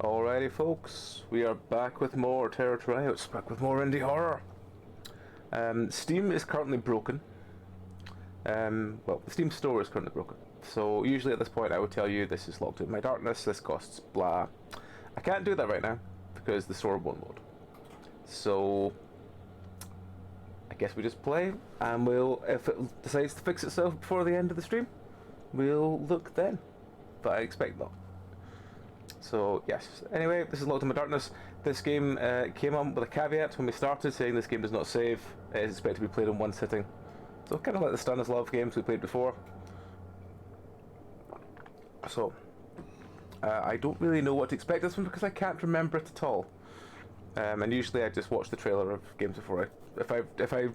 Alrighty folks, we are back with more Terror Tryouts, back with more indie horror. Steam is currently broken. Well, the Steam store is currently broken. So usually at this point I would tell you this is locked in my darkness, this costs blah. I can't do that right now because the store won't load. So I guess we just play and we'll, if it decides to fix itself before the end of the stream, we'll look then. But I expect not. So yes, anyway, this is Locked in My Darkness. This game came on with a caveat when we started, saying this game does not save. It is expected to be played in one sitting. So kind of like the Stun is Love games we played before. So, I don't really know what to expect this one because I can't remember it at all. And usually I just watch the trailer of games before if I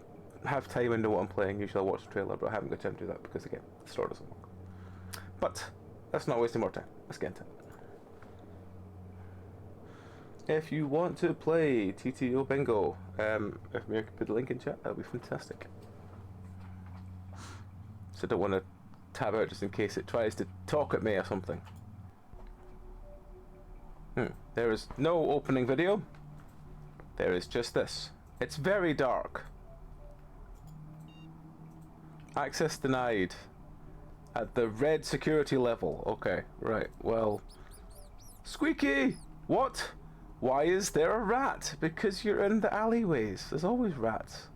have time and know what I'm playing, usually I'll watch the trailer, but I haven't got time to do that because again, the store doesn't work. But, let's not waste any more time. Let's get into it. If you want to play TTO Bingo, if you could put the link in chat, that would be fantastic. So I don't want to tab out just in case it tries to talk at me or something. There is no opening video. There is just this. It's very dark. Access denied. At the red security level. Okay, right, well. Squeaky! What? Why is there a rat? Because you're in the alleyways. There's always rats.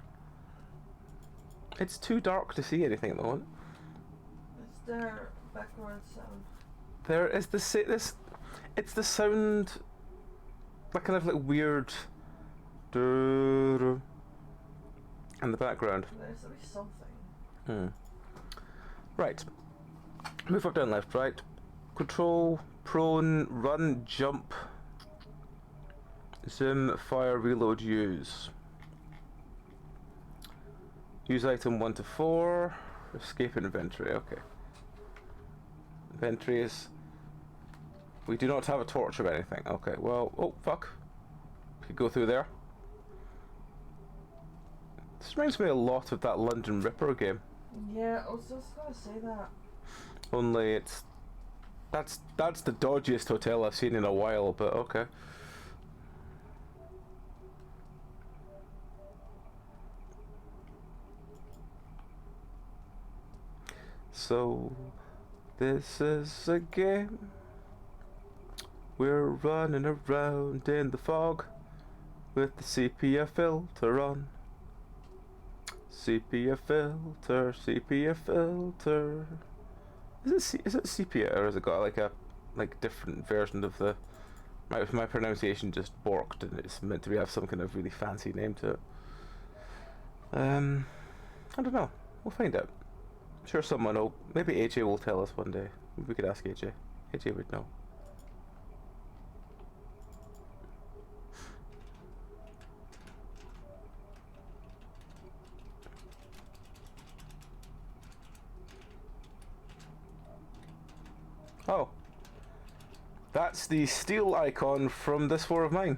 It's too dark to see anything at the moment. It's their background sound. There is this. It's the sound, that kind of like weird, in the background. There's always something. Right. Move up, down, left, right. Control, prone, run, jump. Zoom, fire, reload, use. Use item 1 to 4. Escape inventory, okay. Inventory is... We do not have a torch or anything. Okay, well... Oh, fuck. We could go through there. This reminds me a lot of that London Ripper game. Yeah, I was just gonna say that. Only it's... That's the dodgiest hotel I've seen in a while, but okay. So, this is a game. We're running around in the fog with the sepia filter on. Sepia filter, sepia filter. Is it sepia, or has it got like a different version of the? My pronunciation just borked, and it's meant to have some kind of really fancy name to it. I don't know. We'll find out. I'm sure someone will. Maybe AJ will tell us one day. Maybe we could ask AJ. AJ would know. Oh. That's the steel icon from this war of mine.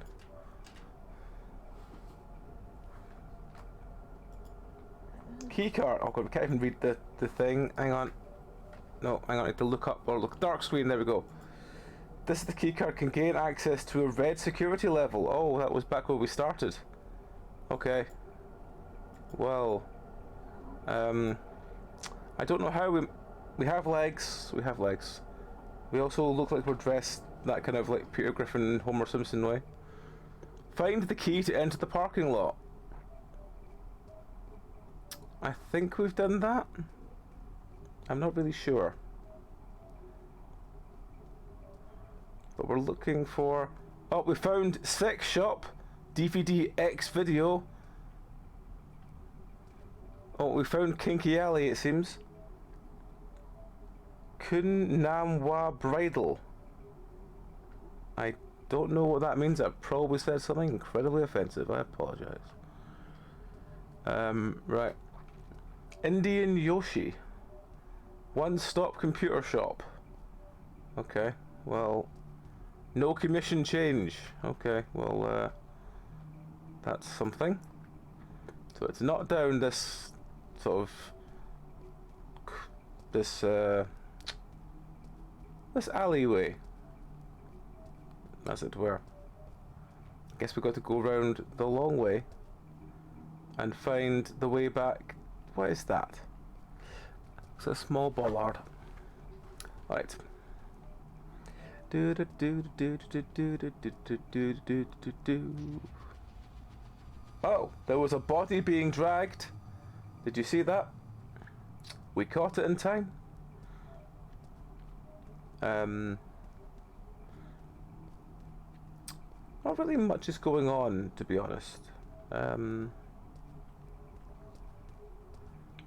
Keycard. Oh god, we can't even read the thing. Hang on. No, hang on, I have to look up or look. Dark screen, there we go. This is the keycard, can gain access to a red security level. Oh, that was back where we started. Okay. Well. I don't know how we have legs. We have legs. We also look like we're dressed that kind of like Peter Griffin, Homer Simpson way. Find the key to enter the parking lot. I think we've done that. I'm not really sure. But we're looking for... Oh, we found Sex Shop, DVD X Video. Oh, we found Kinky Alley, it seems. Kun Nam Wa Bridal. I don't know what that means. I probably said something incredibly offensive. I apologize. Right. Indian Yoshi. One-stop computer shop. Okay, well... No commission change. Okay, well, that's something. So it's not down this sort of... This alleyway. as it were. I guess we've got to go round the long way and find the way back. What is that? It's a small bollard. Right. Oh, there was a body being dragged. Did you see that? We caught it in time. Not really much is going on, to be honest. But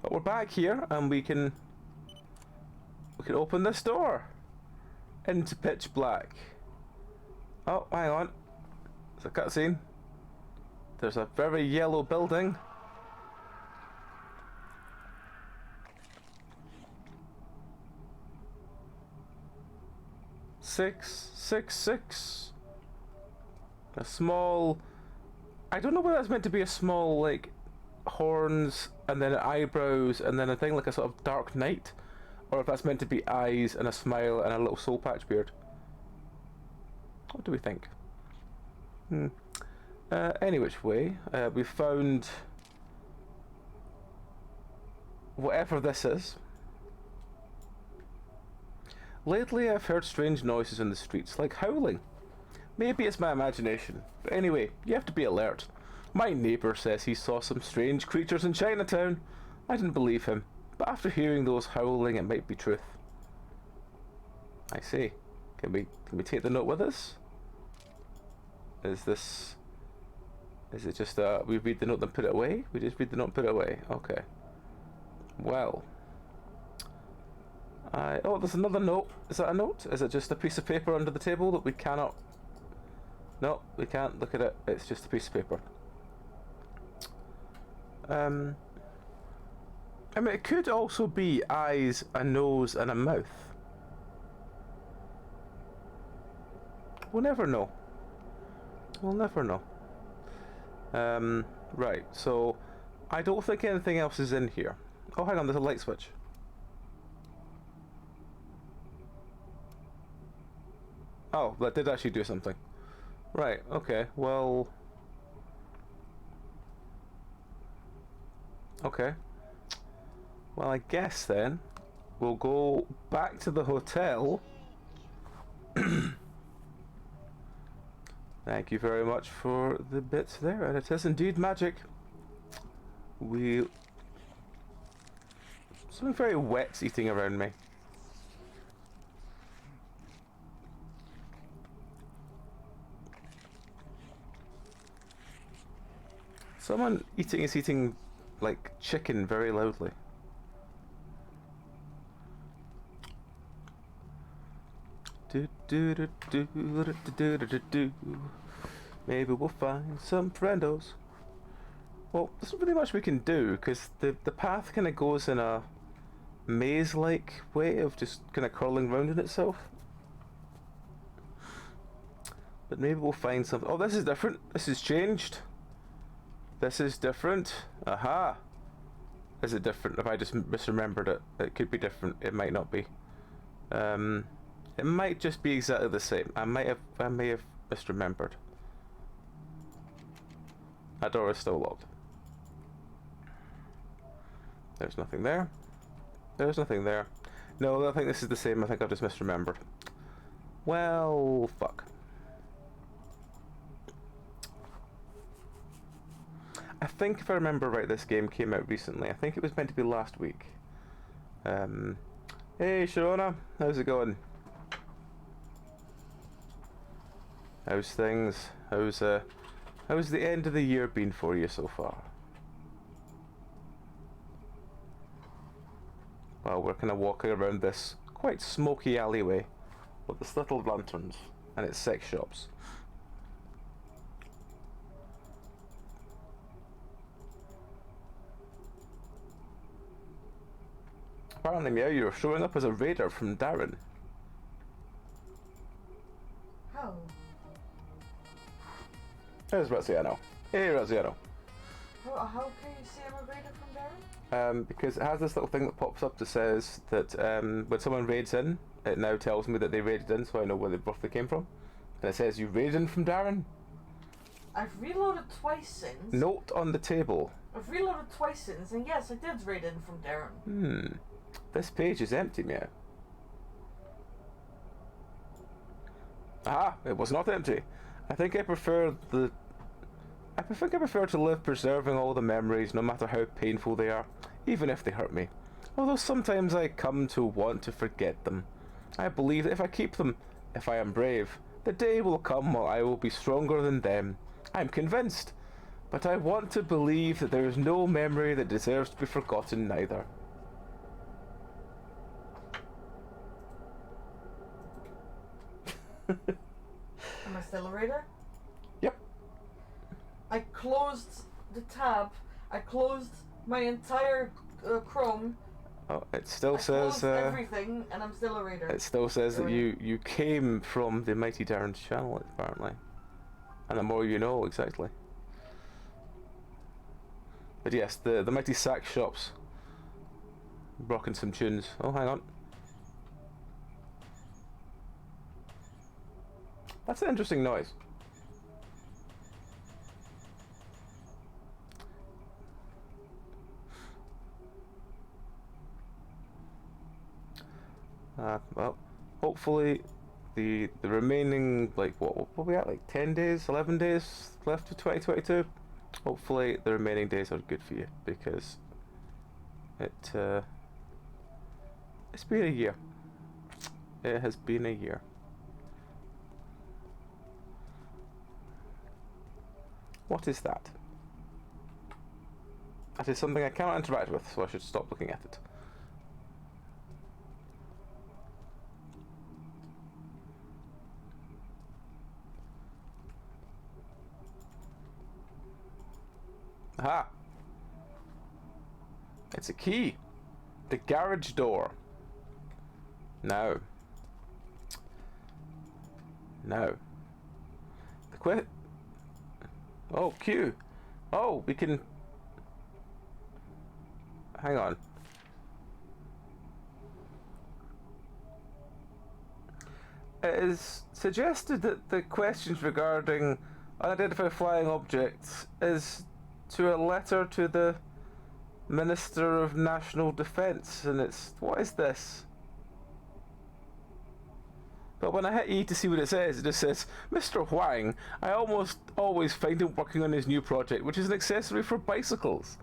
we're back here, and we can open this door into pitch black. Oh, hang on. It's a cutscene. There's a very yellow building. Six. A small... I don't know whether that's meant to be a small, like, horns, and then eyebrows, and then a thing like a sort of dark knight, or if that's meant to be eyes, and a smile, and a little soul patch beard. What do we think? Any which way, we found whatever this is. Lately I've heard strange noises in the streets, like howling. Maybe it's my imagination, but anyway, you have to be alert. My neighbour says he saw some strange creatures in Chinatown. I didn't believe him, but after hearing those howling, it might be truth. I see. Can we take the note with us? Is it just we read the note and put it away? We just read the note and put it away. Okay. Well. Oh, there's another note. Is that a note? Is it just a piece of paper under the table that we cannot... No, we can't look at it. It's just a piece of paper. I mean, it could also be eyes, a nose, and a mouth. We'll never know. We'll never know. Right, so I don't think anything else is in here. Oh, hang on, there's a light switch. Oh, that did actually do something. Right, okay, well... Okay. Well, I guess then we'll go back to the hotel. Thank you very much for the bits there, and it is indeed magic. Something very wet's eating around me. Someone is eating like chicken very loudly. Maybe we'll find some friendos. Well, there's not really much we can do because the path kind of goes in a maze-like way of just kind of curling round in itself. But maybe we'll find something. Oh, this is different. This has changed. This is different. Aha! Is it different? If I just misremembered it, it could be different. It might not be. It might just be exactly the same. I may have misremembered. That door is still locked. There's nothing there. There's nothing there. No, I think this is the same. I think I've just misremembered. Well, fuck. I think if I remember right, this game came out recently. I think it was meant to be last week. Hey Sharona, how's it going? How's things? How's the end of the year been for you so far? Well, we're kind of walking around this quite smoky alleyway with this little lanterns and its sex shops. Apparently, Meow, you're showing up as a raider from Darren. How? There's Razziano. Hey, Razziano. How can you say I'm a raider from Darren? Because it has this little thing that pops up that says that when someone raids in, it now tells me that they raided in, so I know where they roughly came from. And it says you raided from Darren. I've reloaded twice since. Note on the table. I've reloaded twice since, and yes, I did raid in from Darren. This page is empty now. Ah, it was not empty. I think I prefer to live preserving all the memories, no matter how painful they are, even if they hurt me. Although sometimes I come to want to forget them. I believe that if I keep them, if I am brave, the day will come when I will be stronger than them. I am convinced. But I want to believe that there is no memory that deserves to be forgotten neither. Am I still a raider? Yep. I closed the tab. I closed my entire Chrome. Oh, it still I says closed everything, and I'm still a raider. it still says that you came from the Mighty Darren's channel, apparently. And the more you know, exactly. But yes, the Mighty Sack Shops rocking some tunes. Oh, hang on. That's an interesting noise. Well, hopefully the remaining, like, what we at, like 10 days, 11 days left of 2022? Hopefully the remaining days are good for you, because it's been a year. It has been a year. What is that? That is something I cannot interact with, so I should stop looking at it. Aha! It's a key. The garage door. No. No. The Oh, Q. Oh, we can... Hang on. It is suggested that the questions regarding unidentified flying objects is to a letter to the Minister of National Defence, and it's... What is this? But when I hit E to see what it just says, Mr. Huang, I almost always find him working on his new project, which is an accessory for bicycles.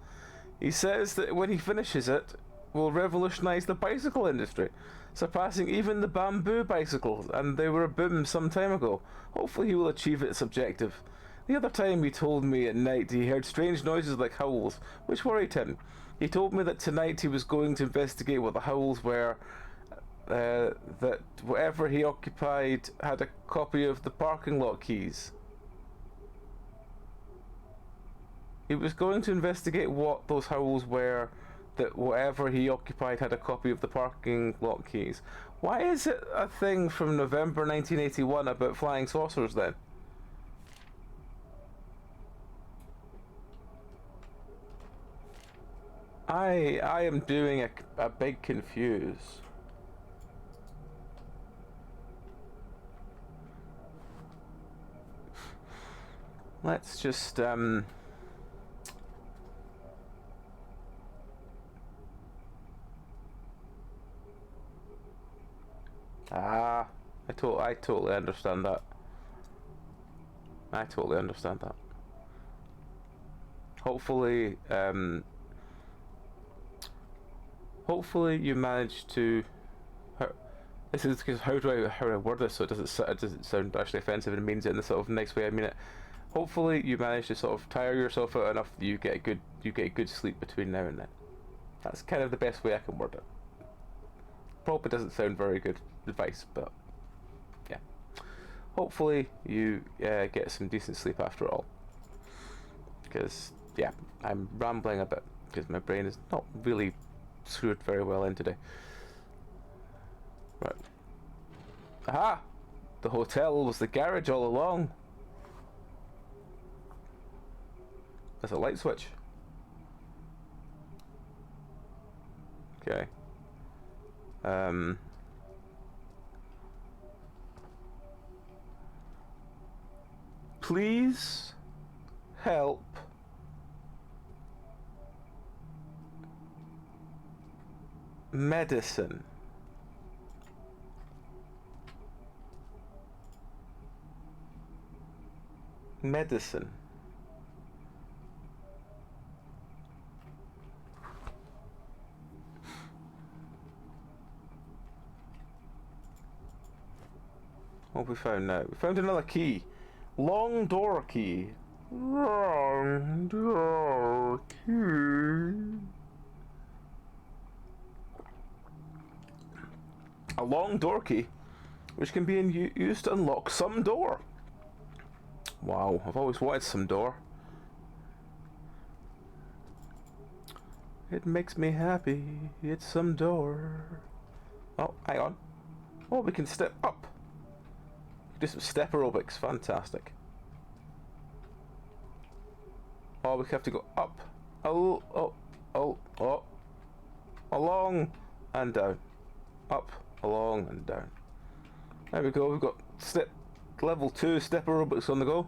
He says that when he finishes it, will revolutionise the bicycle industry, surpassing even the bamboo bicycles, and they were a boom some time ago. Hopefully he will achieve its objective. The other time he told me at night he heard strange noises like howls, which worried him. He told me that tonight he was going to investigate what the howls were, that whatever he occupied had a copy of the parking lot keys. He was going to investigate what those howls were, that whatever he occupied had a copy of the parking lot keys. Why is it a thing from November 1981 about flying saucers then? I am doing a big confuse. Let's just I totally understand that. I totally understand that. Hopefully, hopefully you manage to. This is because how do I word this so it doesn't sound actually offensive and means it in the sort of nice way I mean it. Hopefully you manage to sort of tire yourself out enough that you get a good sleep between now and then. That's kind of the best way I can word it. Probably doesn't sound very good advice, but yeah. Hopefully you get some decent sleep after all. Because yeah, I'm rambling a bit because my brain is not really screwed very well in today. Right. Aha! The hotel was the garage all along. There's a light switch. Okay. please help medicine. Medicine. What have we found now? We found another key. Long door key. Long door key. A long door key, which can be used to unlock some door. Wow, I've always wanted some door. It makes me happy. It's some door. Oh, hang on. Oh, we can step up. Do some step aerobics. Fantastic. Oh, we have to go up. Oh, oh, oh, oh. Along and down. Up, along and down. There we go. We've got level 2 step aerobics on the go.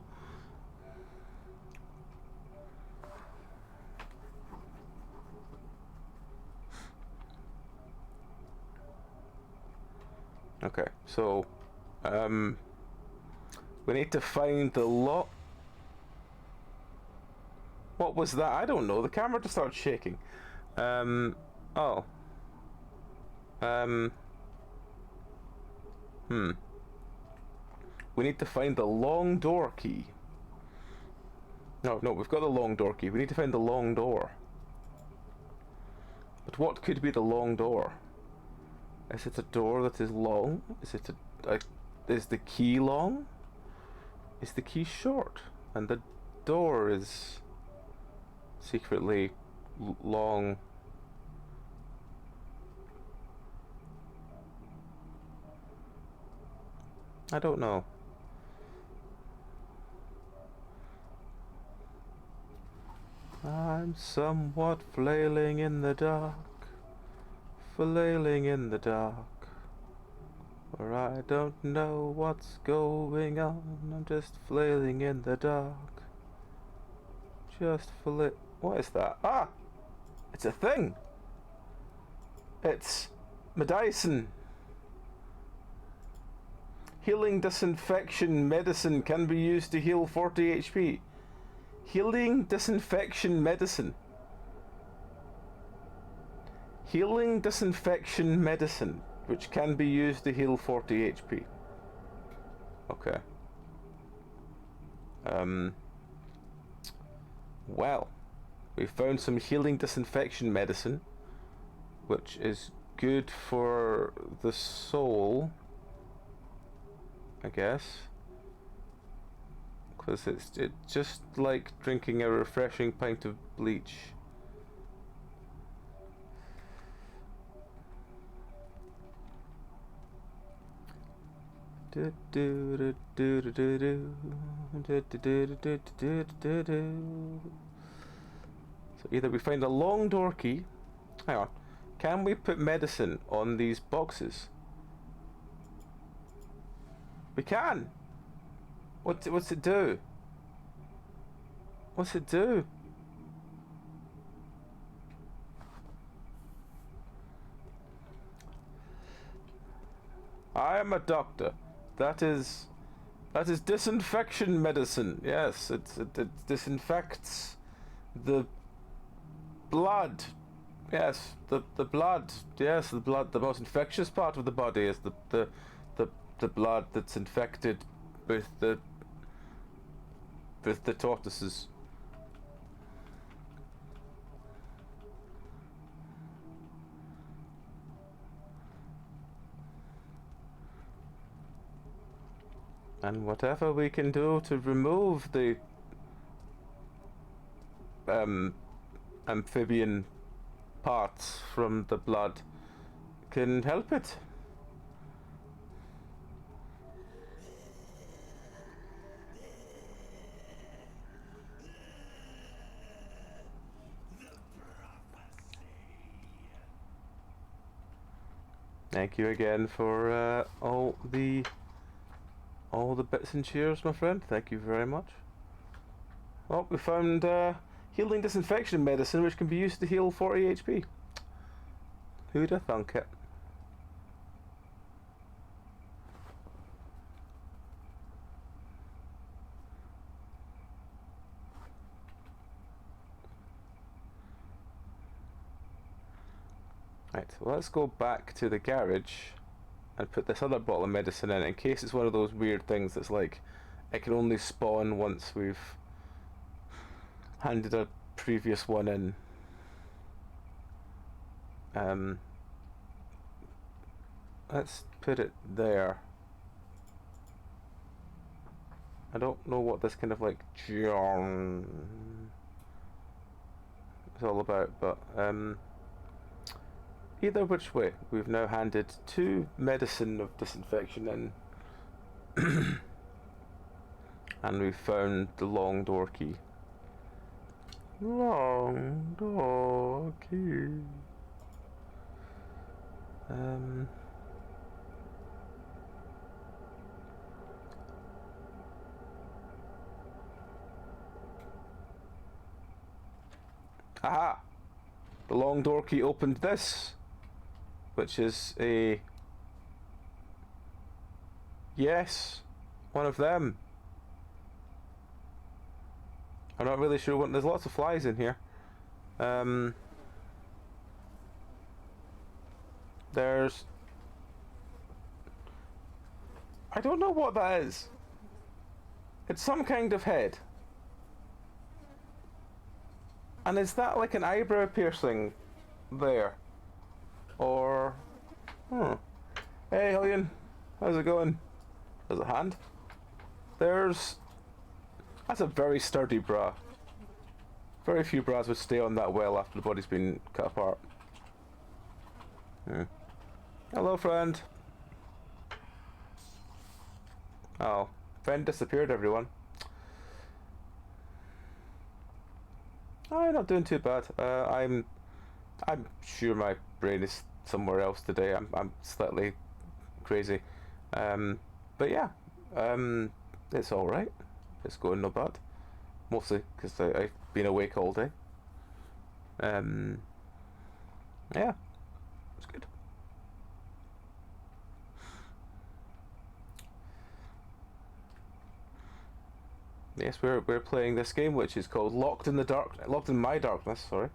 Okay, so we need to find the lock. What was that? I don't know. The camera just started shaking. Oh. We need to find the long door key. No, we've got the long door key. We need to find the long door. But what could be the long door? Is it a door that is long? Is it is the key long? Is the key short? And the door is secretly long. I don't know. I'm somewhat flailing in the dark, flailing in the dark, where I don't know what's going on. I'm just flailing in the dark. Just what is that? Ah! It's a thing! It's medicine. Healing disinfection medicine can be used to heal 40 HP. Healing disinfection medicine. Healing disinfection medicine, which can be used to heal 40 HP. Okay. Well, we found some healing disinfection medicine, which is good for the soul, I guess. Because it's just like drinking a refreshing pint of bleach. So either we find a long door key. Hang on. Can we put medicine on these boxes? We can! What's it do? What's it do? I am a doctor. That is disinfection medicine. Yes, it disinfects the blood. Yes, the blood. Yes, the blood. The most infectious part of the body is the blood that's infected with the tortoises. And whatever we can do to remove the amphibian parts from the blood can help it. Thank you again for all the all the bits and cheers, my friend. Thank you very much. Well, we found healing disinfection medicine, which can be used to heal 40 HP. Who'd have thunk it? Right, well, let's go back to the garage and put this other bottle of medicine in case it's one of those weird things that's like it can only spawn once we've handed a previous one in. Let's put it there. I don't know what this kind of like is all about, but either which way, we've now handed 2 medicine of disinfection in. And we've found the long door key. Long door key. Aha! The long door key opened this, which is a... Yes, one of them. I'm not really sure what... There's lots of flies in here. There's... I don't know what that is. It's some kind of head. And is that like an eyebrow piercing there? Or... Hey, Hillian. How's it going? There's a hand. There's... That's a very sturdy bra. Very few bras would stay on that well after the body's been cut apart. Hello, friend. Oh, friend disappeared, everyone. I'm not doing too bad. I'm sure my brain is somewhere else today. I'm slightly crazy. But yeah, it's all right. It's going no bad. Mostly because I've been awake all day. Yeah, it's good. Yes, we're playing this game, which is called Locked in My Darkness, sorry.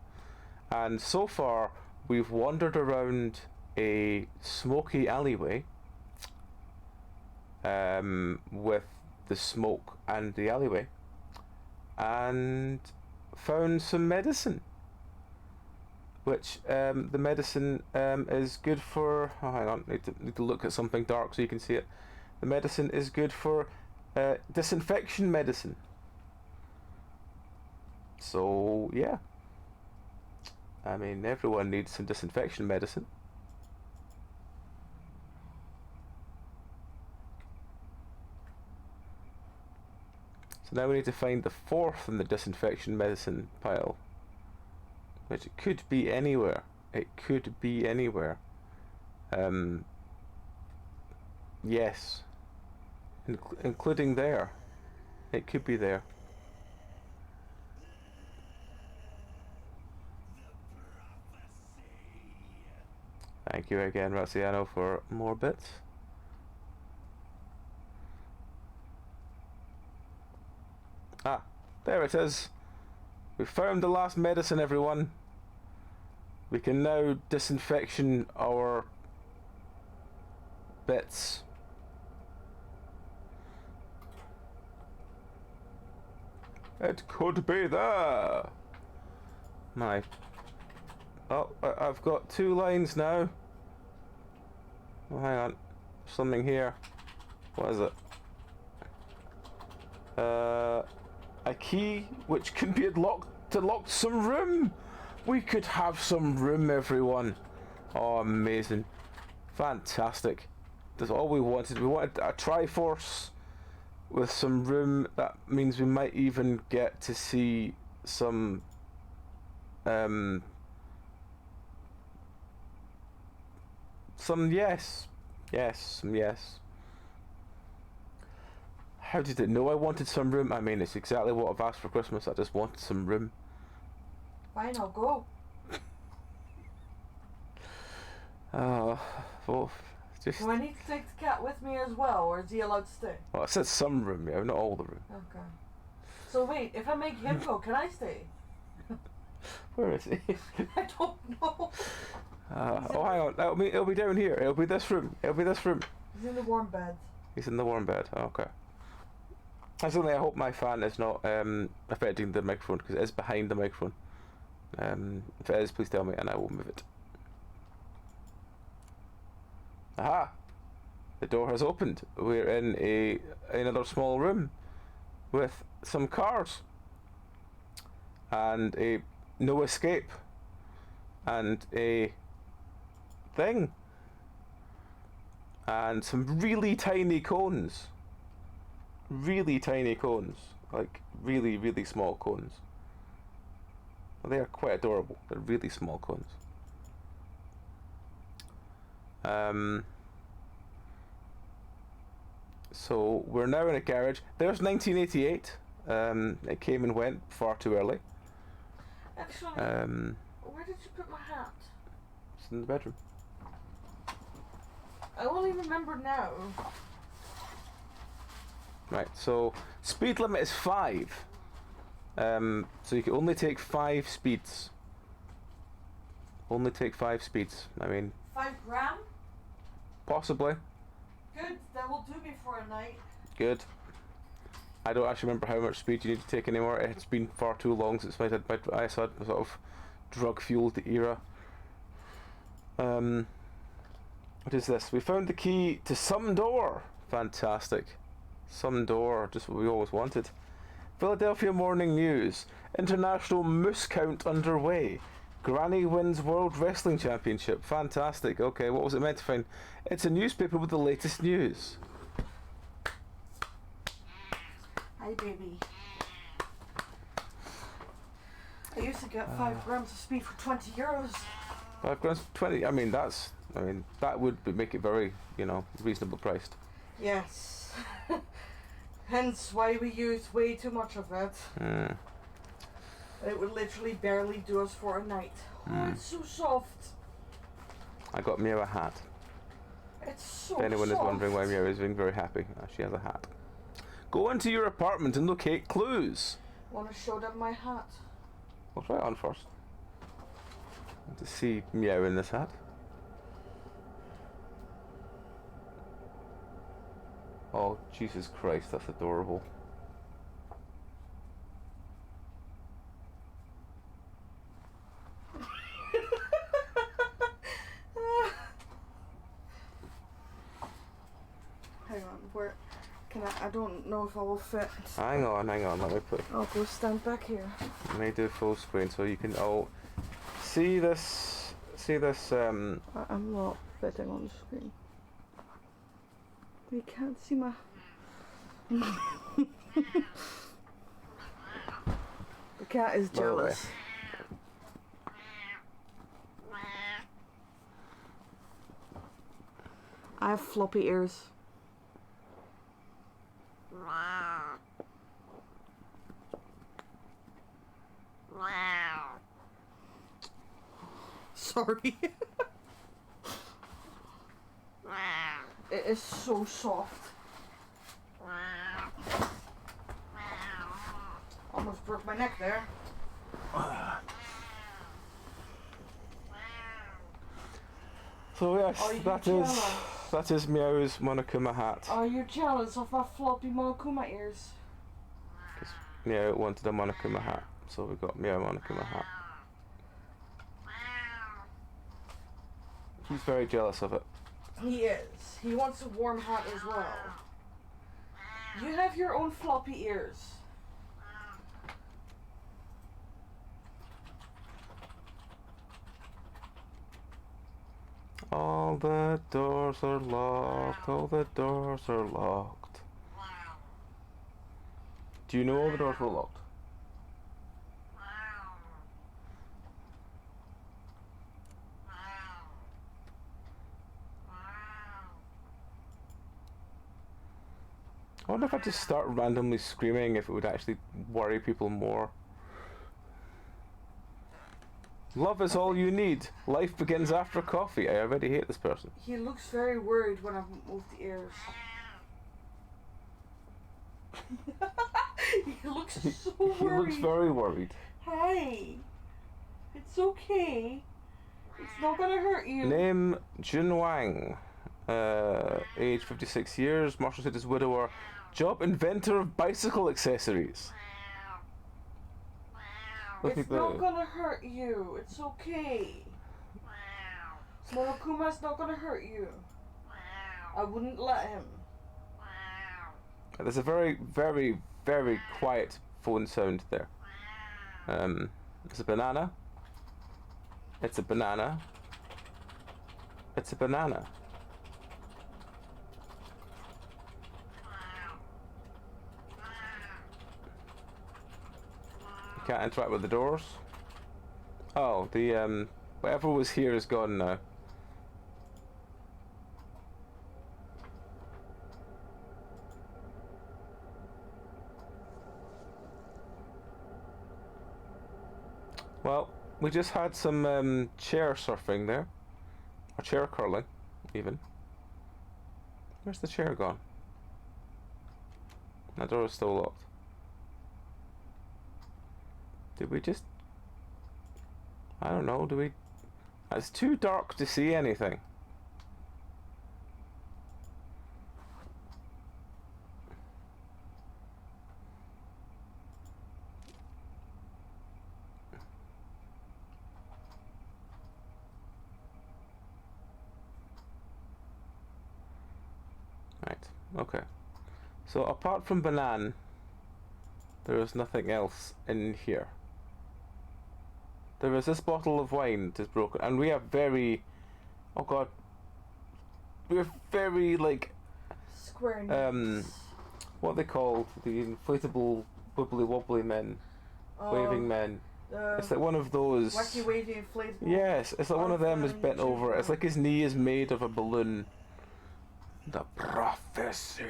And so far, we've wandered around a smoky alleyway, with the smoke and the alleyway, and found some medicine. Which the medicine is good for. Oh, hang on, need to look at something dark so you can see it. The medicine is good for disinfection medicine. So yeah, I mean everyone needs some disinfection medicine. So now we need to find the 4th in the disinfection medicine pile, which it could be anywhere. It could be anywhere. Yes. Including there. It could be there. Thank you again, Razziano, for more bits. Ah, there it is. We found the last medicine, everyone. We can now disinfection our bits. It could be there. My... Oh, I've got 2 lines now. Oh, hang on. Something here. What is it? A key which can be unlocked to lock some room. We could have some room, everyone. Oh, amazing. Fantastic. That's all we wanted. We wanted a Triforce with some room. That means we might even get to see some yes. How did it know I wanted some room? I mean, it's exactly what I've asked for Christmas. I just wanted some room. Fine, I'll go. Well, just... Do I need to take the cat with me as well, or is he allowed to stay? Well, I said some room, yeah, not all the room. Okay. So wait, if I make him go, can I stay? Where is he? I don't know. Oh, hang on. It'll be down here. It'll be this room. It'll be this room. He's in the warm bed. He's in the warm bed. Okay. Actually, I hope my fan is not affecting the microphone, because it is behind the microphone. If it is, please tell me and I will move it. Aha! The door has opened. We're in another small room with some cars and a no escape and a thing and some really tiny cones. Really tiny cones, like really, really small cones. Well, they are quite adorable. They're really small cones. So we're now in a garage. There's 1988. It came and went far too early. Actually, where did you put my hat? It's in the bedroom. I only remember now. Right, so speed limit is 5. So you can only take 5 speeds. Only take 5 speeds. I mean, 5 gram? possibly. Good, that will do me for a night. Good. I don't actually remember how much speed you need to take anymore. It's been far too long since I had my sort of drug-fueled era. What is this? We found the key to some door. Fantastic. Some door, just what we always wanted. Philadelphia Morning News. International Moose Count underway. Granny wins World Wrestling Championship. Fantastic. Okay, what was it meant to find? It's a newspaper with the latest news. Hi, baby. I used to get 5 grams of speed for 20 euros. 5 grams for 20. I mean, that would make it very, reasonable priced. Yes. Hence why we used way too much of it. It would literally barely do us for a night. Oh, it's so soft. I got Meow a hat. It's so If anyone soft. is wondering why Meow is being very happy, she has a hat. Go into your apartment and locate clues. Want to show them my hat? I'll try it on first. To see Meow in this hat. Oh, Jesus Christ, that's adorable. Hang on, where can I don't know if I will fit. Hang on, let me put. I'll go stand back here. Let me do full screen so you can all see this. I'm not fitting on the screen. You can't see my. The cat is jealous. I have floppy ears. Sorry. It is so soft. Almost broke my neck there. So yes, that is Meow's Monokuma hat. Are you jealous of my floppy Monokuma ears? Because Meow wanted a Monokuma hat, so we got Meow Monokuma hat. He's very jealous of it. He is. He wants a warm hat as well. You have your own floppy ears. All the doors are locked, all the doors are locked. Do you know all the doors were locked? I wonder if I just start randomly screaming if it would actually worry people more. Love is all you need. Life begins after coffee. I already hate this person. He looks very worried when I've moved the ears. He looks so worried. He looks very worried. Hi. It's okay. It's not gonna hurt you. Name Jun Wang. Age 56 years. Martial status widower. Job inventor of bicycle accessories. It's not gonna hurt you. It's okay. Monokuma's not gonna hurt you. I wouldn't let him. There's a very, very, very quiet phone sound there. It's a banana. It's a banana. It's a banana. You can't interact with the doors. Oh, the whatever was here is gone now. Well, we just had some chair surfing there. Or chair curling, even. Where's the chair gone? That door is still locked. Did we just... I don't know, do we... It's too dark to see anything. Right, okay. So apart from Banan, there is nothing else in here. There is this bottle of wine that is broken, and we have very... Oh god. We're very, like... Square what are they called? The inflatable wibbly wobbly men. Waving men. It's like one of those... Wacky wavy inflatable. Yes, it's like one of them is bent over. It's like his knee is made of a balloon. The prophecy.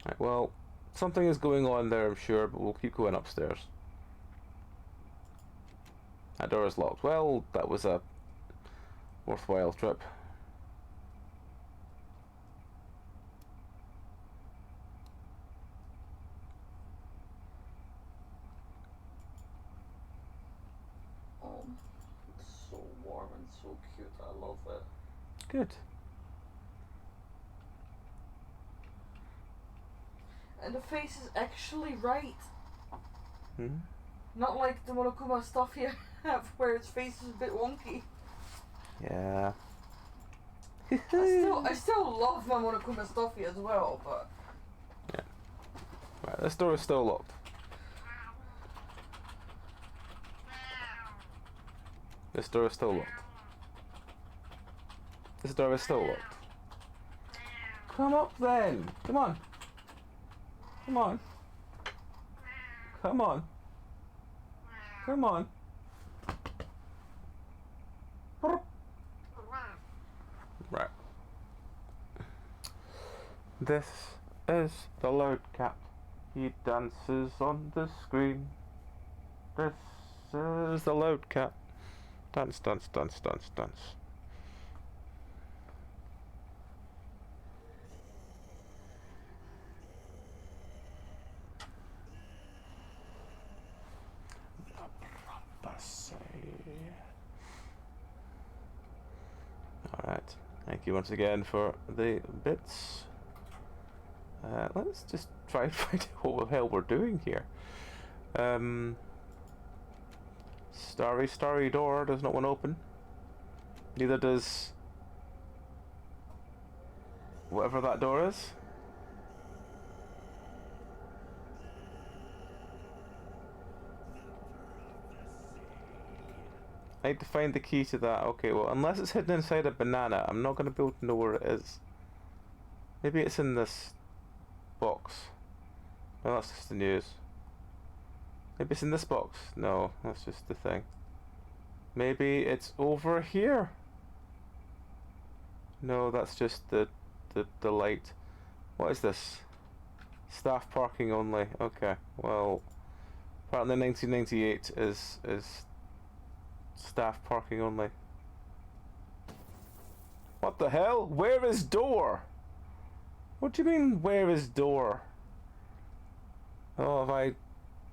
Right, well, something is going on there, I'm sure, but we'll keep going upstairs. That door is locked. Well, that was a worthwhile trip. It's so warm and so cute. I love it. Good. And the face is actually right. Hmm? Not like the Monokuma stuff you have where its face is a bit wonky. Yeah. I still love my Monokuma stuffy as well, but... Yeah. Right, this door is still locked. This door is still locked. This door is still locked. Come up then! Come on! Come on! Come on! Come on! Right. This is the loud cat. He dances on the screen. This is the loud cat. Dance, dance, dance, dance, dance. Alright, thank you once again for the bits. Let's just try and find out what the hell we're doing here. Starry door does not want to open. Neither does whatever that door is. I need to find the key to that. Okay, well, unless it's hidden inside a banana, I'm not going to be able to know where it is. Maybe it's in this box. No, that's just the news. Maybe it's in this box. No, that's just the thing. Maybe it's over here. No, that's just the light. What is this? Staff parking only. Okay. Well, apparently 1998 is staff parking only. What the hell? Where is door? What do you mean, where is door? Oh, have I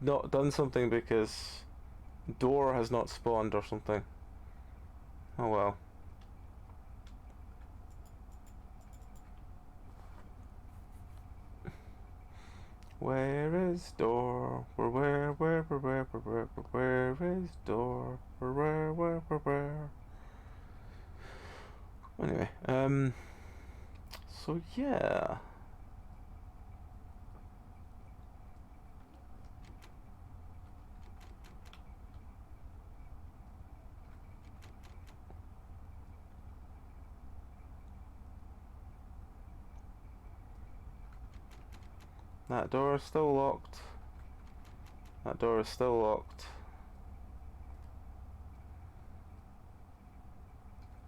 not done something because door has not spawned or something? Oh well. Where is door? Where is door? Where? Anyway, so yeah. That door is still locked. That door is still locked.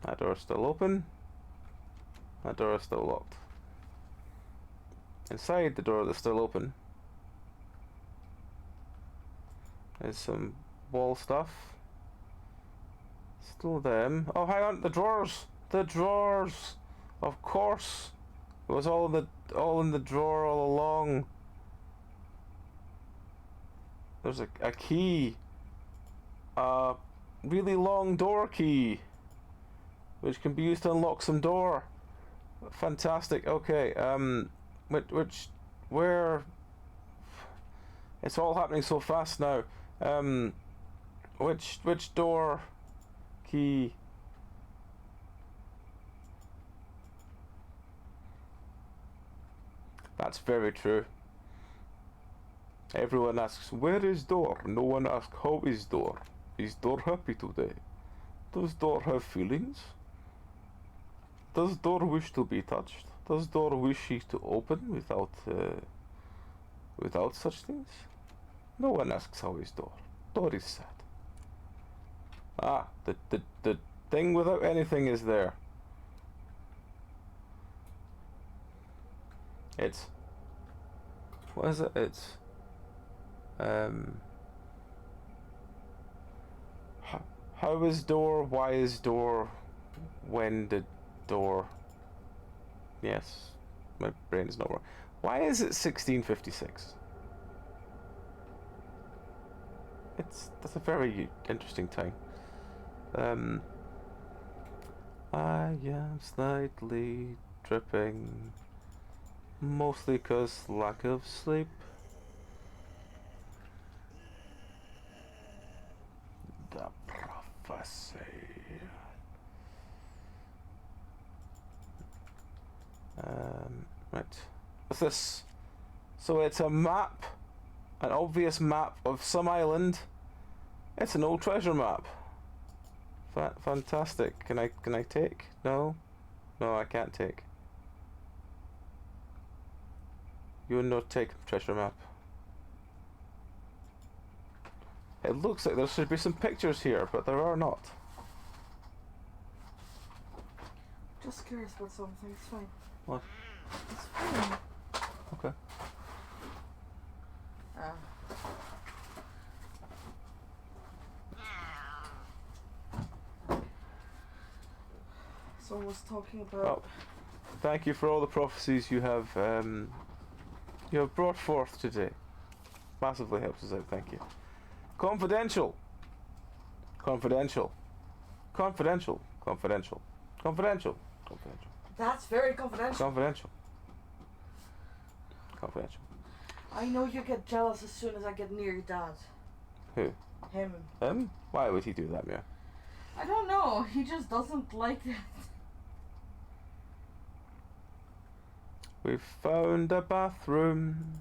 That door is still open. That door is still locked. Inside the door that's still open is some wall stuff. Still them. Oh, hang on, the drawers! The drawers! Of course! It was all in the drawer all along. There's a key. A really long door key, which can be used to unlock some door. Fantastic. Okay. Where? It's all happening so fast now. Which door key? That's very true. Everyone asks, where is door? No one asks, how is door? Is door happy today? Does door have feelings? Does door wish to be touched? Does door wish it to open without such things? No one asks, how is door? Door is sad. Ah, the thing without anything is there. It's... what is it? It's... how is door? Why is door? When did door? Yes, my brain's not working. Why is it 1656? That's a very interesting time. I am slightly dripping, mostly 'cause lack of sleep. The prophecy. Right. What's this? So it's a map, an obvious map of some island. It's an old treasure map. Fantastic. Can I take? No, I can't take. You will not take treasure map. It looks like there should be some pictures here, but there are not. Just curious about something. It's fine. What? It's fine. Okay. Someone was talking about... Oh, thank you for all the prophecies you have brought forth today. Massively helps us out, thank you. Confidential. Confidential. Confidential. Confidential. Confidential. Confidential. That's very confidential. Confidential. Confidential. I know you get jealous as soon as I get near your dad. Who? Him. Him? Why would he do that, Mia? I don't know. He just doesn't like it. We've found a bathroom.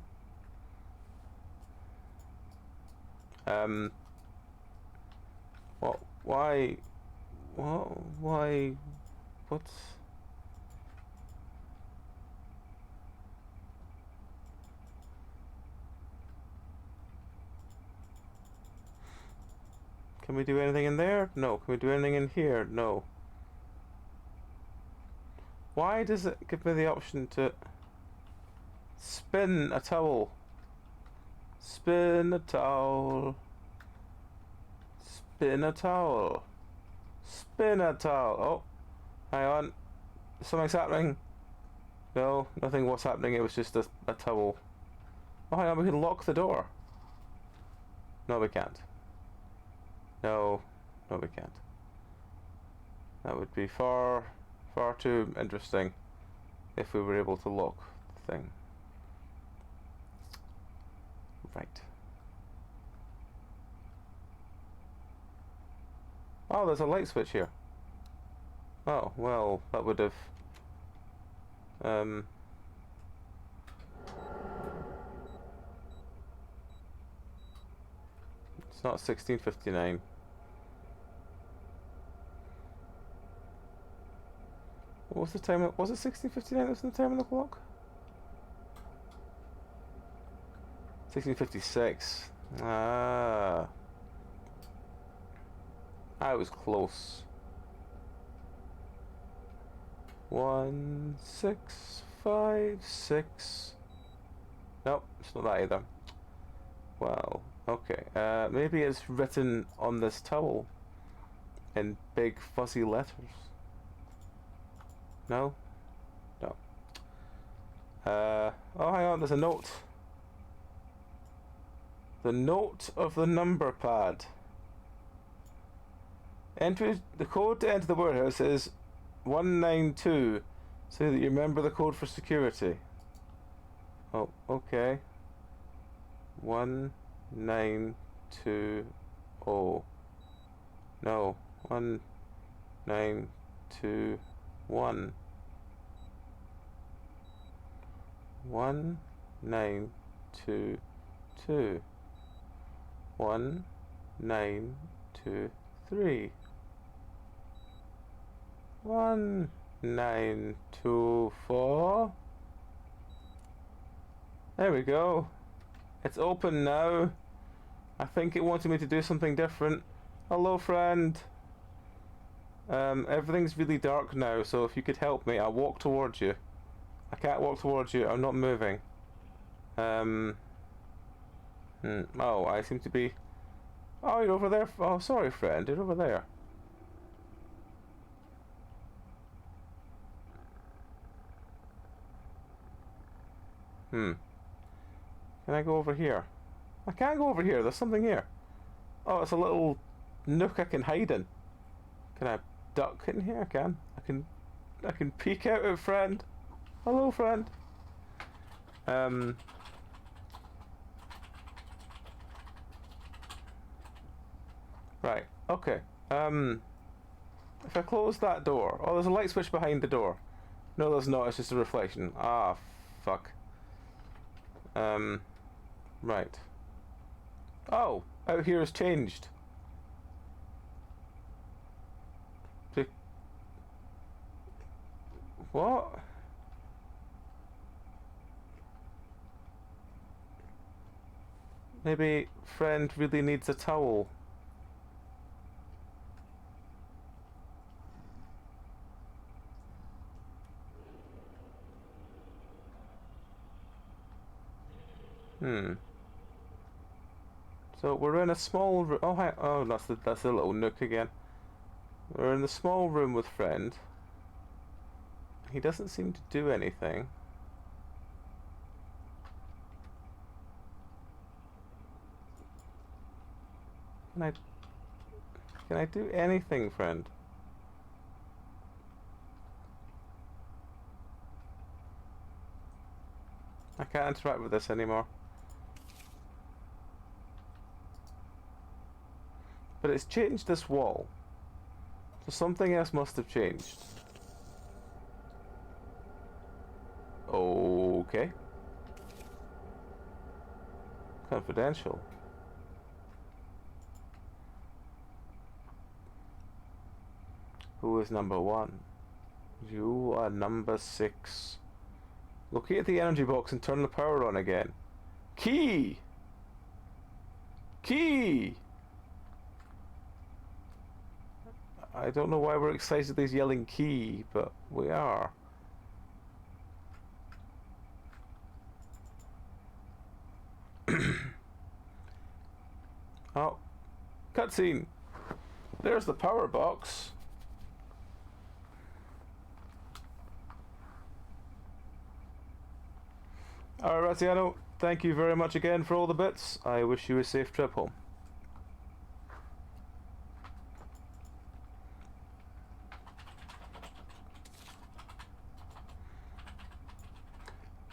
What? Why? What? Why? What's... Can we do anything in there? No. Can we do anything in here? No. Why does it give me the option to spin a towel? Spin a towel. Spin a towel. Spin a towel. Oh, hang on. Something's happening. No, nothing was happening. It was just a towel. Oh, hang on. We can lock the door. No, we can't. No, no, we can't. That would be far too interesting if we were able to lock the thing. Right. Oh, there's a light switch here. Oh, well, that would have... It's not 1659. What was the time? Was it 1659 that was the time on the clock? 1656. Ah. I was close. 1656. Nope, it's not that either. Well, okay. Maybe it's written on this towel in big fuzzy letters. No? No. Oh, hang on, there's a note. The note of the number pad. Enter the code to enter the warehouse is 192, so that you remember the code for security. Oh, okay. 1920. No, 1921. 1922. 1923. 1924. There we go. It's open now. I think it wanted me to do something different. Hello, friend. Everything's really dark now, so if you could help me, I'll walk towards you. I can't walk towards you, I'm not moving. Oh, I seem to be... Oh, you're over there. Oh, sorry, friend, you're over there. Can I go over here? I can't go over here, there's something here. Oh, it's a little nook I can hide in. Can I duck in here? I can. I can peek out at friend. Hello, friend. Right, okay. If I close that door... Oh, there's a light switch behind the door. No, there's not, it's just a reflection. Ah, fuck. Right. Oh, out here has changed. What? Maybe friend really needs a towel. So we're in a small room. Oh, hi. Oh, that's the little nook again. We're in the small room with friend. He doesn't seem to do anything. Can I do anything, friend? I can't interact with this anymore. But it's changed this wall. So something else must have changed. Okay. Confidential. Who is number 1? You are number 6. Locate the energy box and turn the power on again. Key! Key! I don't know why we're excitedly yelling key, but we are. Cutscene. There's the power box. Alright, Razziano, thank you very much again for all the bits. I wish you a safe trip home.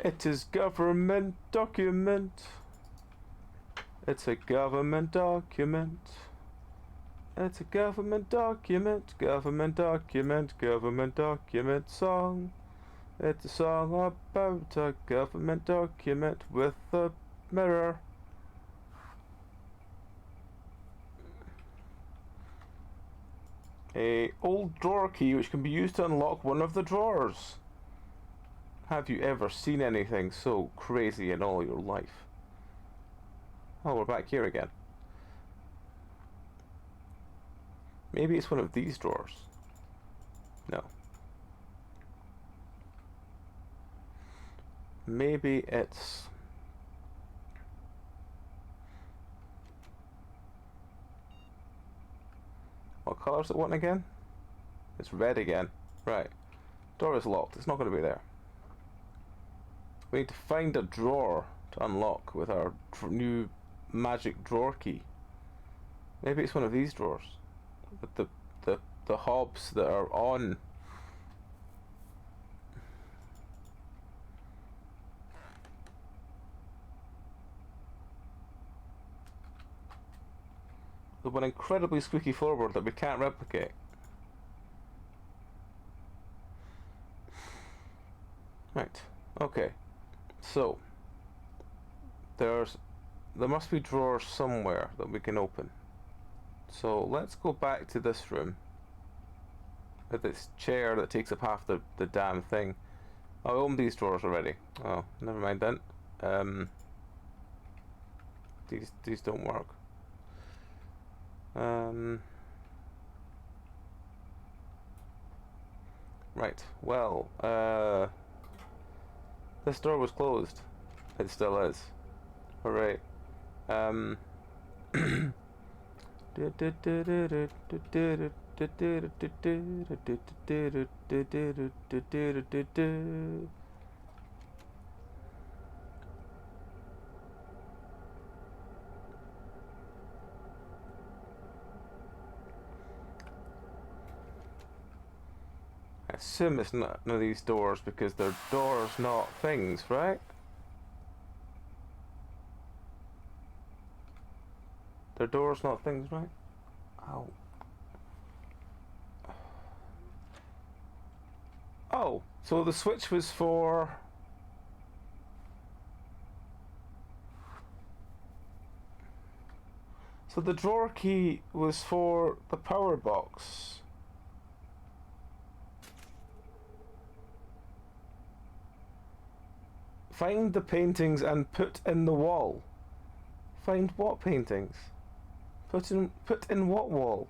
It is government document. It's a government document. It's a government document. Government document. Government document song. It's a song about a government document with a mirror. A old drawer key which can be used to unlock one of the drawers. Have you ever seen anything so crazy in all your life? Oh, we're back here again. Maybe it's one of these drawers. No. Maybe it's... What colour is it one again? It's red again. Right. Door is locked. It's not going to be there. We need to find a drawer to unlock with our new magic drawer key. Maybe it's one of these drawers with the hobs that are on. The one incredibly squeaky floorboard that we can't replicate. Right. Okay. So there must be drawers somewhere that we can open. So let's go back to this room with this chair that takes up half the damn thing. Oh, I opened these drawers already. Oh, never mind then. These don't work. Right. Well, this door was closed. It still is. Hooray. I assume it's not none of these doors because they're doors, not things, right? They're doors, not things, right? Ow. Oh, so the switch was for... So the drawer key was for the power box. Find the paintings and put in the wall. Find what paintings? Put in what wall?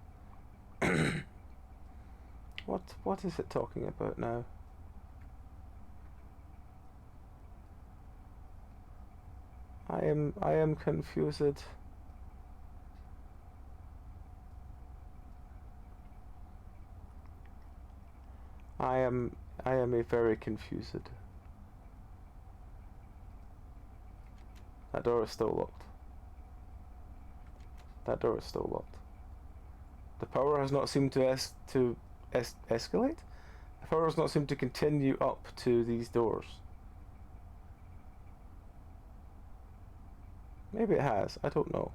What is it talking about now? I am confused. I am a very confused. That door is still locked. That door is still locked. The power has not seemed to escalate? The power has not seemed to continue up to these doors. Maybe it has, I don't know.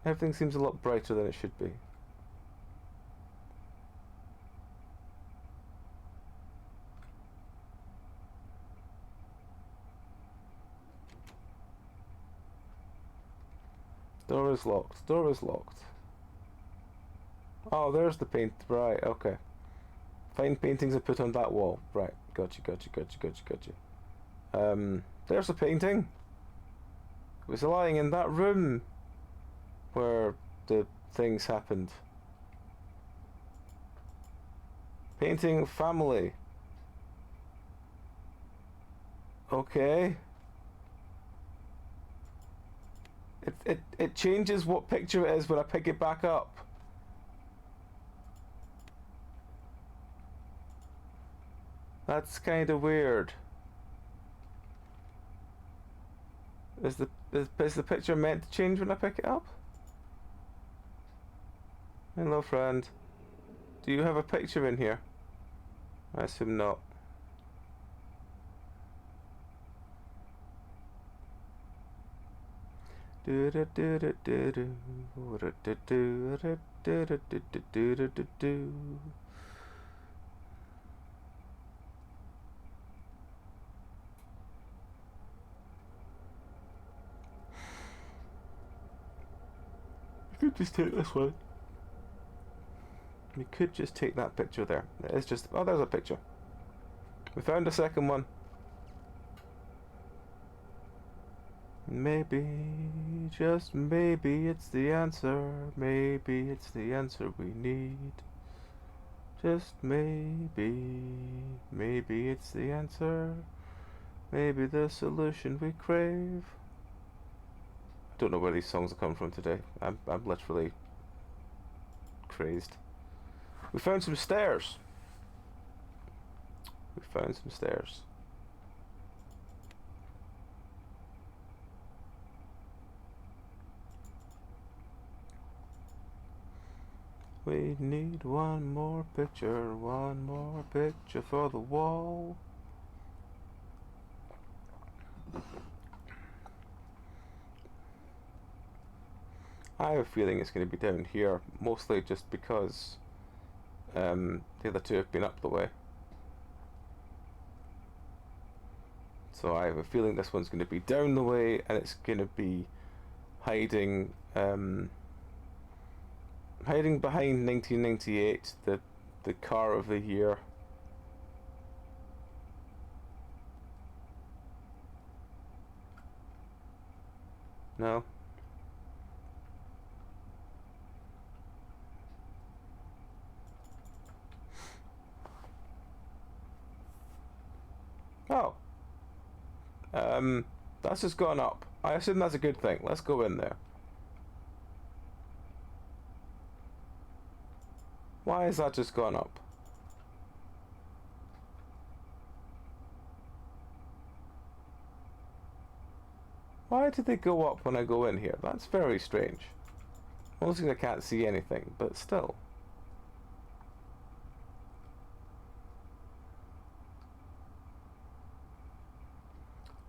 Everything seems a lot brighter than it should be. Door is locked. Door is locked. Oh, there's the paint. Right, okay. Find paintings and put on that wall. Right, gotcha. There's a painting. It was lying in that room where the things happened. Painting family. Okay. It changes what picture it is when I pick it back up. That's kind of weird. Is the picture meant to change when I pick it up? Hello, friend. Do you have a picture in here? I assume not. You could just take this one. We could just take that picture there. It's just... Oh, there's a picture. We found a second one. Maybe, just maybe it's the answer. Maybe it's the answer we need. Just maybe, maybe it's the answer. Maybe the solution we crave. I don't know where these songs are coming from today. I'm literally crazed. We found some stairs. We found some stairs. We need one more picture for the wall. I have a feeling it's going to be down here, mostly just because the other two have been up the way. So I have a feeling this one's going to be down the way, and it's going to be hiding hiding behind 1998, the car of the year. No. Oh. That's just gone up. I assume that's a good thing. Let's go in there. Why has that just gone up? Why did they go up when I go in here? That's very strange. Mostly I can't see anything, but still.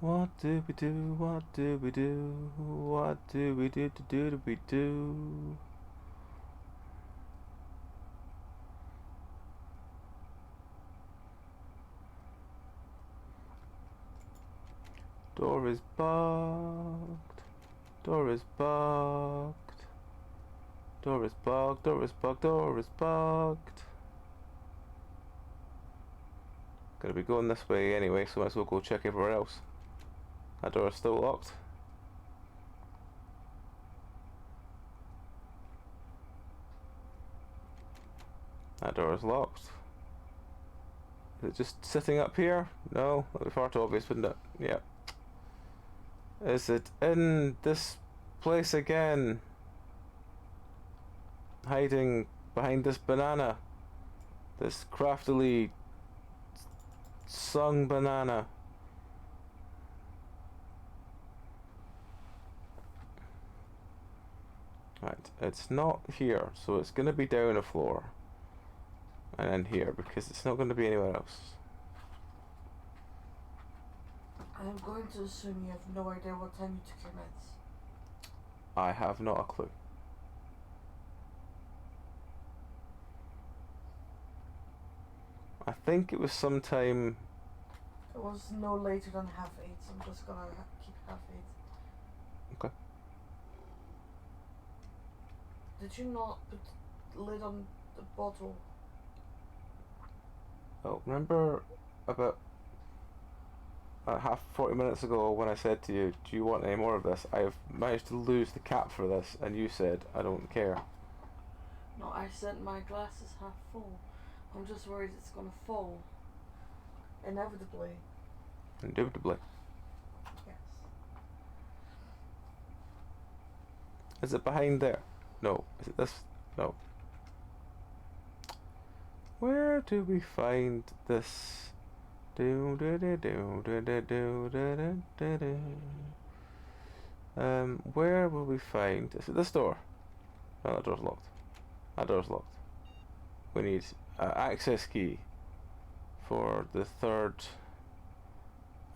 What do we do? What do we do? What do we do to we do? Door is bugged. Door is bugged. Door is bugged. Door is bugged. Door is bugged. Gonna be going this way anyway, so might as well go check everywhere else. That door is still locked. That door is locked. Is it just sitting up here? No, that'd be far too obvious, wouldn't it? Yeah. Is it in this place again? Hiding behind this banana. This craftily sung banana. Right, it's not here, so it's going to be down a floor. And then here, because it's not going to be anywhere else. I'm going to assume you have no idea what time you took your meds. I have not a clue. I think it was sometime... It was no later than 8:30, so I'm just gonna keep 8:30. Okay. Did you not put the lid on the bottle? Oh, remember about half 40 minutes ago when I said to you, do you want any more of this? I have managed to lose the cap for this, and you said, I don't care. No, I said my glass is half full. I'm just worried it's gonna fall. Inevitably. Indubitably. Yes. Is it behind there? No. Is it this? No. Where do we find this? Do do do do do do do do do do. Where will we find? Is it this door? No, that door's locked. That door's locked. We need an access key for the third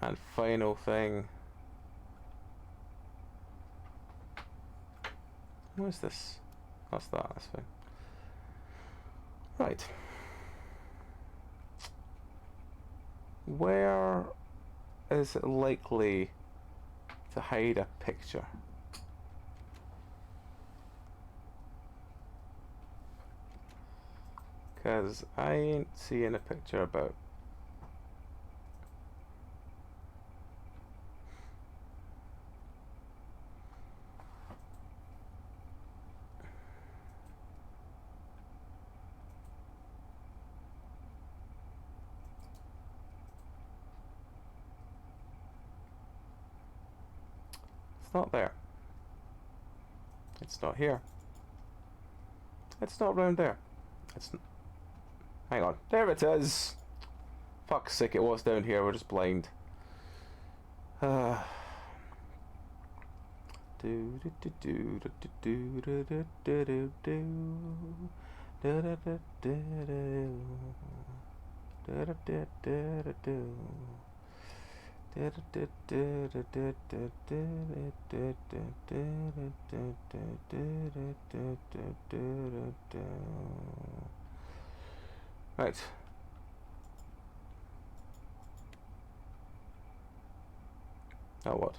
and final thing. What is this? That's that. That's fine. Right. Where is it likely to hide a picture? Because I ain't seeing a picture about. It's not there. It's not here. It's not round there. It's. Hang on. There it is! Fuck's sake, it was down here. We're just blind. Do do do do do do do do do do do do do do do do. Right. Now what?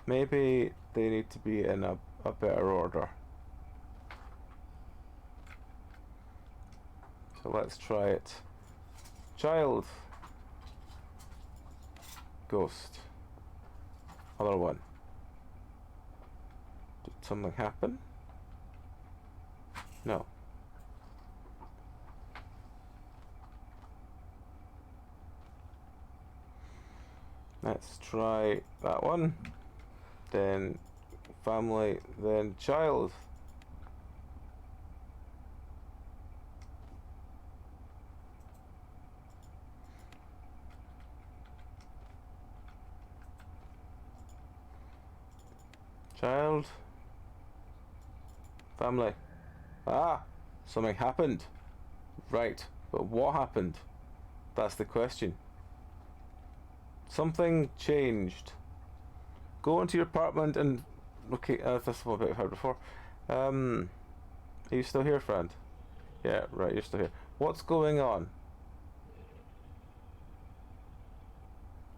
Maybe they need to be in a better order. So let's try it. Child. Ghost. Other one. Did something happen? No. Let's try that one. Then family, then child. Child. Family. Ah! Something happened. Right. But what happened? That's the question. Something changed. Go into your apartment and... Okay, that's what I've heard before. Are you still here, friend? Yeah, right, you're still here. What's going on?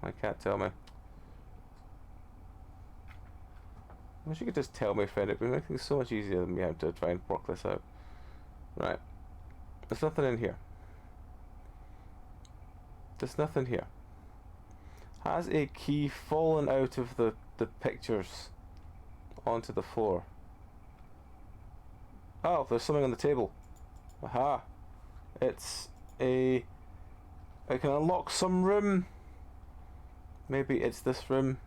I can't tell me. I wish you could just tell me, friend. It would make things so much easier than me having to try and work this out. Right. There's nothing in here. There's nothing here. Has a key fallen out of the pictures onto the floor? Oh, there's something on the table. Aha. It's a... I can unlock some room. Maybe it's this room.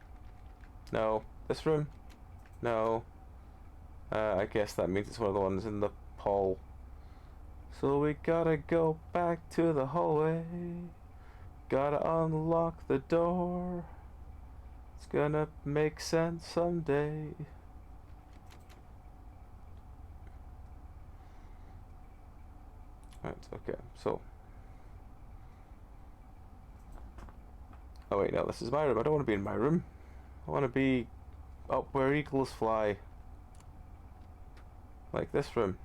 No. This room? No. I guess that means it's one of the ones in the hall. So we gotta go back to the hallway. Gotta unlock the door. It's gonna make sense someday. Right, okay, so. Oh wait, no, this is my room. I don't want to be in my room. I want to be up where eagles fly. Like this room.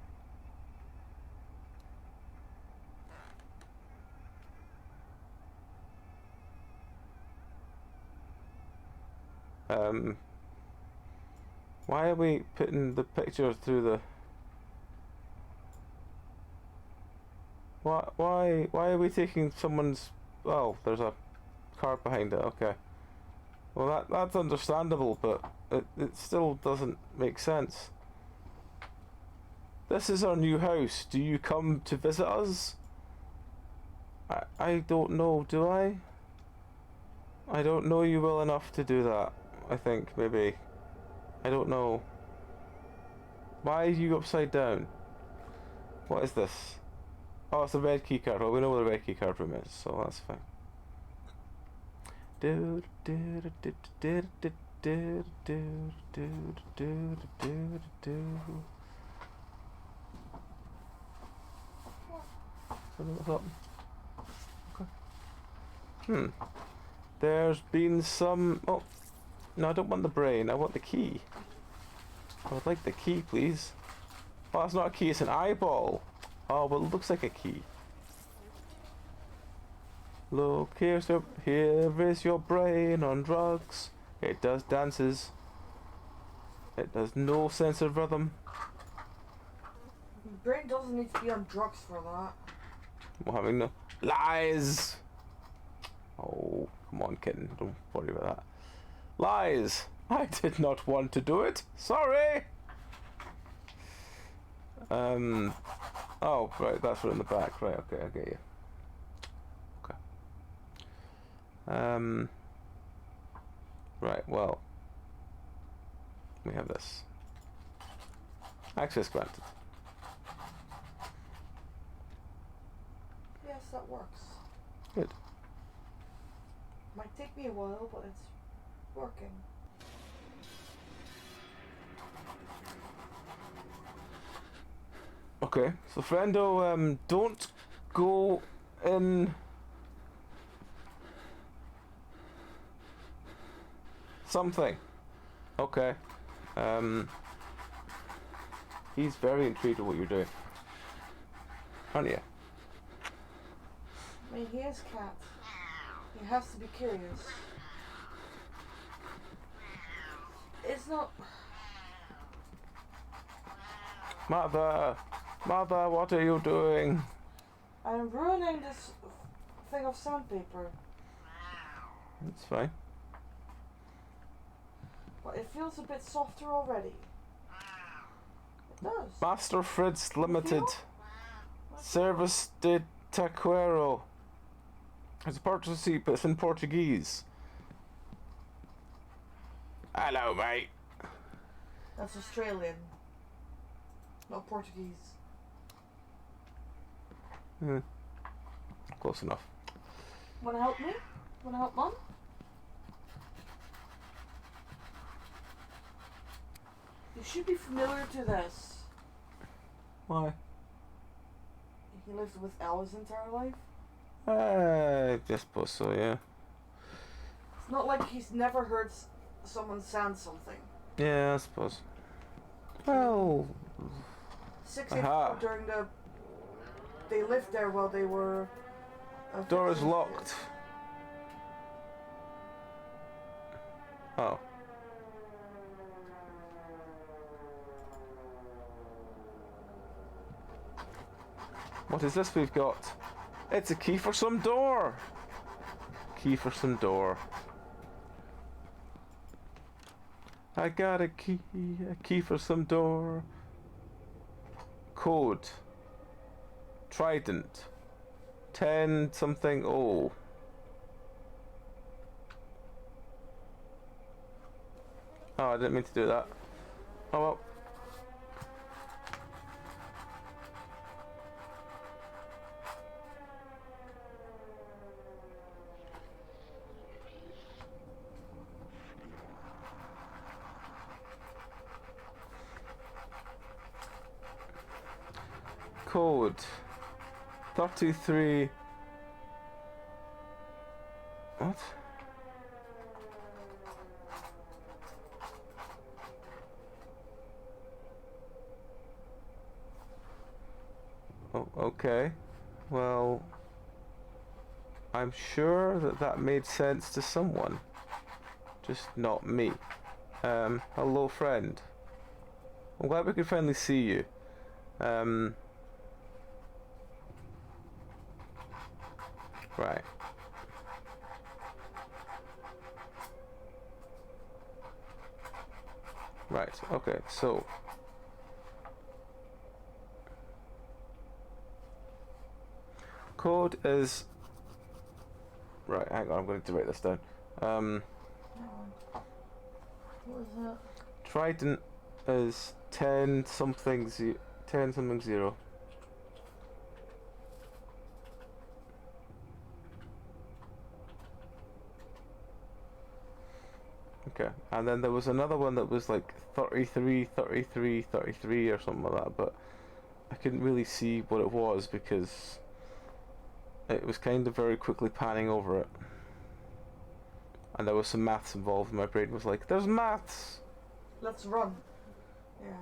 Why are we putting the picture through the... Why are we taking someone's... Oh, there's a card behind it, okay. Well, that's understandable, but it still doesn't make sense. This is our new house. Do you come to visit us? I don't know, do I? I don't know you well enough to do that. I think, maybe. I don't know. Why are you upside down? What is this? Oh, it's a red key card. Well, we know where the red key card room is, so that's fine. Okay. There's been some... Oh, no, I don't want the brain. I want the key. I would like the key, please. Oh, that's not a key. It's an eyeball. Oh, but it looks like a key. Look, here is your brain on drugs. It does dances. It has no sense of rhythm. Brain doesn't need to be on drugs for that. Well, having no lies. Oh, come on, kitten. Don't worry about that. Lies. I did not want to do it. Sorry. Oh, right. That's right in the back. Right. Okay, I get you. Okay. Right. Well, we have this. Access granted. Yes, that works. Good. Might take me a while, but it's working. Okay, so friendo, don't go in something. Okay. He's very intrigued with what you're doing. Aren't you? I mean, he is cat. He has to be curious. It's not... Mother! Mother, what are you doing? I'm ruining this thing of sandpaper. It's fine. But it feels a bit softer already. It does. Master Fritz Limited. Feel? Service de Taquero. It's a purchase receipt, but it's in Portuguese. Hello, mate. That's Australian. Not Portuguese. Close enough. Wanna help me? Wanna help Mum? You should be familiar to this. Why? He lived with Al his entire life. I suppose so, yeah. It's not like he's never heard someone sound something. Yeah, I suppose. Well... 6 during the... They lived there while they were... Door is locked. Oh. What is this we've got? It's a key for some door. Key for some door. I got a key for some door. Code. Trident. 10 something. Oh. Oh, I didn't mean to do that. Oh well. Code 33. What? Oh, okay. Well, I'm sure that made sense to someone, just not me. Hello, friend. I'm glad we could finally see you. Right. Right, okay, so code is right, hang on, I'm going to write this down. What is that? Trident is 10 something 10 something 0. Okay, and then there was another one that was like 33, 33, 33 or something like that, but I couldn't really see what it was because it was kind of very quickly panning over it. And there was some maths involved, and my brain was like, there's maths! Let's run. Yeah.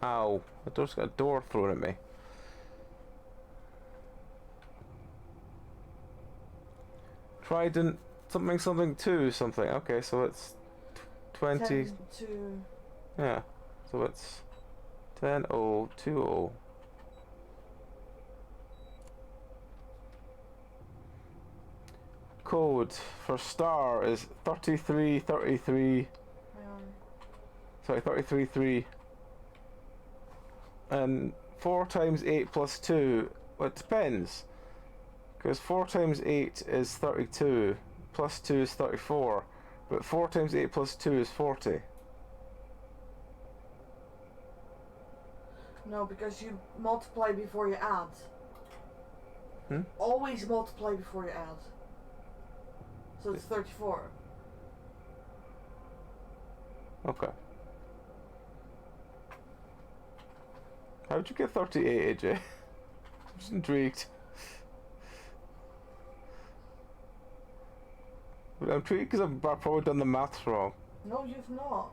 Ow, I just got a door thrown at me. Trident something something 2 something. Okay, so it's 20. 10 to... Yeah, so it's 10-0-2-0. Code for star is 3333. Sorry, 333. And 4 times 8 plus 2. Well, it depends. Because 4 times 8 is 32. Plus 2 is 34. But 4 times 8 plus 2 is 40. No, because you multiply before you add. Hmm? Always multiply before you add. So it's 34. Okay. How'd you get 38, AJ? I'm just intrigued. I'm intrigued because I've probably done the maths wrong. No, you've not.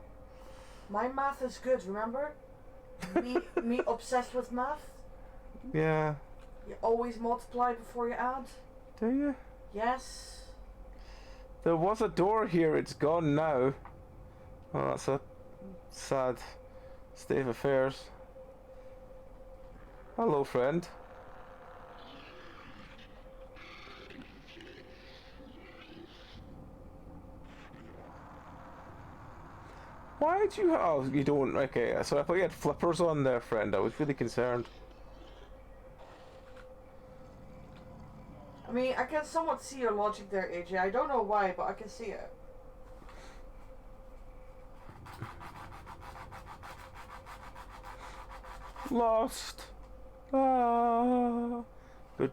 My math is good, remember? Me obsessed with math? Yeah. You always multiply before you add? Do you? Yes. There was a door here, it's gone now. Oh, that's a sad state of affairs. Hello, friend. Why did you... Oh, you don't... Okay, so I thought you had flippers on there, friend. I was really concerned. I mean, I can somewhat see your logic there, AJ. I don't know why, but I can see it. Lost. Ah. Was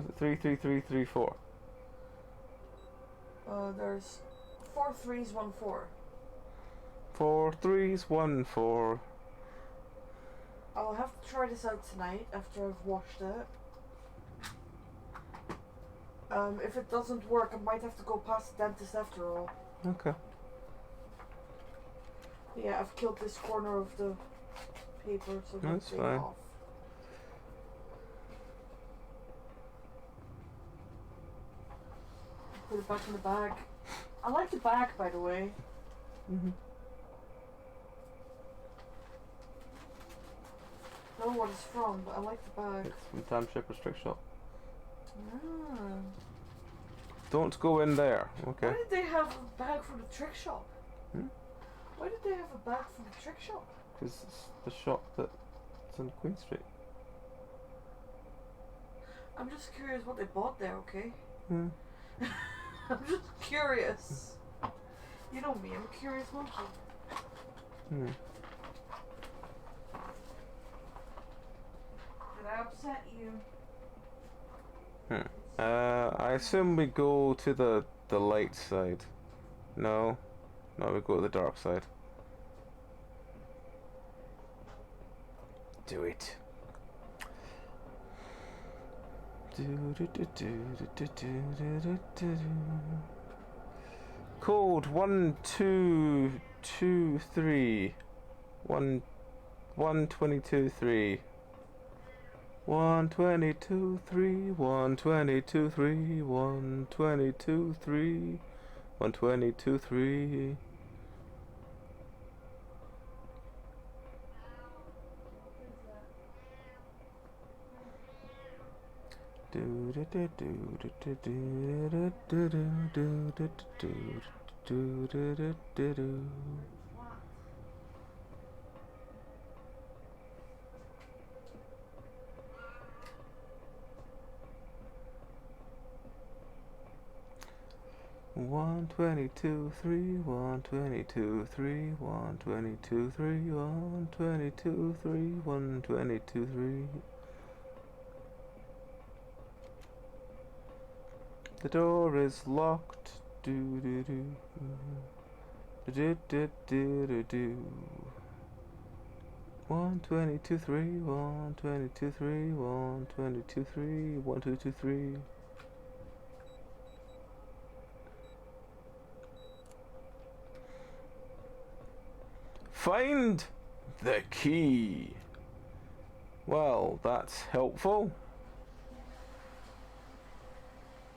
it 33334? There's 4 3s, 1 4. 4 3s, 1 4. I'll have to try this out tonight after I've washed it. If it doesn't work, I might have to go past the dentist after all. Okay. Yeah, I've killed this corner of the paper, so That's take fine. off. Put it back in the bag. I like the bag, by the way. Mhm. I don't know what it's from, but I like the bag. It's from Penancerpg Trick Shop. Ah. Don't go in there. Okay. Why did they have a bag for the trick shop? Hmm? Why did they have a bag for the trick shop? Because it's the shop that's on Queen Street. I'm just curious what they bought there, okay? Hmm. I'm just curious. You know me, I'm a curious monkey. Hmm. Did I upset you? Hmm. I assume we go to the light side. No? No, we go to the dark side. Do it. Code 1223. 122-3. 122-3. 122-3. 122-3. 122-3. Do do do do do. One 22 3 1 22 3 1 22 3 1 22 3 1 22 3. The door is locked. Do do do do do do do do. 1 22 3 1 22 3 1 22 3 1 2 2 3. Find the key. Well, that's helpful.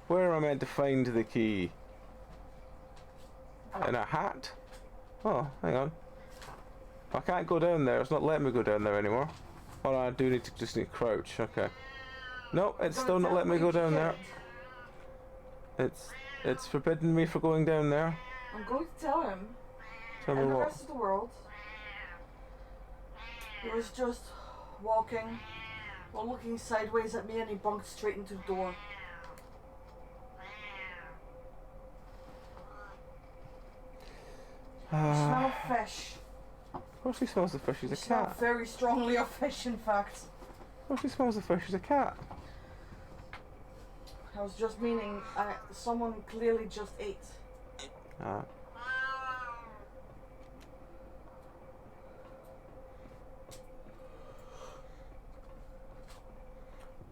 Where am I meant to find the key? In a hat? Oh, hang on. I can't go down there. It's not letting me go down there anymore. Oh, no, I do need to just need to crouch. Okay. No, it's still not letting me go down there. It's forbidden me from going down there. I'm going to tell him. Tell me and the what. rest of the world. He was just walking while looking sideways at me, and he bunked straight into the door. Smell of fish. Of course he smells the fish. He's a Smell cat. very strongly of fish, in fact. Of course he smells the fish. He's a cat. I was just meaning, someone clearly just ate. Ah.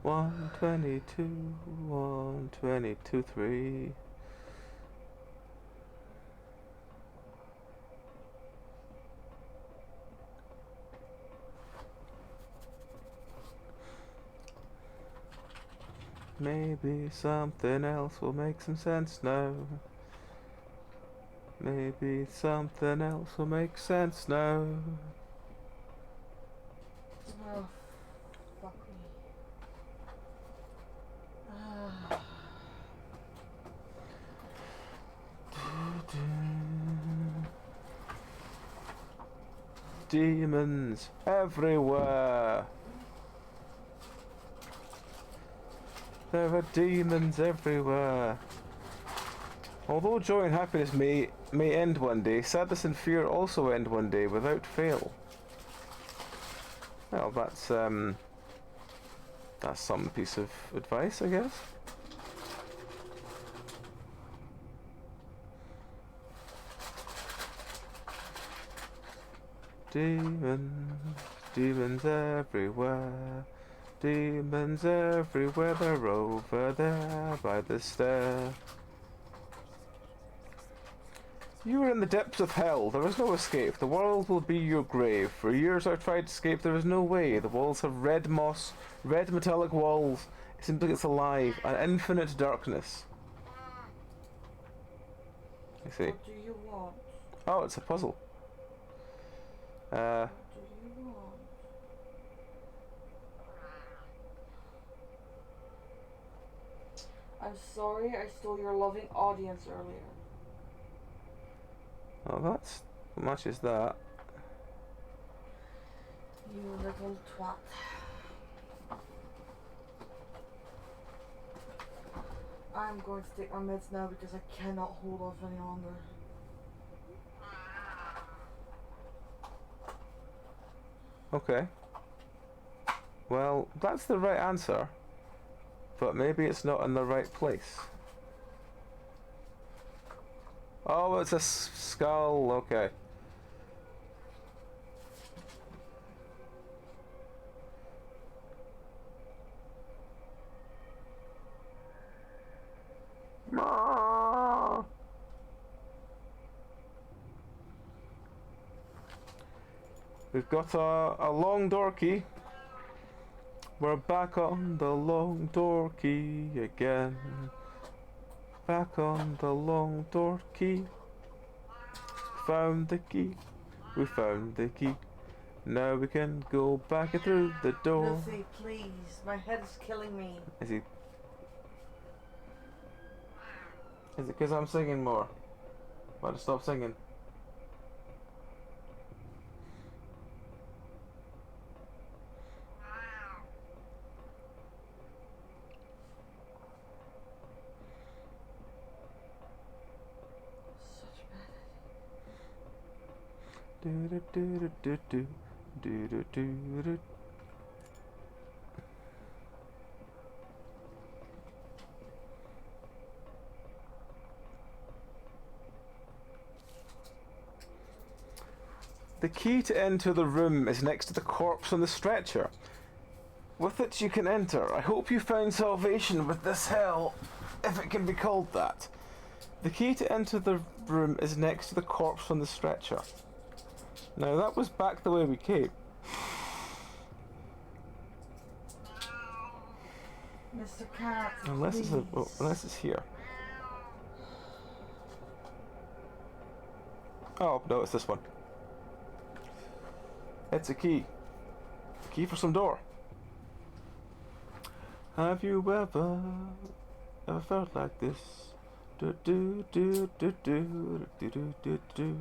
1 22 1 22 3. Maybe something else will make some sense now. Maybe something else will make sense now. Oh, fuck me. Demons everywhere. There are demons everywhere. Although joy and happiness may end one day, sadness and fear also end one day without fail. Well, that's some piece of advice, I guess. Demons everywhere. Demons everywhere, they're over there by the stair. You are in the depths of hell, there is no escape. The world will be your grave. For years I've tried to escape, there is no way. The walls have red moss, red metallic walls. It seems like it's alive, an infinite darkness. I see. What do you want? Oh, it's a puzzle. What do you want? I'm sorry I stole your loving audience earlier. Oh, that's... How much is that? You little twat. I'm going to take my meds now because I cannot hold off any longer. Okay. Well, that's the right answer. But maybe it's not in the right place. Oh, it's a skull. Okay. We've got a long door key. We're back on the long door key again. Back on the long door key. Found the key. We found the key. Now we can go back through the door. Lucy, please. My head is killing me. Is it because I'm singing more? Why to stop singing? Such a bad idea. Do do do do do do do do. The key to enter the room is next to the corpse on the stretcher. With it you can enter. I hope you find salvation with this hell, if it can be called that. The key to enter the room is next to the corpse on the stretcher. Now that was back the way we came. Mr. Cat, Unless it's unless it's here. Oh no, it's this one. It's a key. Key for some door. Have you ever felt like this? Do do do do do do do do do.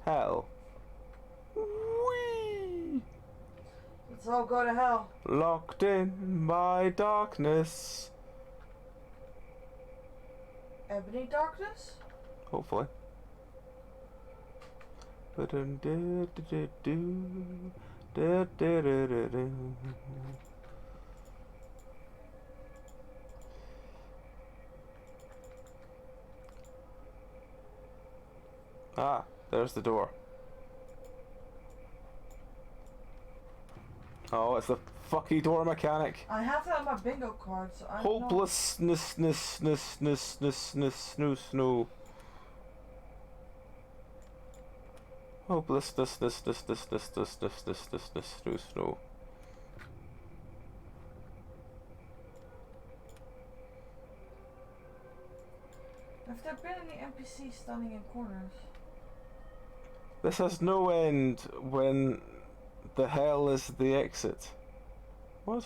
Hell. Whee! let's all go to hell. Locked in by darkness. Ebony darkness? Hopefully. Ah, there's the door. Oh, it's the fucky door mechanic. I have that on my bingo card, so I don't know. Hopelessness, snoo. Hopelessness, snoo. Have there been any NPCs standing in corners? This has no end when the hell is the exit. What?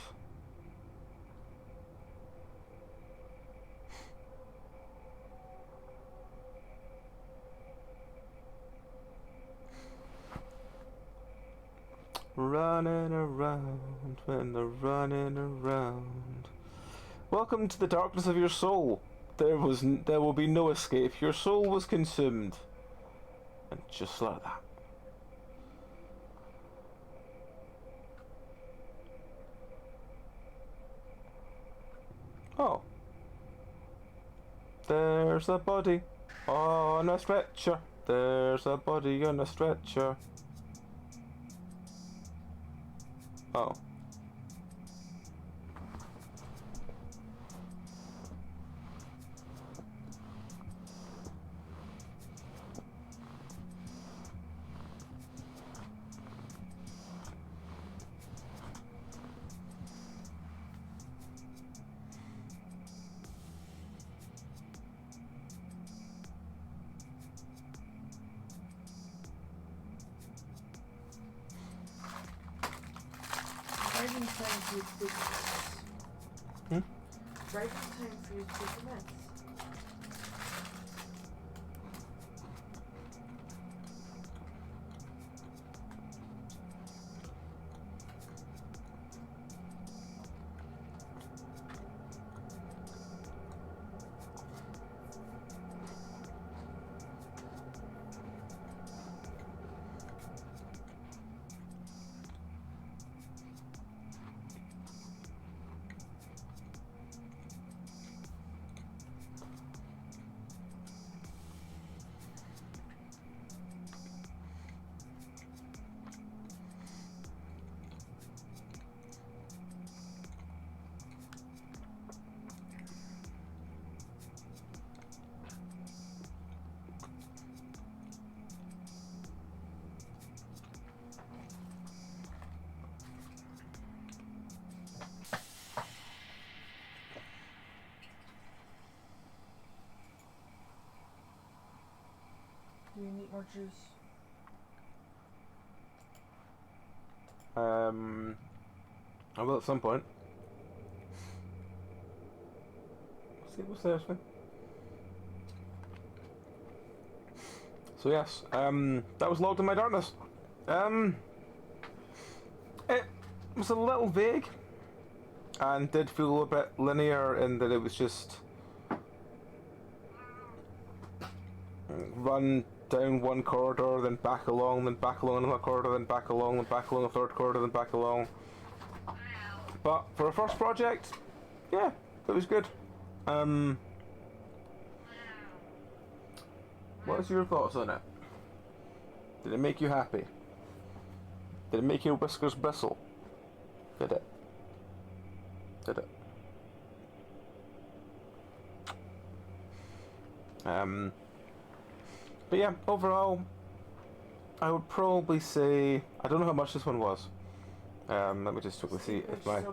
Running around when they're running around. Welcome to the darkness of your soul. There will be no escape. Your soul was consumed. And just like that. Oh. There's a body on a stretcher. There's a body on a stretcher. Oh. Writing time for you to take comments. Writing time for you to take comments. You need more juice. I will at some point. What's the next thing? So yes, that was Logged in My Darkness. It was a little vague, and did feel a bit linear in that it was just run down one corridor, then back along another corridor, then back along a third corridor, then back along. But for a first project, yeah, it was good. What is your thoughts on it? Did it make you happy? Did it make your whiskers bristle? Did it? Did it? But yeah, overall, I would probably say, I don't know how much this one was. Let me just quickly see if my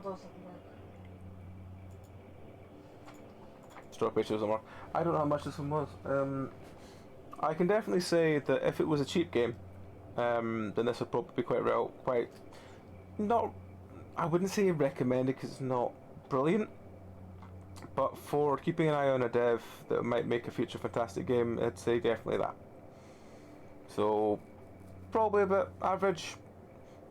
stroke ratio doesn't work. I don't know how much this one was. I can definitely say that if it was a cheap game, then this would probably be quite not. I wouldn't say recommended because it's not brilliant, but for keeping an eye on a dev that might make a future fantastic game, I'd say definitely that. So probably a bit average,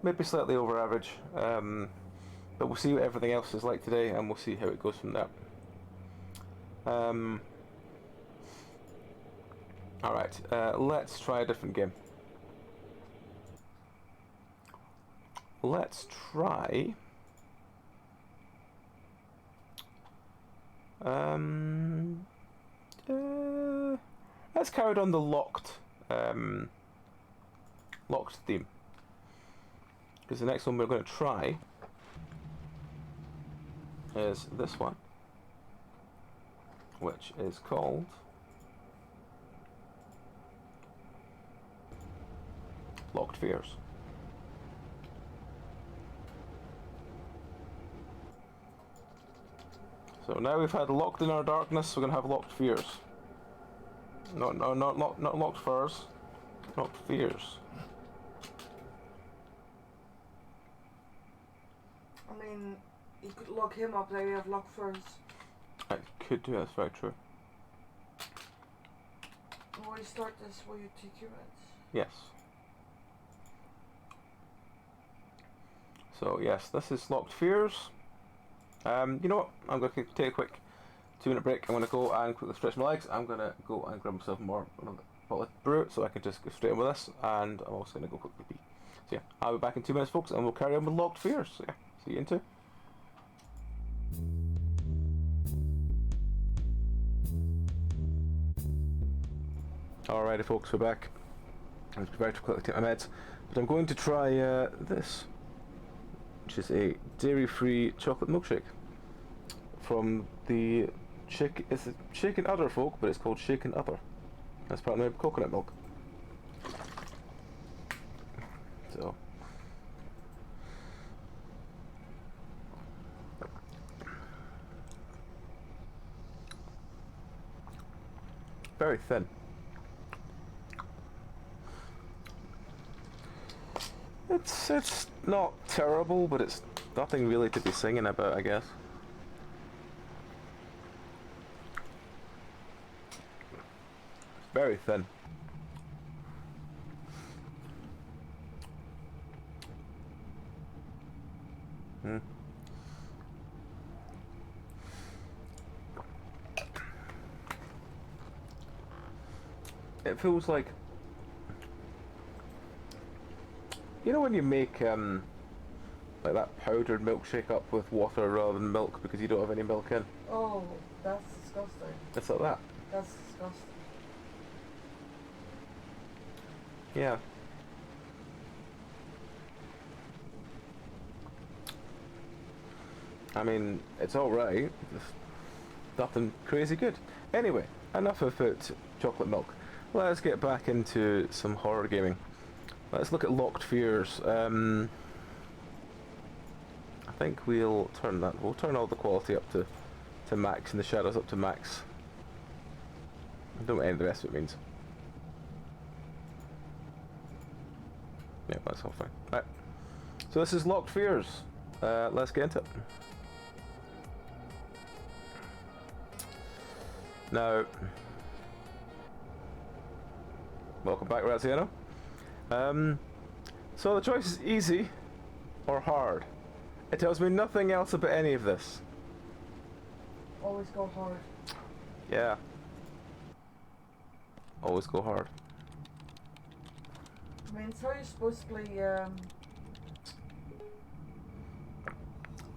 maybe slightly over average, but we'll see what everything else is like today, and we'll see how it goes from there. Alright, let's try a different game. Let's try... let's carry on the locked theme. Because the next one we're going to try is this one, which is called Locked Fears. So now we've had Locked in Our Darkness, we're going to have Locked Fears. No, not Locked Furs, Locked Fears. I mean, you could lock him up, there you have locked furs. I could do, that's very true. Will you start this? Will you take your meds? Yes. So yes, this is Locked Fears. You know what? I'm going to take a quick 2-minute break. I'm going to go and quickly stretch my legs. I'm going to go and grab myself more bottle of brew so I can just go straight in with this, and I'm also going to go quickly pee. So yeah, I'll be back in 2 minutes, folks, and we'll carry on with Locked Fears. So yeah, see you in 2. Alrighty folks, we're back. I was about to quickly take my meds, but I'm going to try this, which is a dairy-free chocolate milkshake from the it's a Shaken Udder folk, but it's called Shaken Udder. That's partly made with coconut milk. So very thin. It's not terrible, but it's nothing really to be singing about, I guess. Very thin. It feels like, you know when you make like that powdered milkshake up with water rather than milk because you don't have any milk in? Oh, that's disgusting. It's like that. That's disgusting. Yeah. I mean, it's alright. Nothing crazy good. Anyway, enough about chocolate milk. Let's get back into some horror gaming. Let's look at Locked Fears. I think we'll turn all the quality up to max and the shadows up to max. I don't know what any of the rest of it means. Yeah, that's all fine. Right. So this is Locked Fears. Let's get into it. Now, welcome back, Razziano. So the choice is easy or hard. It tells me nothing else about any of this. Always go hard. Yeah. Always go hard. I mean, it's how you're supposed to play,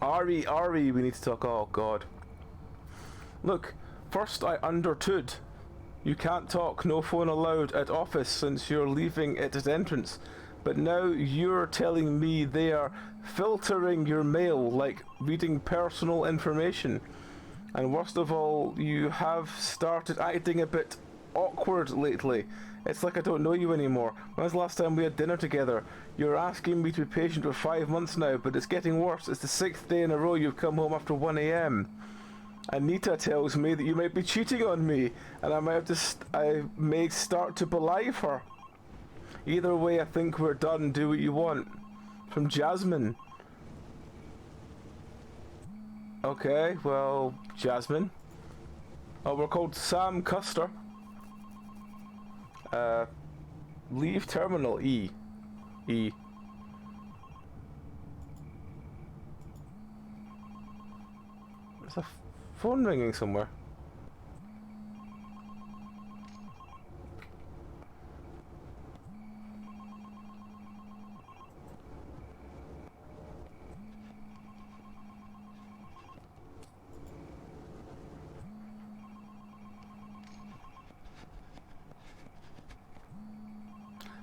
Ari, we need to talk. Oh, God. Look, first I understood. You can't talk, no phone allowed at office since you're leaving it at entrance. But now you're telling me they are filtering your mail, like reading personal information. And worst of all, you have started acting a bit awkward lately. It's like I don't know you anymore. When was the last time we had dinner together? You're asking me to be patient for 5 months now, but it's getting worse. It's the 6th day in a row you've come home after 1 AM. Anita tells me that you might be cheating on me, and I may start to believe her. Either way, I think we're done. Do what you want. From Jasmine. Okay, well, Jasmine. Oh, we're called Sam Custer. Leave terminal E. E. There's a phone ringing somewhere.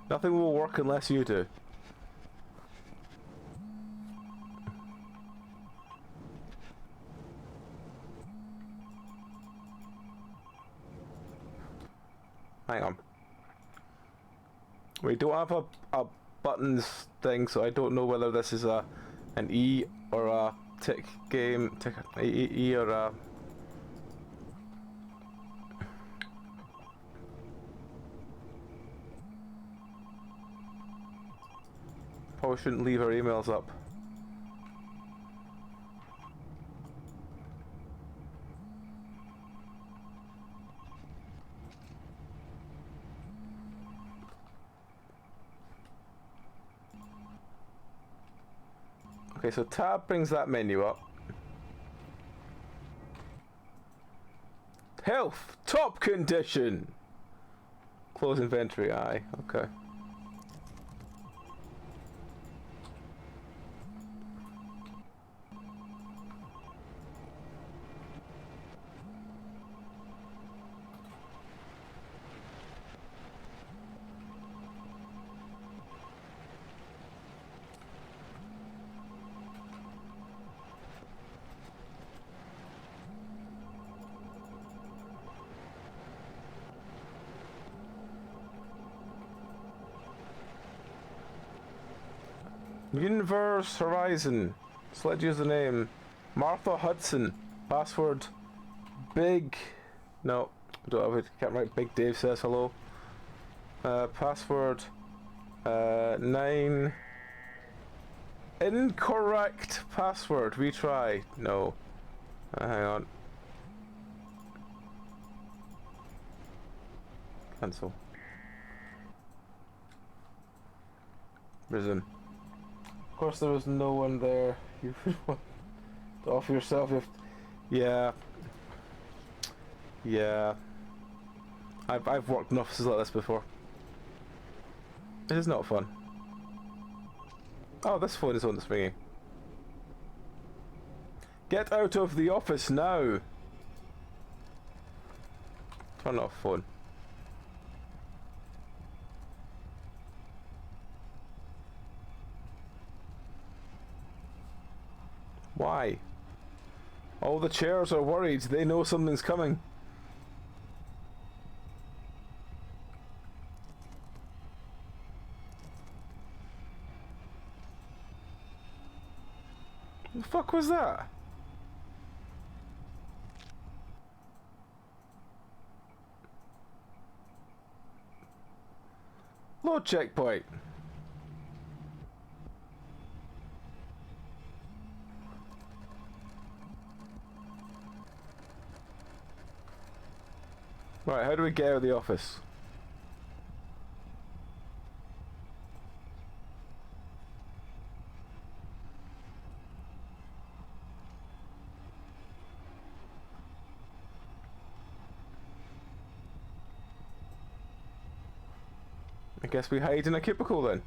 Nothing will work unless you do. Hang on. We don't have a buttons thing, so I don't know whether this is an E or a tick game. E or a... Probably shouldn't leave our emails up. Okay, so tab brings that menu up. Health, top condition. Close inventory, aye, okay. Universe Horizon. Select username. Martha Hudson. Password. Big. No, don't have it. Can't write. Big Dave says hello. Password. 9. Incorrect password. Retry. No. Hang on. Cancel. Resume. Of course, there was no one there. You would want to offer yourself. Yeah. Yeah. I've worked in offices like this before. It is not fun. Oh, this phone is on that's ringing. Get out of the office now. Turn off phone. Why? All the chairs are worried. They know something's coming. The fuck was that? Load checkpoint. Right, how do we get out of the office? I guess we hide in a cubicle then.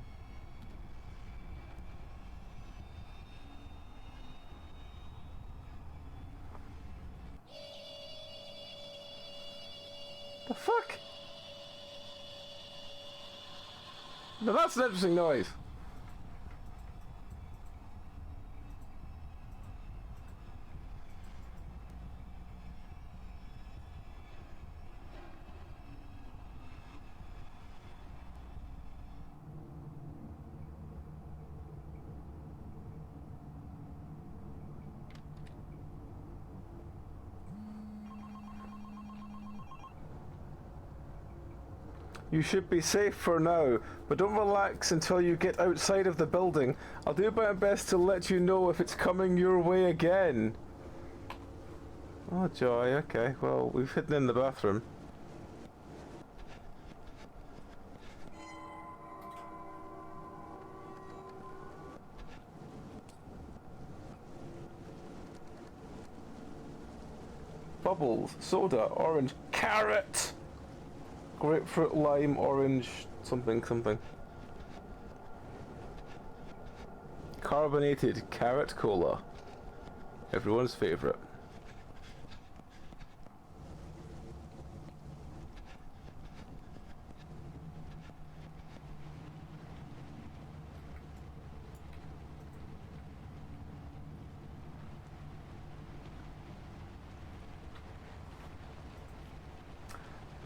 The fuck? Now that's an interesting noise. You should be safe for now, but don't relax until you get outside of the building. I'll do my best to let you know if it's coming your way again. Oh joy, okay, well we've hidden in the bathroom. Bubbles, soda, orange, carrot! Grapefruit, lime, orange, something, something. Carbonated carrot cola. Everyone's favourite.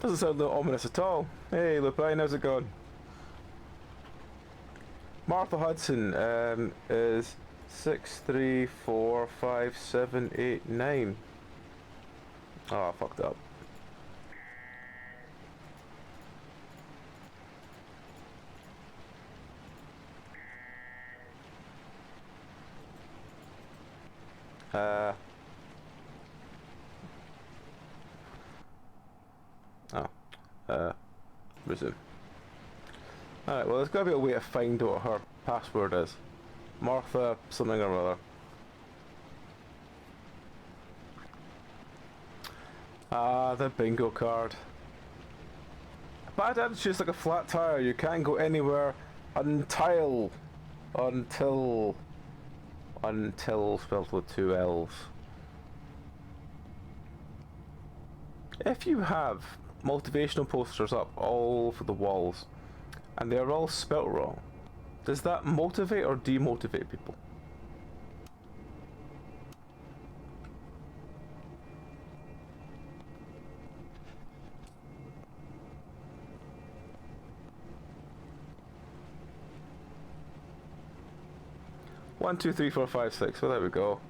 Doesn't sound that ominous at all. Hey Lupine, how's it going? Martha Hudson is 634579. Oh, I fucked up. Resume. Alright, well there's gotta be a way to find what her password is. Martha something or other. Ah, the bingo card. Bad attitude's like a flat tire, you can't go anywhere until spelled with 2 L's. If you have motivational posters up all over the walls and they're all spelt wrong, does that motivate or demotivate people? One, two, three, four, five, six. Well, there we go.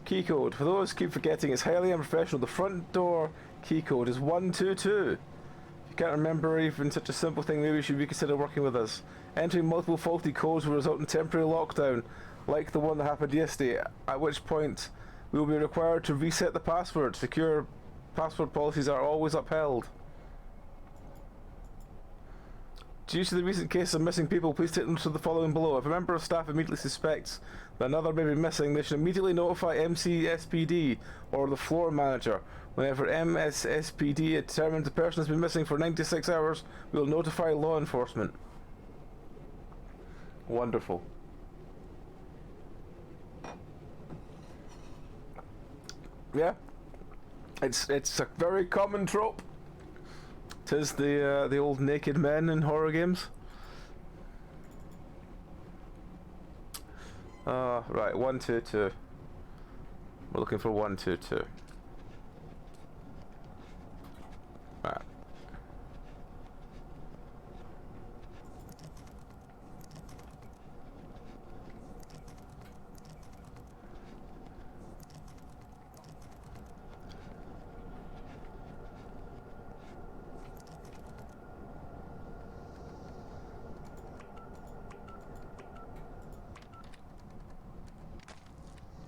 Key code. For those who keep forgetting, it's highly unprofessional. The front door key code is 122. If you can't remember even such a simple thing, maybe you should reconsider working with us. Entering multiple faulty codes will result in temporary lockdown, like the one that happened yesterday, at which point we will be required to reset the password. Secure password policies are always upheld. Due to the recent case of missing people, please take note of the following below. If a member of staff immediately suspects that another may be missing, they should immediately notify MCSPD or the floor manager. Whenever MSSPD determines the person has been missing for 96 hours, we will notify law enforcement. Wonderful. Yeah, it's a very common trope. 'Tis the old naked men in horror games. Right, 122. We're looking for 122. Right.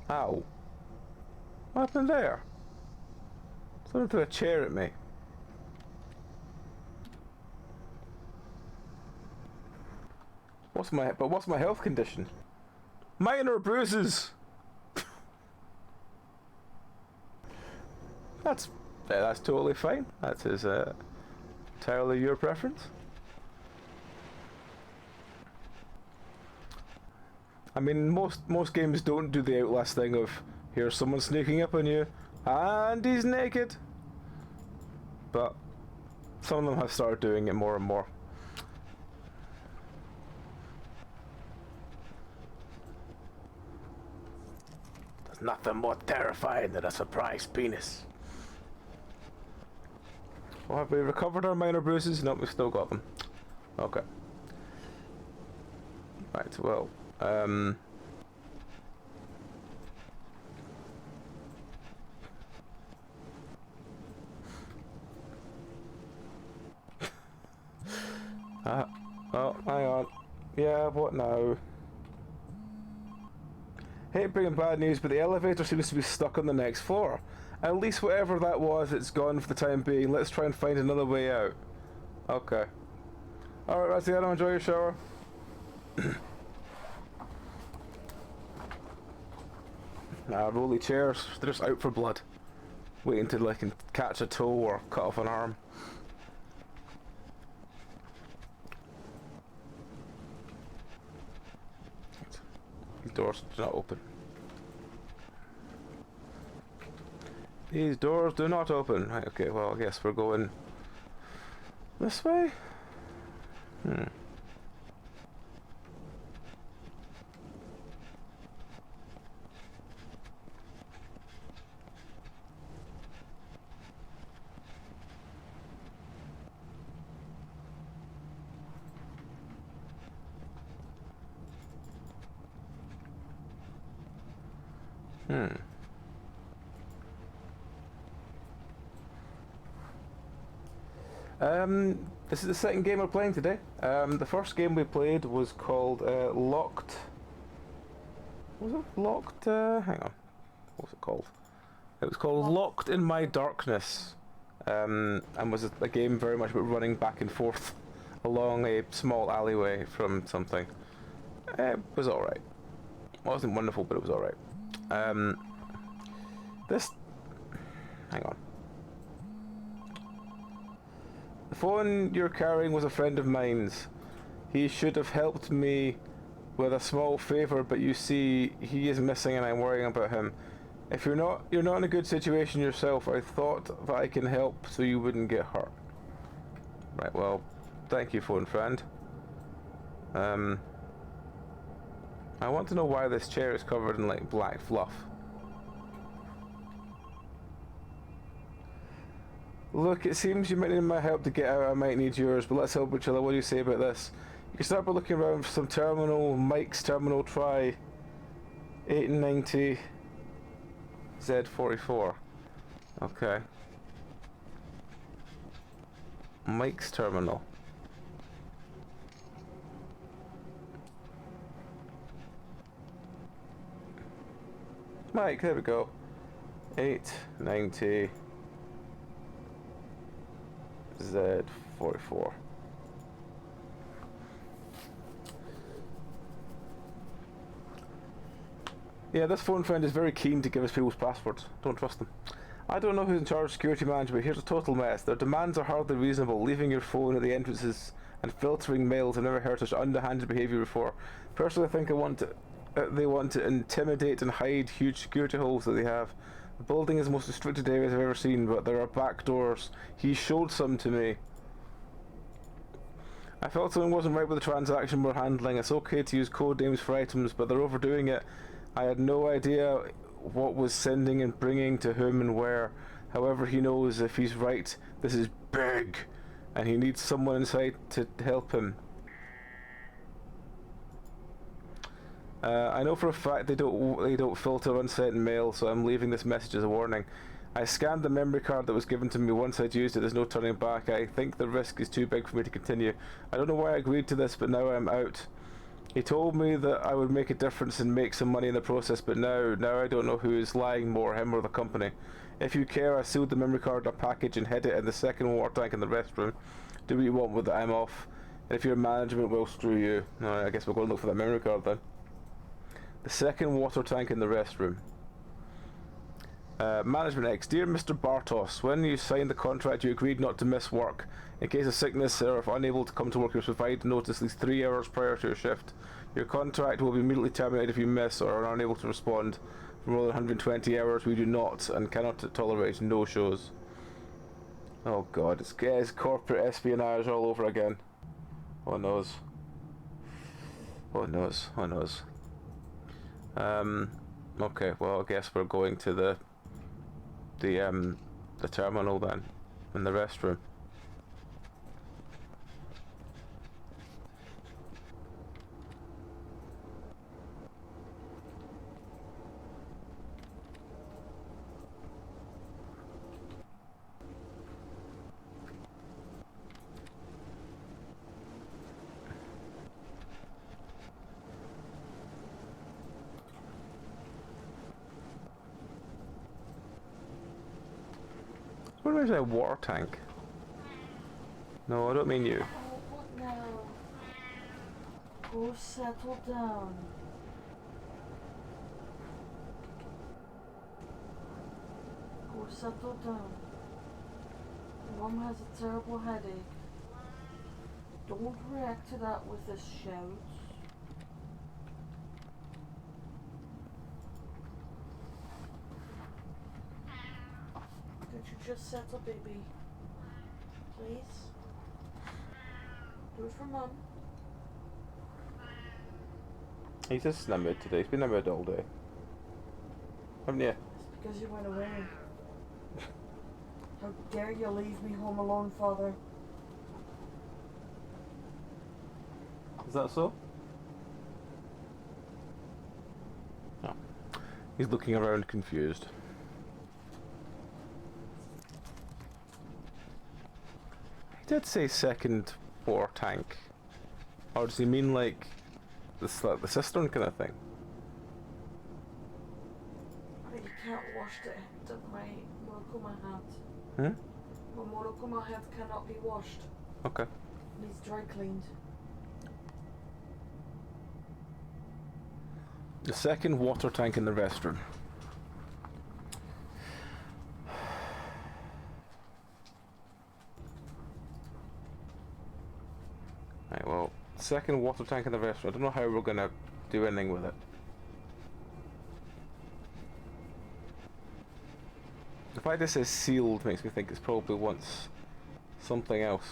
Ow. What happened there? Someone threw a chair at me. What's my health condition? Minor bruises! That's totally fine. That is entirely your preference. I mean, most games don't do the Outlast thing of here's someone sneaking up on you and he's naked. But some of them have started doing it more and more. There's nothing more terrifying than a surprise penis. Well, have we recovered our minor bruises? Nope, we've still got them. Okay. Right, well, oh, hang on. Yeah, what now? Hate bringing bad news, but the elevator seems to be stuck on the next floor. At least whatever that was, it's gone for the time being. Let's try and find another way out. Okay. Alright, Razziano, enjoy your shower. Nah, rolly chairs, they're just out for blood. Waiting to like catch a toe or cut off an arm. These doors do not open. These doors do not open. Right, okay, well I guess we're going this way? Hmm. This is the second game we're playing today. The first game we played was called Locked. Was it Locked? Hang on. What was it called? It was called Locked in My Darkness, and was a game very much about running back and forth along a small alleyway from something. It was alright. It wasn't wonderful, but it was alright. This... Hang on. The phone you're carrying was a friend of mine's. He should have helped me with a small favour, but you see, he is missing and I'm worrying about him. If you're not in a good situation yourself, I thought that I can help so you wouldn't get hurt. Right, well, thank you, phone friend. I want to know why this chair is covered in like black fluff. Look, it seems you might need my help to get out, I might need yours, but let's help each other. What do you say about this? You can start by looking around for some terminal, Mike's terminal, try 890 Z44. Okay. Mike's terminal. Mike, there we go. 890 Z44. Yeah, this phone friend is very keen to give us people's passwords. Don't trust them. I don't know who's in charge of security management, but here's a total mess. Their demands are hardly reasonable. Leaving your phone at the entrances and filtering mails. I've never heard such underhanded behaviour before. Personally, I think they want to intimidate and hide huge security holes that they have. The building is the most restricted areas I've ever seen, but there are back doors. He showed some to me. I felt something wasn't right with the transaction we're handling. It's okay to use code names for items, but they're overdoing it. I had no idea what was sending and bringing to whom and where. However, he knows if he's right, this is big, and he needs someone inside to help him. I know for a fact they don't filter unsent mail, so I'm leaving this message as a warning. I scanned the memory card that was given to me. Once I'd used it, there's no turning back. I think the risk is too big for me to continue. I don't know why I agreed to this, but now I'm out. He told me that I would make a difference and make some money in the process, but now I don't know who is lying more, him or the company. If you care, I sealed the memory card in a package and hid it in the second water tank in the restroom. Do what you want with it, I'm off. And if your management will, screw you. No, I guess we'll go and look for that memory card then. The second water tank in the restroom. Management X. Dear Mr. Bartos, when you signed the contract you agreed not to miss work. In case of sickness or if unable to come to work you must provide notice at least 3 hours prior to your shift. Your contract will be immediately terminated if you miss or are unable to respond. For more than 120 hours we do not and cannot tolerate no-shows. Oh god, it's corporate espionage all over again. Oh knows. Oh knows. Oh knows. Okay, well I guess we're going to the terminal then, in the restroom. Where is a water tank? No, I don't mean you. Oh, what now? Go settle down. Go settle down. Mom has a terrible headache. Don't react to that with a shout. Could you just settle, baby? Please? Do it for Mum. He's just in a mood today. He's been in a mood all day. Haven't you? It's because you went away. How dare you leave me home alone, Father? Is that so? No. He's looking around confused. He did say second water tank. Or does he mean like the cistern kind of thing? But you can't wash my Morokuma hat. Hmm? My Morokuma hat cannot be washed. Okay. It needs dry cleaned. The second water tank in the restroom. Right, well, second water tank in the restroom. I don't know how we're gonna do anything with it. The fact this is sealed makes me think it's probably wants something else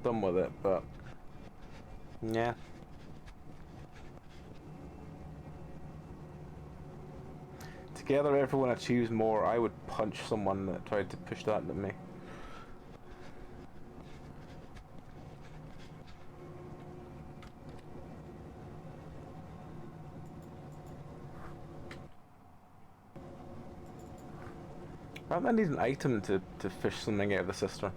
done with it, but yeah. Together everyone achieves more. I would punch someone that tried to push that at me. I need an item to fish something out of the cistern.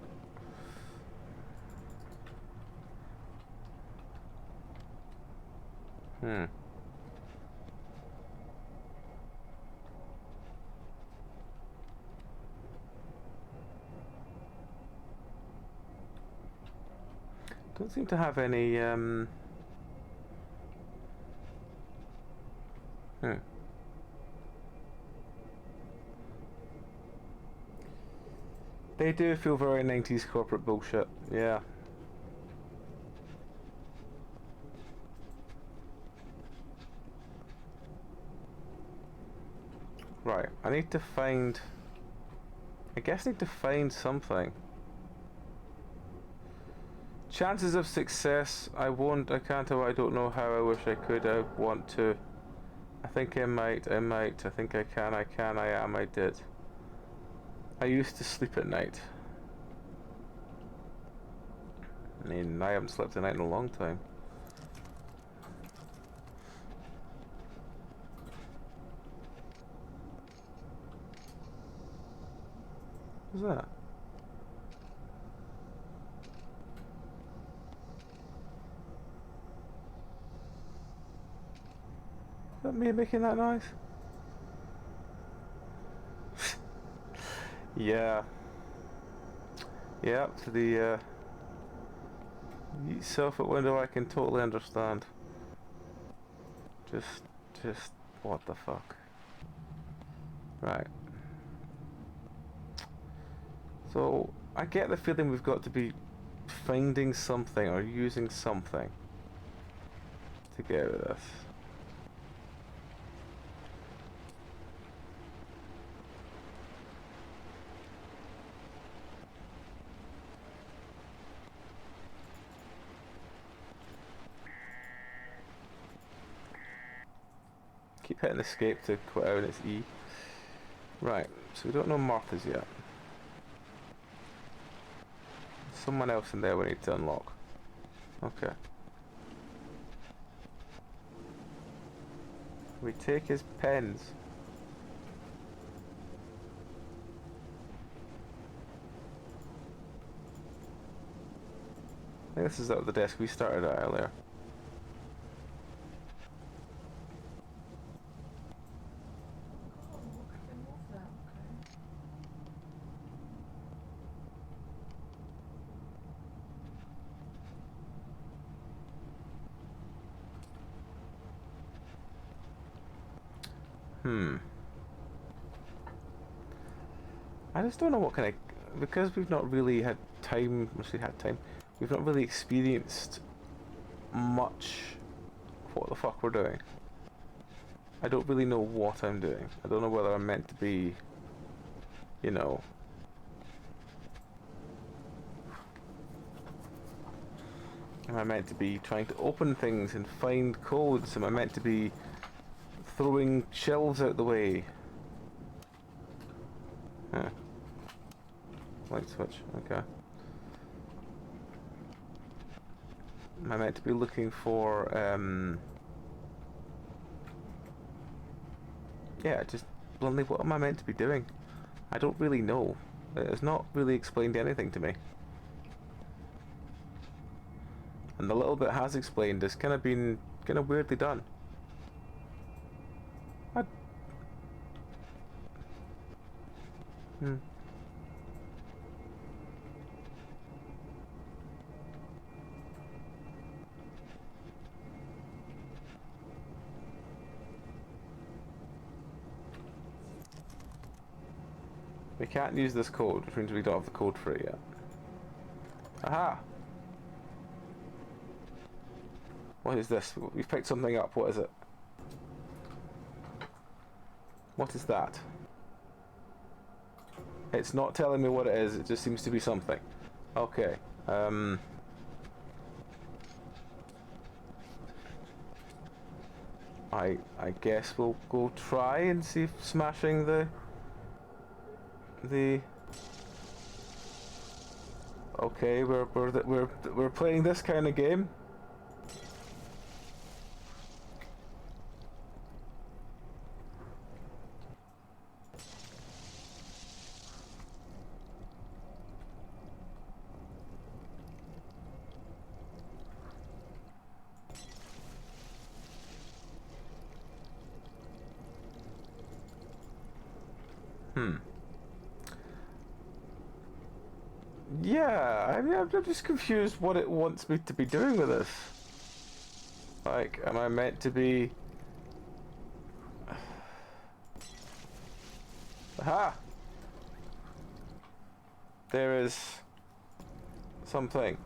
Don't seem to have any They do feel very 90s corporate bullshit, yeah. Right, I need to find... I guess I need to find something. Chances of success, I can't, I don't know how, I wish I could, I want to. I think I might, I think I can, I am, I did. I used to sleep at night. I mean, I haven't slept at night in a long time. What's that? that me making that noise? Yeah. Yeah, up to the sofa window I can totally understand. Just, what the fuck? Right. So, I get the feeling we've got to be finding something or using something to get rid of this. Keep hitting escape to quit out, and it's E. Right, so we don't know Martha's yet. Someone else in there we need to unlock. Okay. We take his pens. I think this is out the desk we started at earlier. I just don't know what kind of... Because we've not really had time... We've not really experienced much what the fuck we're doing. I don't really know what I'm doing. I don't know whether I'm meant to be... You know... Am I meant to be trying to open things and find codes? Am I meant to be throwing shelves out the way? Huh. Light switch, okay. Am I meant to be looking for, yeah, just bluntly, what am I meant to be doing? I don't really know. It's not really explained anything to me. And the little bit has explained has kind of been kind of weirdly done. We can't use this code, which means we don't have the code for it yet. Aha! What is this? We've picked something up. What is it? What is that? It's not telling me what it is, it just seems to be something. Okay. I guess we'll go try and see if smashing the okay, we're playing this kind of game. Yeah, I mean, I'm just confused what it wants me to be doing with this. Like, am I meant to be... Aha! There is... something.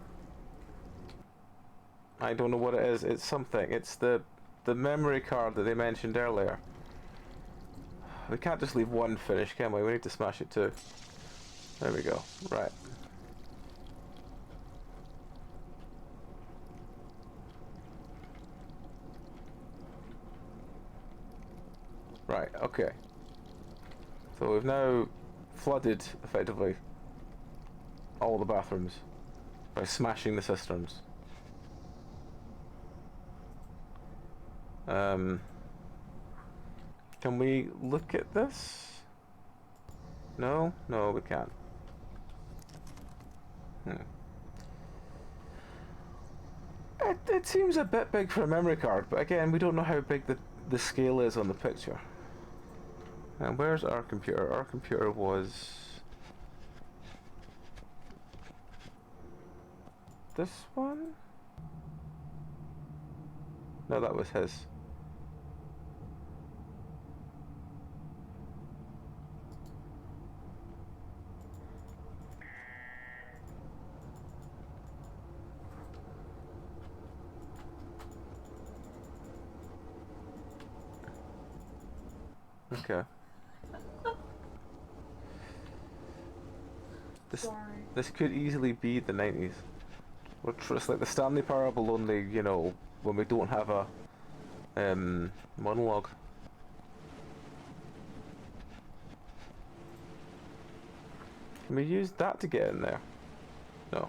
I don't know what it is, it's something. It's the memory card that they mentioned earlier. We can't just leave one finished, can we? We need to smash it too. There we go. Right. Right, okay. So we've now flooded, effectively, all the bathrooms by smashing the cisterns. Can we look at this? No? No, we can't. It seems a bit big for a memory card, but again, we don't know how big the scale is on the picture. And where's our computer? Our computer was this one? No, that was his. Okay. This could easily be the 90s. It's like the Stanley Parable, only, you know, when we don't have a monologue. Can we use that to get in there? No.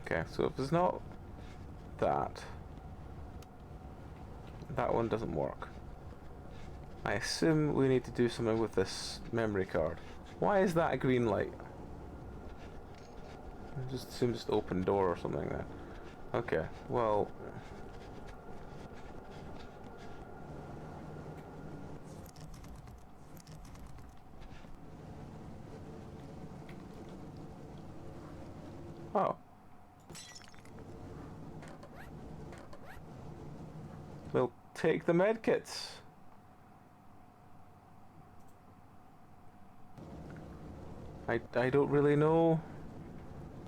Okay, so if it's not that, that one doesn't work. I assume we need to do something with this memory card. Why is that a green light? I just assume just open door or something there. Okay, well... Oh. We'll take the medkits. I don't really know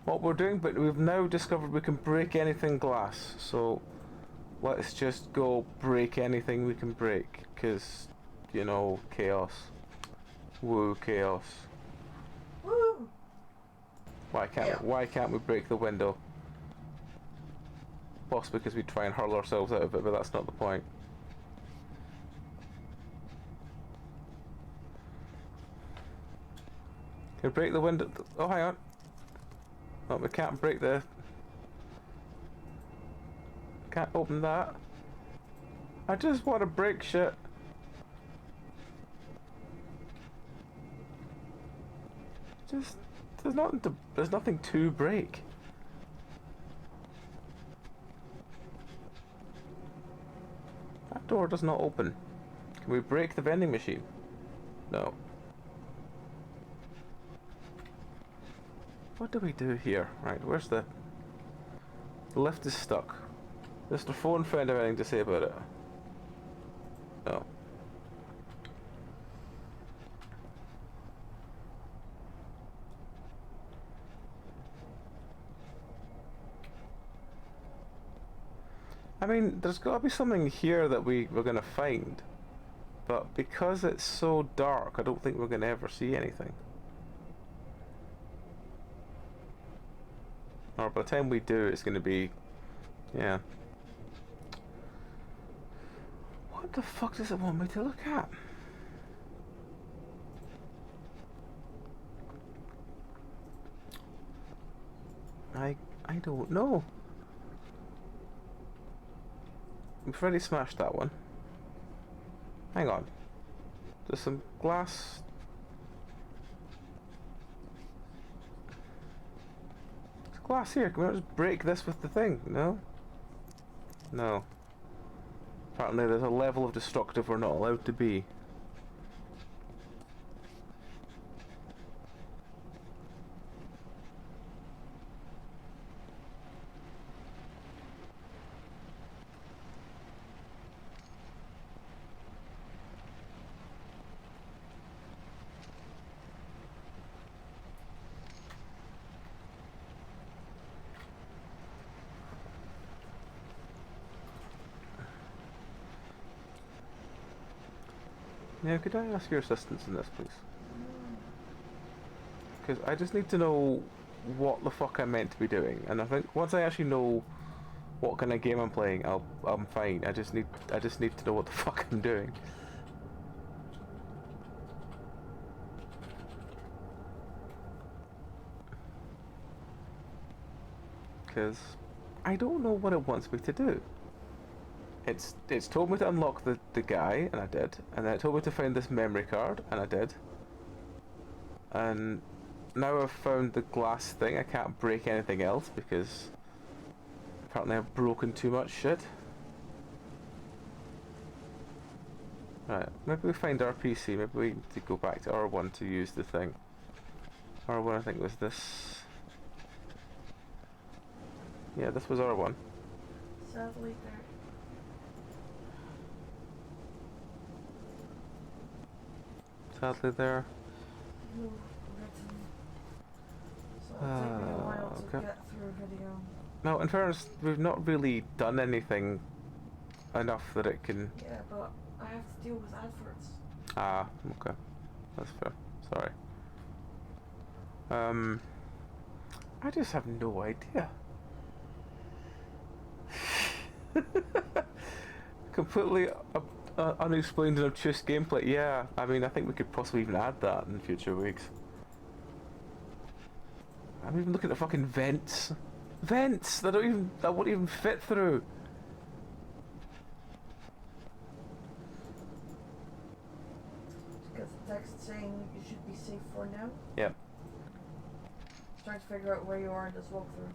what we're doing, but we've now discovered we can break anything glass, so let's just go break anything we can break, because, you know, chaos. Woo, chaos. Woo! Why can't we break the window? Possibly because we try and hurl ourselves out of it, but that's not the point. Can we break the window? Oh, hang on. Oh, we can't break the... Can't open that. I just want to break shit. Just... There's nothing to break. That door does not open. Can we break the vending machine? No. What do we do here? Right, where's the... The lift is stuck. Does the phone friend have anything to say about it? No. I mean, there's got to be something here that we're going to find. But because it's so dark, I don't think we're going to ever see anything. Or by the time we do, it's going to be... Yeah. What the fuck does it want me to look at? I don't know. We've already smashed that one. Hang on. There's some glass... There's glass here. Can we not just break this with the thing? No? No. Apparently there's a level of destructive we're not allowed to be. Yeah, could I ask your assistance in this, please? Because I just need to know what the fuck I'm meant to be doing, and I think once I actually know what kind of game I'm playing, I'm fine. I just need to know what the fuck I'm doing. because I don't know what it wants me to do. It's told me to unlock the guy, and I did. And then it told me to find this memory card, and I did. And now I've found the glass thing. I can't break anything else because apparently I've broken too much shit. Right, maybe we find our PC. Maybe we need to go back to R1 to use the thing. R1 I think was this. Yeah, this was R1. Sadly, there. Sadly there. No written. So it'll take me a while to get through a video. No, in fairness, we've not really done anything enough that it can... Yeah, but I have to deal with adverts. Ah, okay. That's fair. Sorry. I just have no idea. Completely unexplained and obtuse gameplay. Yeah, I mean, I think we could possibly even add that in future weeks. I'm even looking at fucking vents. Vents that won't even fit through. Because the text saying you should be safe for now. Yep. Trying to figure out where you are in this walkthrough.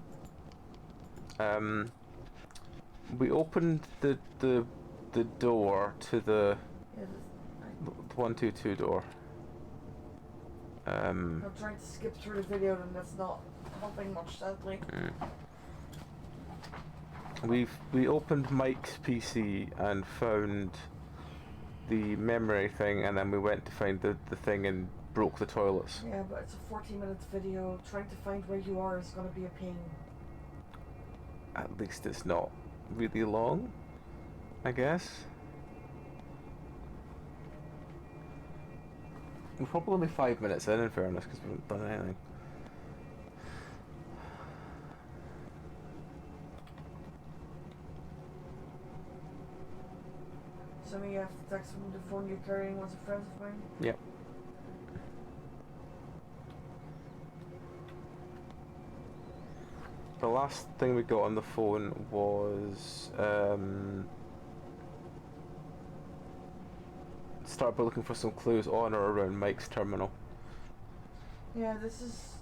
We opened the door to the Yeah, 122 door. I'm trying to skip through the video and that's not helping much, sadly. We opened Mike's PC and found the memory thing, and then we went to find the thing and broke the toilets. Yeah, but it's a 40-minute video. Trying to find where you are is going to be a pain. At least it's not really long, I guess. We're probably only 5 minutes in fairness, because we haven't done anything. So you have to text from the phone you're carrying was a friend of mine? Yep. The last thing we got on the phone was start by looking for some clues on or around Mike's terminal. Yeah, this is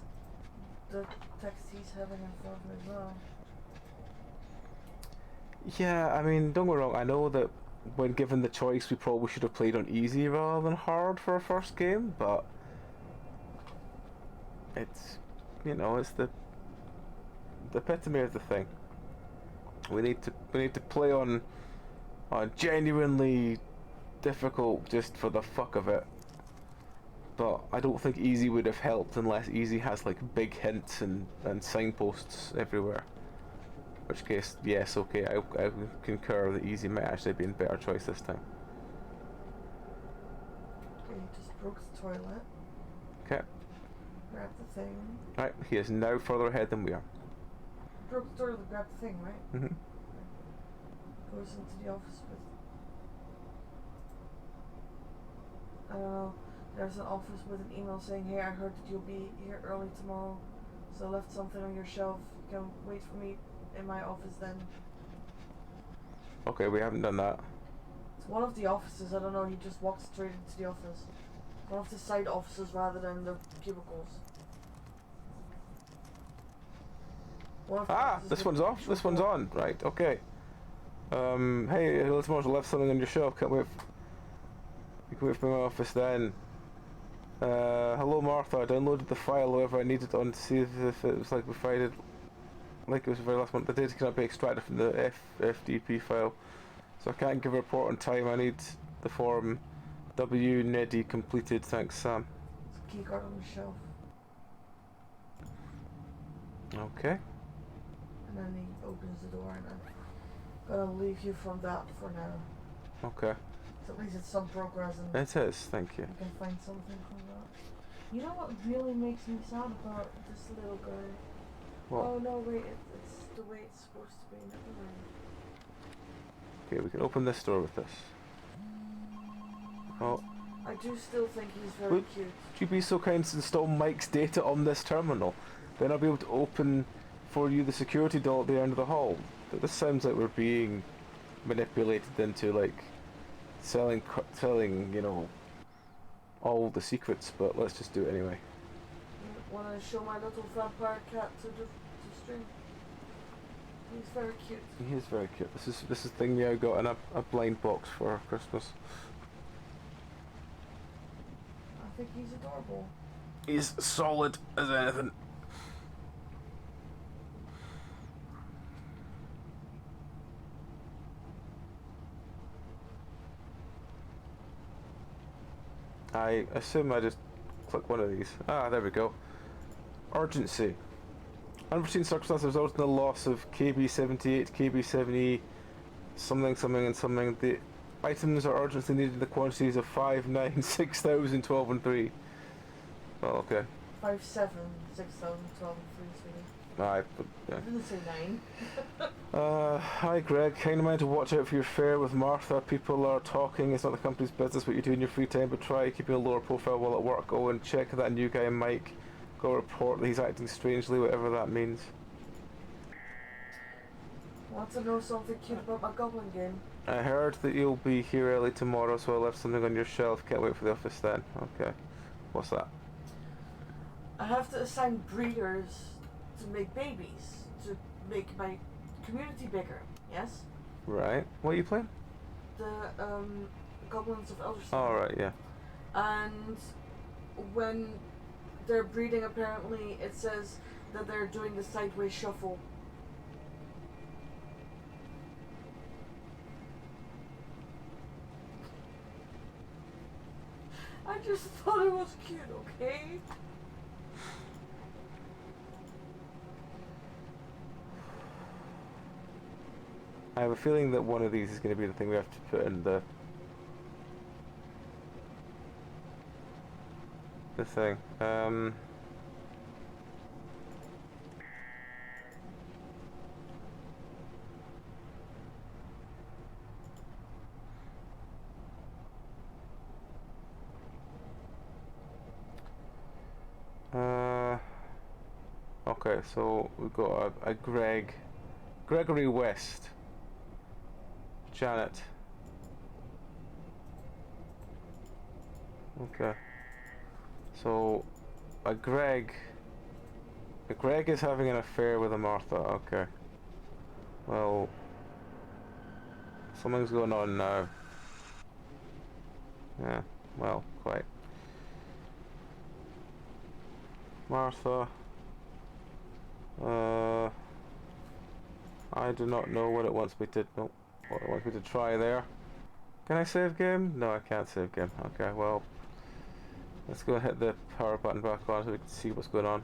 the text he's having in front of me as well. Yeah, I mean, don't get me wrong, I know that when given the choice we probably should have played on easy rather than hard for our first game, but it's, you know, it's the epitome of the thing. We need to play on genuinely difficult just for the fuck of it. But I don't think easy would have helped unless easy has like big hints and signposts everywhere. In which case, yes, okay, I concur that easy might actually be a better choice this time. Okay, he just broke the toilet. Okay. Grabbed the thing. Right, he is now further ahead than we are. Broke the toilet, grabbed the thing, right? Mm-hmm. Goes into the office with... I don't know. There's an office with an email saying, hey, I heard that you'll be here early tomorrow, so I left something on your shelf. You can wait for me in my office then. Okay, we haven't done that. It's one of the offices, I don't know, he just walked straight into the office. One of the side offices rather than the cubicles. This one's off? This one's on. Right, okay. Hey, tomorrow I left something on your shelf. Can't wait. You can wait for my office then. Hello Martha, I downloaded the file, however I needed on to see if it was like we provided, like it was the very last one. The data cannot be extracted from the FDP file, so I can't give a report on time. I need the form W Neddy completed. Thanks, Sam. There's a key card on the shelf. Okay. And then he opens the door and I'm gonna leave you from that for now. Okay. So at least it's some progress and It is, thank you. you can find something from that. You know what really makes me sad about this little guy? What? Oh no, wait, it's the way it's supposed to be. Never mind. Okay, we can open this door with this. Oh. I do still think he's very cute. Would you be so kind as to install Mike's data on this terminal? Then I'll be able to open for you the security doll at the end of the hall. This sounds like we're being manipulated into like selling, you know, all the secrets. But let's just do it anyway. Want to show my little vampire cat to the stream? He's very cute. He is very cute. This is thing Meow got in a blind box for Christmas. I think he's adorable. He's solid as anything. I assume I just click one of these. Ah, there we go. Urgency. Unforeseen circumstances result in the loss of KB78, KB70, something, something, and something. The items are urgently needed in the quantities of 5, 9, 6,000, 12, and 3. Oh, okay. 5, 7, 6,000, 12, and 3, sweetie. Aye, but yeah. I didn't say 9. Hi Greg, kind of mind to watch out for your fare with Martha. People are talking, it's not the company's business what you do in your free time, but try keeping a lower profile while at work. Go and check that new guy Mike. Go report that he's acting strangely, whatever that means. Want to know something cute about my goblin game? I heard that you'll be here early tomorrow, so I left something on your shelf. Can't wait for the office then. Okay. What's that? I have to assign breeders to make babies, to make my community bigger, yes? Right. What are you playing? The goblins of Elderstone. Oh, right, yeah. And when they're breeding, apparently it says that they're doing the sideways shuffle. I just thought it was cute, okay? I have a feeling that one of these is going to be the thing we have to put in the thing. Okay, so we've got a Gregory West, Janet. Okay. So, a Greg is having an affair with a Martha. Okay. Well, something's going on now. Yeah. Well, quite. Martha. I do not know what it wants me to. No, what it wants me to try there. Can I save game? No, I can't save game. Okay. Well. Let's go and hit the power button back on so we can see what's going on.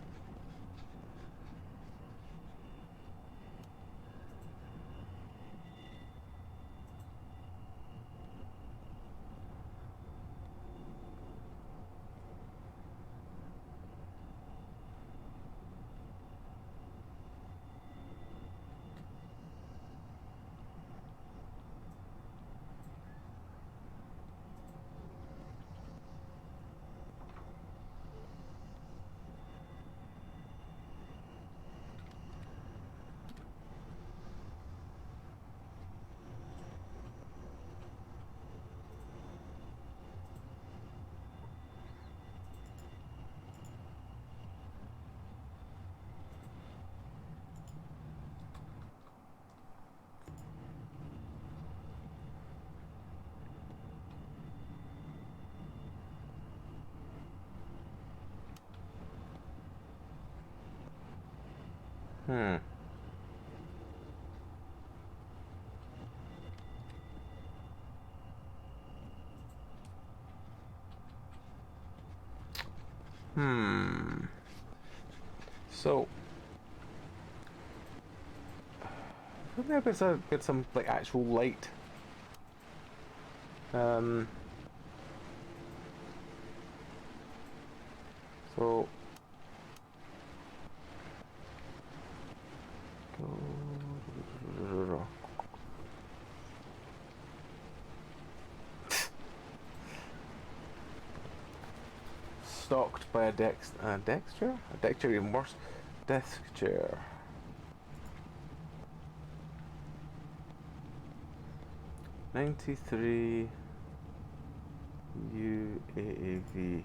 Hmm. So, maybe I get some like actual light. So. Stalked by a deck chair? A deck chair, even worse. Desk chair. 93 UAAV.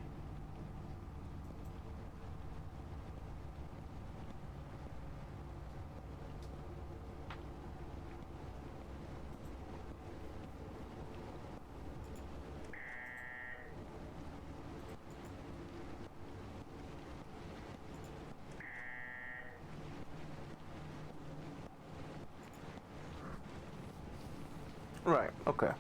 Right, okay.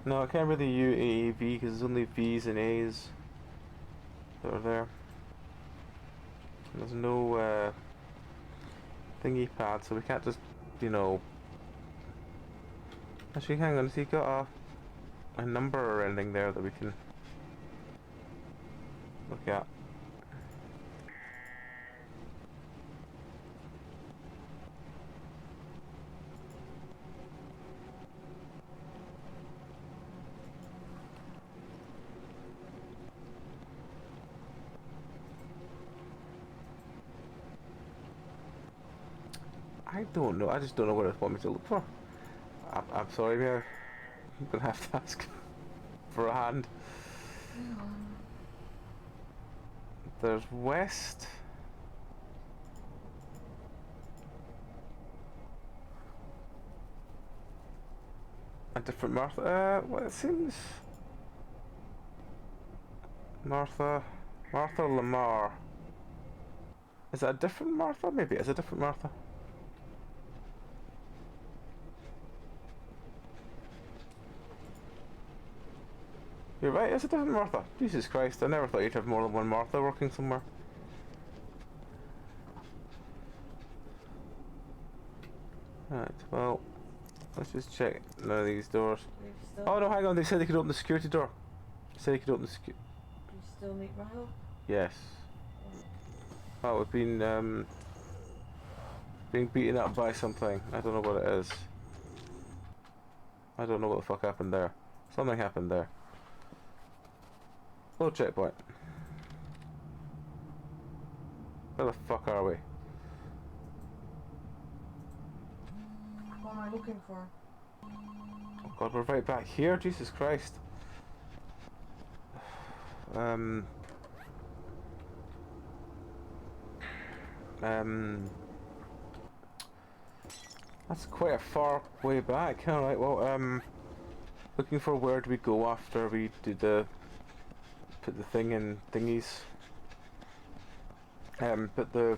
No, I can't really use AAV because there's only V's and A's that are there. There's no thingy pad, so we can't just, you know. Actually, hang on, has he got a number or anything there that we can look at? I don't know. I just don't know what it want me to look for. I'm sorry, Mary. I'm gonna have to ask for a hand. There's west. A different Martha. Well, it seems Martha Lamar. Is that a different Martha? Maybe it's a different Martha. You're right, it's a different Martha. Jesus Christ, I never thought you'd have more than one Martha working somewhere. Right, well, let's just check none of these doors. Oh no, hang on, they said they could open the security door. They said they could open the security... You still need my help? Yes. Oh, we've been being beaten up by something. I don't know what it is. I don't know what the fuck happened there. Something happened there. Oh, checkpoint. Where the fuck are we? What am I looking for? Oh god, we're right back here? Jesus Christ. That's quite a far way back. Alright, well, looking for where do we go after we do put the thing in thingies. After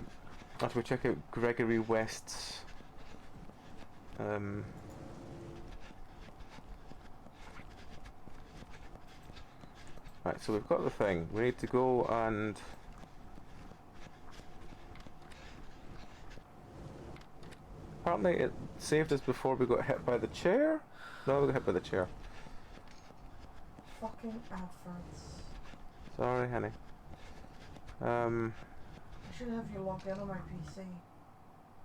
we check out Gregory West's right, so we've got the thing. We need to go and apparently it saved us before we got hit by the chair? No, we got hit by the chair. Fucking adverts. Sorry, honey. I should have you logged in on my PC.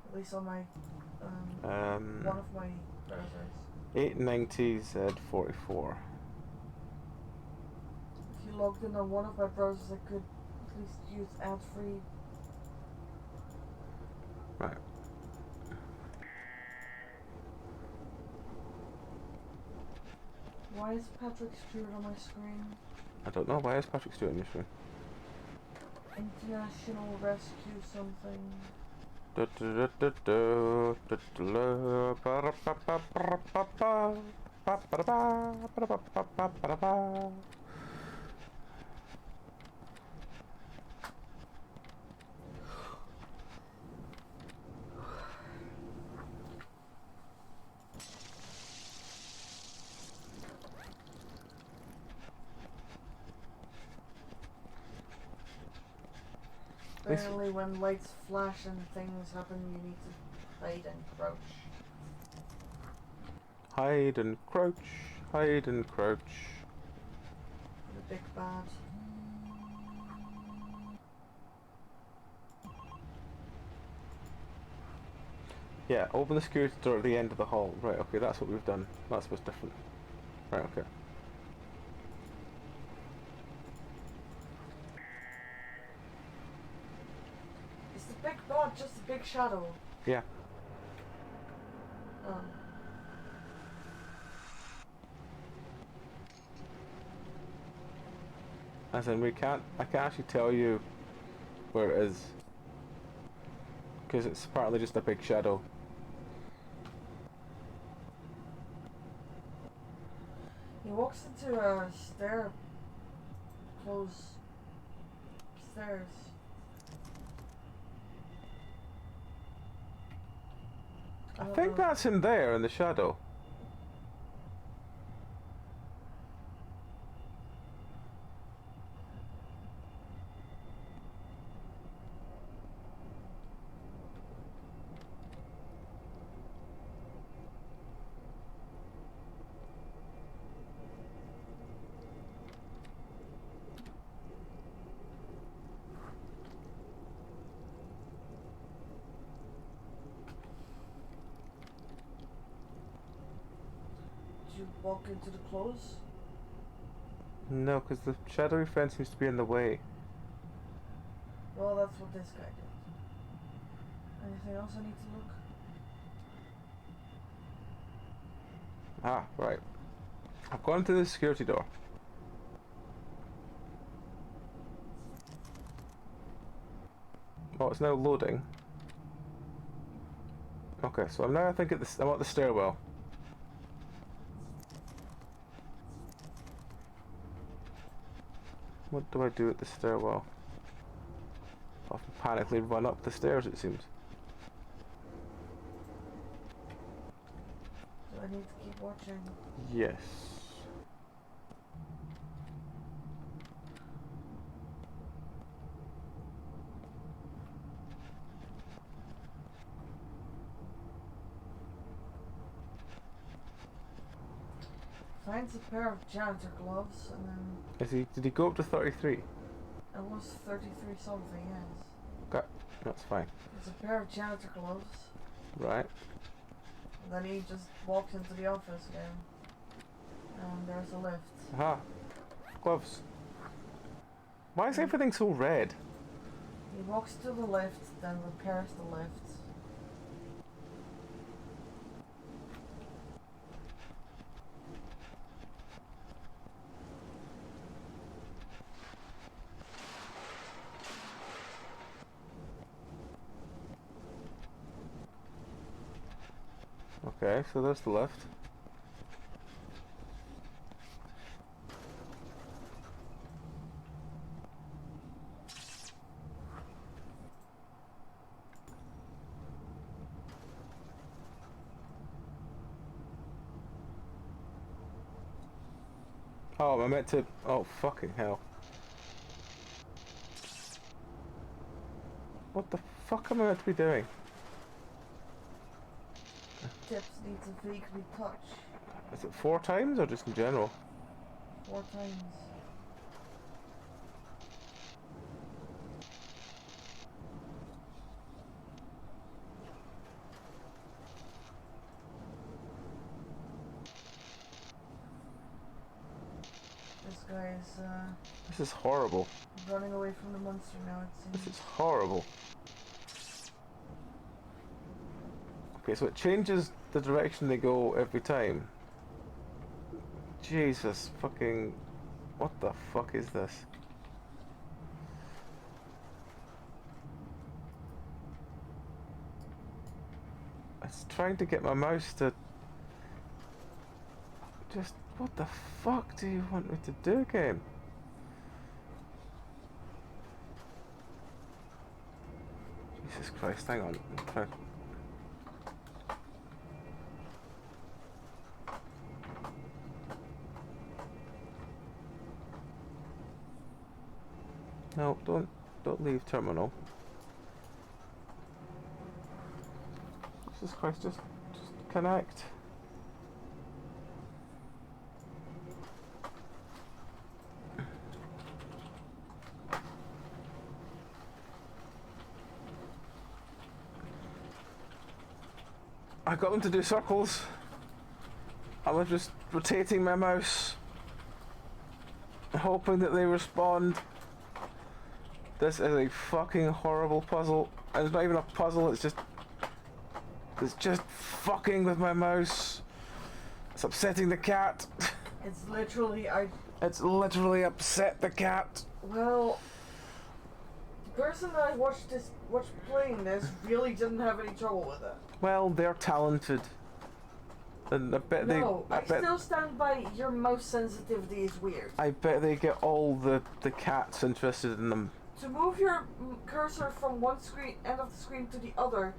At least on my one of my browsers. 890Z44. If you logged in on one of my browsers, I could at least use ad-free. Right. Why is Patrick Stewart on my screen? I don't know. Why is Patrick Stewart on your screen? International Rescue something. Apparently when lights flash and things happen, you need to hide and crouch. Hide and crouch, hide and crouch. The big bad. Yeah, open the security door at the end of the hall. Right, okay, that's what we've done. That's what's different. Right, okay. Is the big bad just a big shadow? Yeah. Oh. As in, I can't actually tell you where it is. Because it's apparently just a big shadow. He walks into a stair. Close. Stairs. I think that's in there in the shadow. Did you walk into the close? No, because the shadowy friend seems to be in the way. Well, that's what this guy did. Anything else I need to look? Ah, right. I've gone to the security door. Oh, it's now loading. Okay, so I'm at the stairwell. What do I do at the stairwell? I panically run up the stairs, it seems. Do I need to keep watching? Yes. Finds a pair of janitor gloves and then... Did he go up to 33? It was 33 something, yes. Okay, that's fine. It's a pair of janitor gloves. Right. And then he just walks into the office again. And there's a lift. Aha. Gloves. Why is everything so red? He walks to the lift, then repairs the lift. Okay, so there's the lift. Oh, I meant to... Oh, fucking hell. What the fuck am I meant to be doing? Tips needs a vaguely touch. Is it 4 times or just in general? 4 times. This guy is This is horrible. running away from the monster now, it seems. This is horrible. Okay, so it changes the direction they go every time. Jesus fucking... What the fuck is this? It's trying to get my mouse to... Just... What the fuck do you want me to do, game? Jesus Christ, hang on. I'm trying... No, don't leave terminal. Jesus Christ, just connect. I got them to do circles. I was just rotating my mouse, hoping that they respond. This is a fucking horrible puzzle. And it's not even a puzzle, it's just fucking with my mouse. It's upsetting the cat. It's literally, It's literally upset the cat. Well, the person that I watched playing this really didn't have any trouble with it. Well, they're talented. And I bet I still stand by your mouse sensitivity is weird. I bet they get all the cats interested in them. To move your cursor from one end of the screen to the other,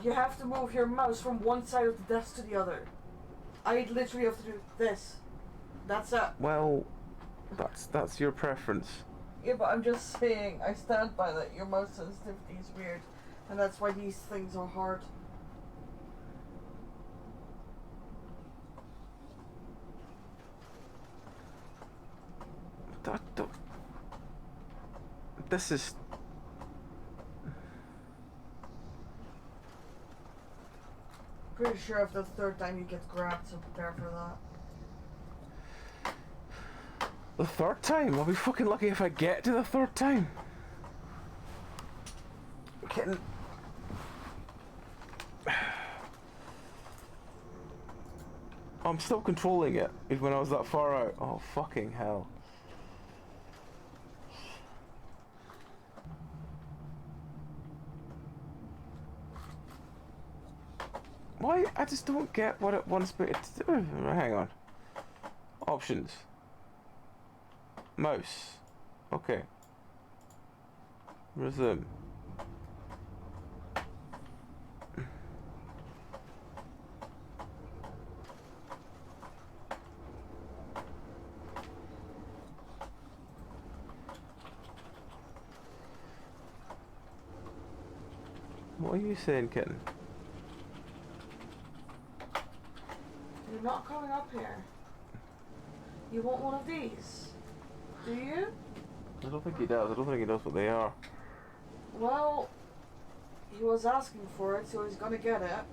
you have to move your mouse from one side of the desk to the other. I literally have to do this. That's it. Well, that's your preference. Yeah, but I'm just saying, I stand by that. Your mouse sensitivity is weird, and that's why these things are hard. This is... Pretty sure if the third time you get grabbed, so prepare for that. The third time? I'll be fucking lucky if I get to the third time. I'm kidding. I'm still controlling it, even when I was that far out. Oh, fucking hell. Why? I just don't get what it wants me to do. Hang on. Options. Mouse. Okay. Resume. What are you saying, kitten? You're not coming up here. You want one of these? Do you? I don't think he does. I don't think he knows what they are. Well, he was asking for it, so he's gonna get it.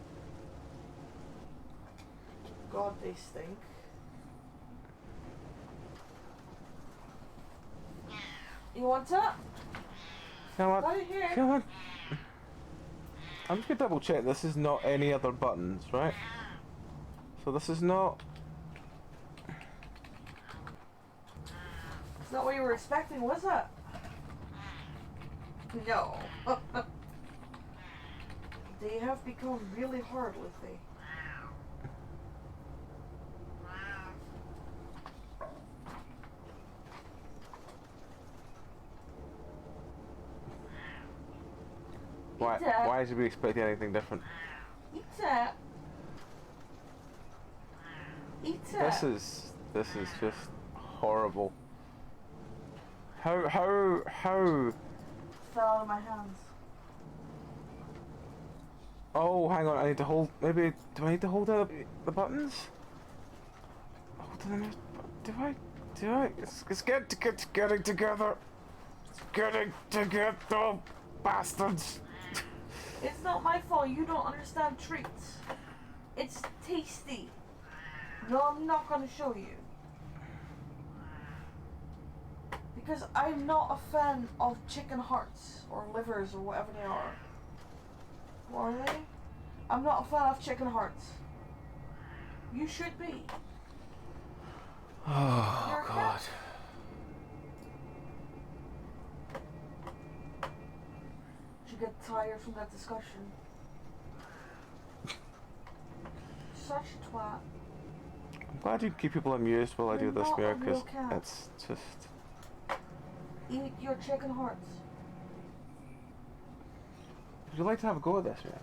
God, they stink. You want it? Come on. Right here. Come on. I'm just gonna double check this is not any other buttons, right? So this is not... It's not what you were expecting, was it? No. They have become really hard lately. Why should we expect anything different? Eat it. Eat it. This is just horrible. How Fell out of my hands. Oh, hang on, I need to hold, maybe, do I need to hold down the buttons? Hold on, do I? It's getting together. It's getting together, bastards. It's not my fault you don't understand treats. It's tasty. No, I'm not gonna show you. Because I'm not a fan of chicken hearts or livers or whatever they are. What are they? I'm not a fan of chicken hearts. You should be. Oh, You're a God. cat. You get tired from that discussion. Such a twat. I'm glad you keep people amused while I do You're this, not a Mira, real because cat. it's just... Eat your chicken hearts. Would you like to have a go at this, Mira?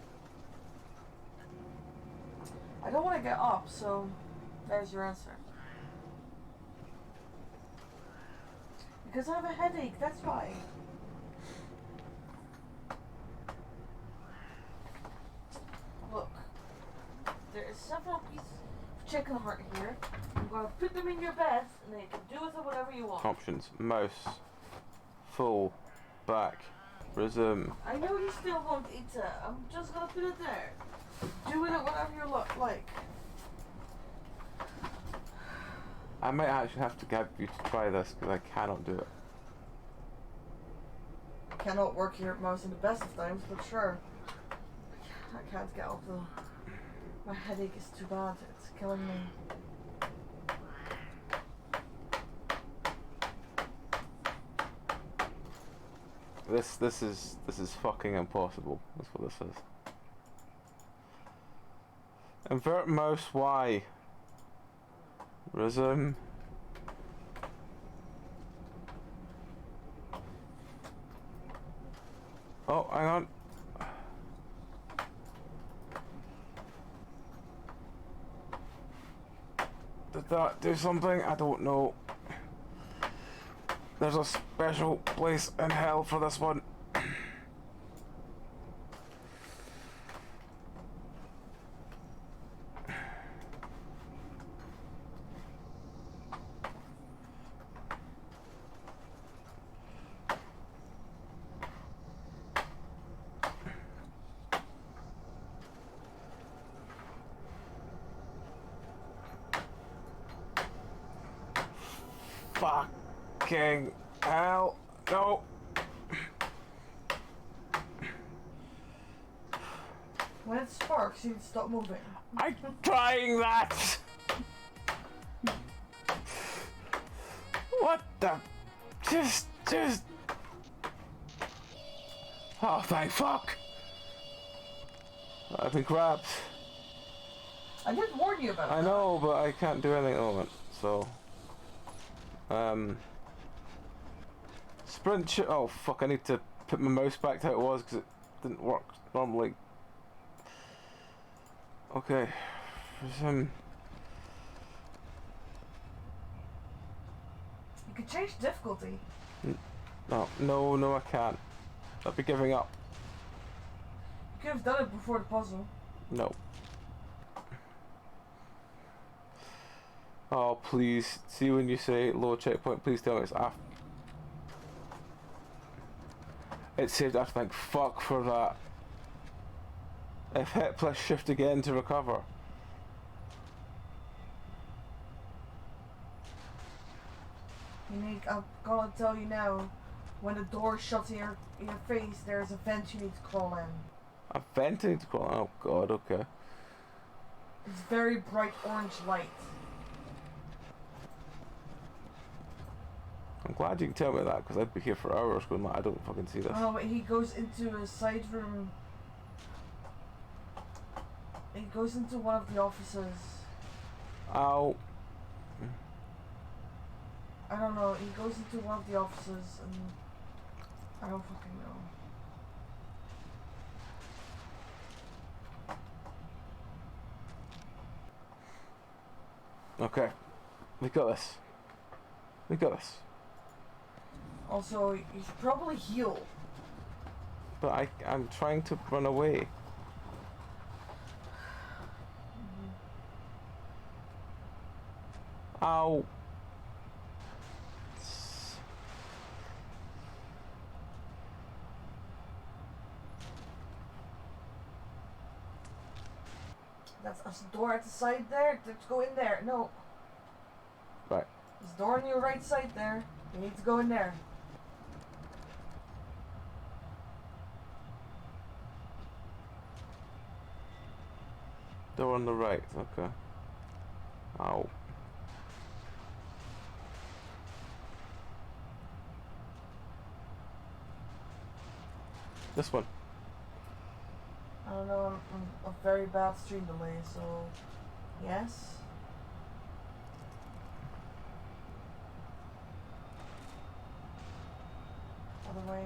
I don't want to get up, so there's your answer. Because I have a headache, that's why. Look, there is several pieces of chicken heart here. I'm going to put them in your bed, and then you can do with it whatever you want. Options. Mouse. Full. Back. Resume. I know you still won't eat it. I'm just going to put it there. Do do with it whatever you like. I might actually have to get you to try this because I cannot do it. Cannot work here at most in the best of times, but sure. I can't get up though. My headache is too bad. It's killing me. This is fucking impossible. That's what this is. Invert mouse Y. Resume. Oh, hang on. Did that do something? I don't know. There's a special place in hell for this one. Fucking hell. No. When it sparks, you stop moving. I'm trying that. What the? Just. Oh, thank fuck. I've been grabbed. I did warn you about that. I know, but I can't do anything at the moment, so. Sprint oh fuck, I need to put my mouse back to how it was because it didn't work normally. Okay. You could change difficulty. No, I can't. I'd be giving up. You could have done it before the puzzle. No. Oh, please. See when you say low checkpoint, please tell me it's after. It saved after, thank fuck for that. If hit plus shift again to recover. I'm gonna tell you now, when the door shuts in your face, there's a vent you need to crawl in. A vent I need to crawl in? Oh god, okay. It's very bright orange light. I'm glad you can tell me that because I'd be here for hours going like, I don't fucking see this. Oh, but he goes into a side room. He goes into one of the offices. Ow. I don't know, he goes into one of the offices and I don't fucking know. Okay. We got this. We got this. Also, you should probably heal. But I'm trying to run away. Ow. That's a door at the side there. Let's go in there. No. Right. There's a door on your right side there. You need to go in there. Door on the right, okay. Ow. This one. I don't know, I'm a very bad stream delay, so yes. Other way.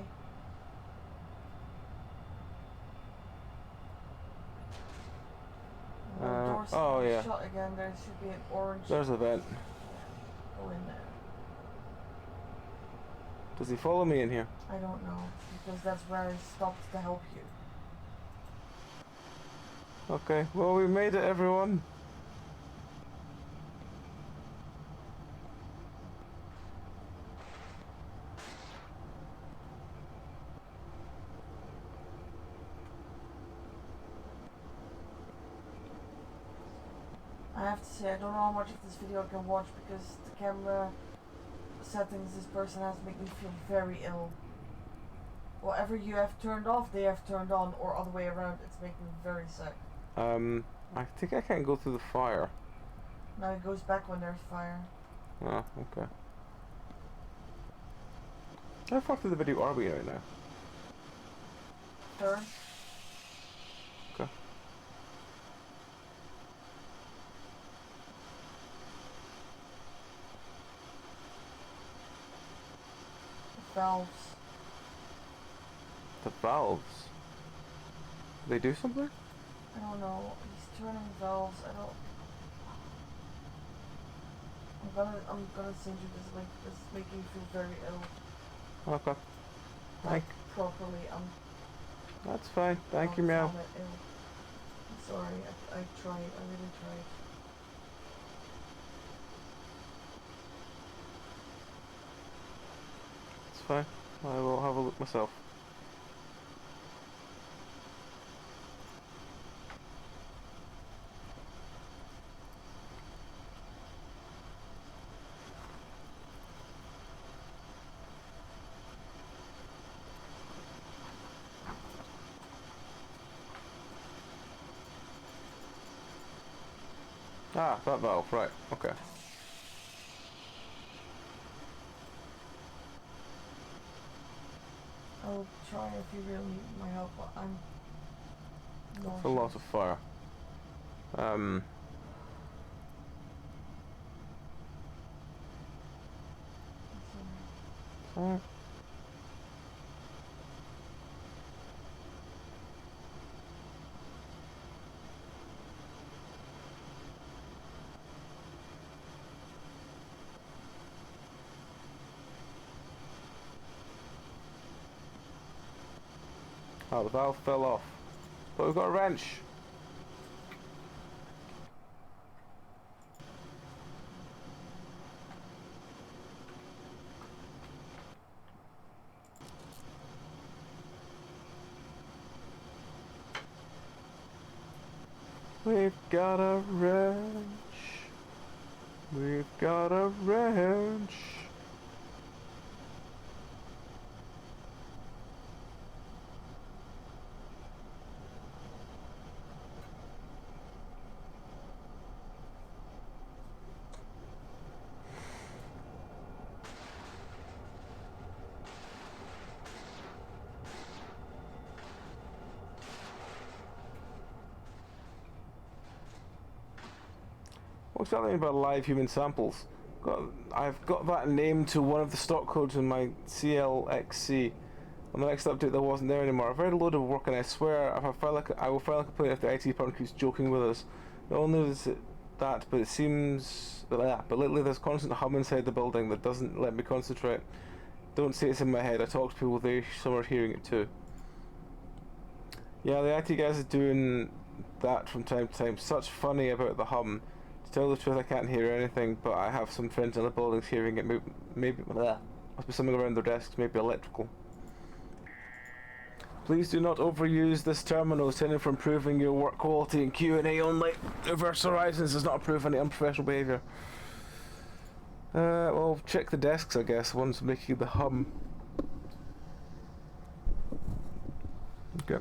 Oh yeah. Shut again. There should be an orange. There's a vent. Go in there. Does he follow me in here? I don't know, because that's where I stopped to help you. Okay, well we made it, everyone. I have to say, I don't know how much of this video I can watch because the camera settings this person has make me feel very ill. Whatever you have turned off, they have turned on, or other way around. It's making me very sick. I think I can't go through the fire. Now it goes back when there's fire. Oh, okay. How far through the video are we right now? Third. Okay. The valves. The valves? They do something? I don't know. He's turning valves. I don't. I'm gonna send you this link. This is making me feel very ill. Okay. Thank. Properly. That's fine. Thank you, Meow. I'm sorry. I tried. I really tried. It's fine. I will have a look myself. Ah, that valve, right, okay. I'll try if you really need my help, but I'm That's a lot of fire. Alright. Oh, the valve fell off. But we've got a wrench. We've got a wrench. We've got a wrench. What's that thing about live human samples? I've got that name to one of the stock codes in my CLXC. On the next update that wasn't there anymore. I've read a load of work and I swear I will file a complaint if the IT department keeps joking with us. Not only is it that, but it seems... But lately there's constant hum inside the building that doesn't let me concentrate. Don't say it's in my head, I talk to people, some are hearing it too. Yeah, the IT guys are doing that from time to time. Such funny about the hum. To tell the truth, I can't hear anything, but I have some friends in the buildings hearing it. Maybe must be something around their desks, maybe electrical. Please do not overuse this terminal intended for improving your work quality and Q&A only. Reverse Horizons does not approve any unprofessional behaviour. Well, check the desks, I guess. One's making the hum. Okay.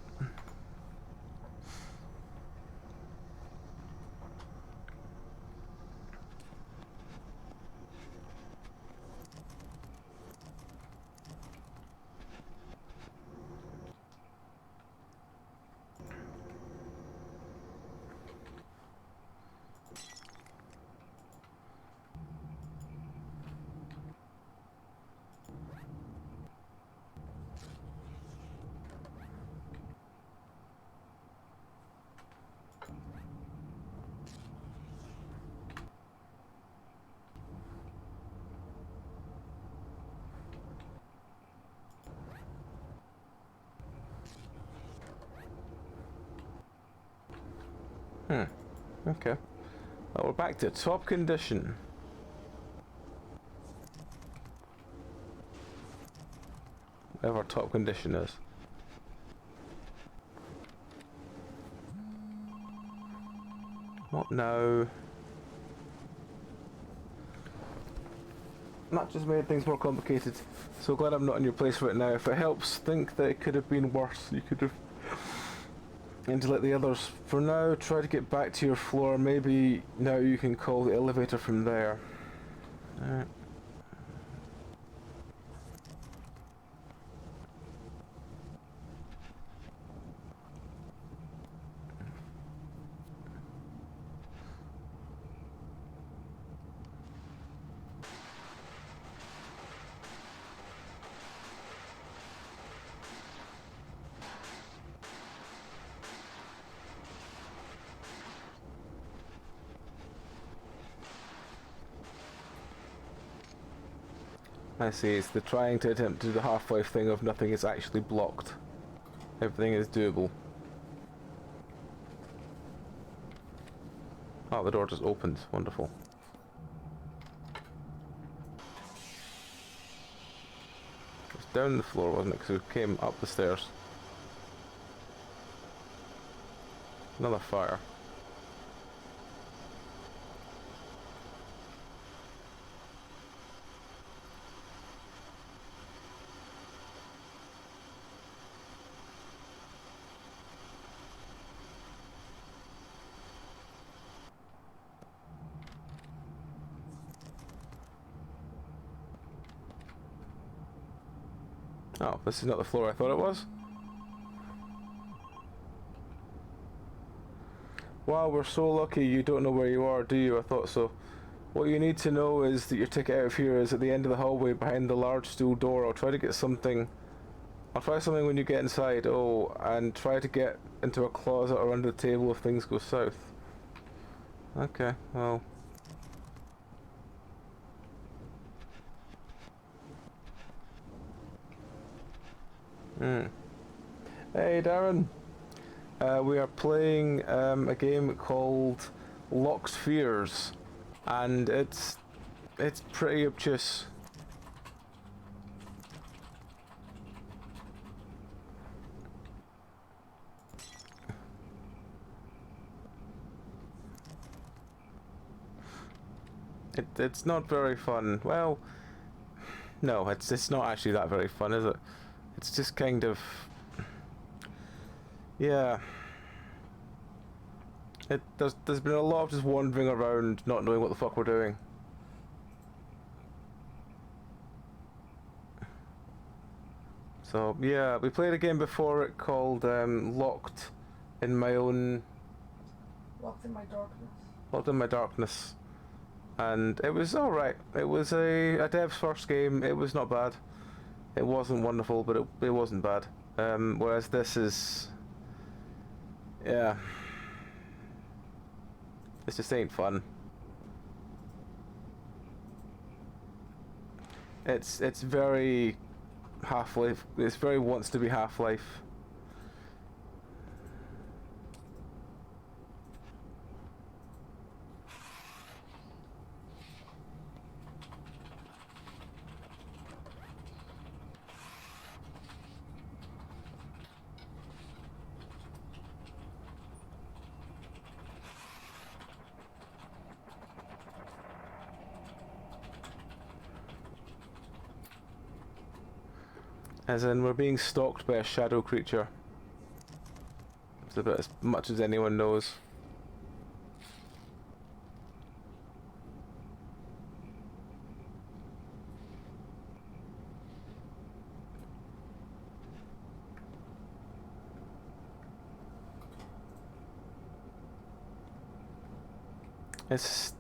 Okay. Well, we're back to top condition. Whatever top condition is. What now? that just made things more complicated. So glad I'm not in your place right now. If it helps, think that it could have been worse. You could have... And to let the others, for now, try to get back to your floor. Maybe now you can call the elevator from there. Alright. I see, it's the trying to attempt to do the Half-Life thing of nothing is actually blocked. Everything is doable. Oh, the door just opened. Wonderful. It was down the floor, wasn't it? Because we came up the stairs. Another fire. Oh, this is not the floor I thought it was. Wow, we're so lucky you don't know where you are, do you? I thought so. What you need to know is that your ticket out of here is at the end of the hallway behind the large steel door. I'll try to get something. I'll try something when you get inside. Oh, and try to get into a closet or under the table if things go south. Okay, well... Hey Darren, we are playing a game called Locked Fears, and it's pretty obtuse. It's not very fun. Well, no, it's not actually that very fun, is it? It's just kind of... Yeah. There's been a lot of just wandering around, not knowing what the fuck we're doing. So, yeah, we played a game before it called Locked in My Own... Locked in My Darkness. Locked in My Darkness. And it was alright. It was a dev's first game. It was not bad. It wasn't wonderful, but it wasn't bad. Whereas this is... Yeah. This just ain't fun. It's very Half-Life. It's very wants to be Half-Life. As in, we're being stalked by a shadow creature. It's about as much as anyone knows. It's...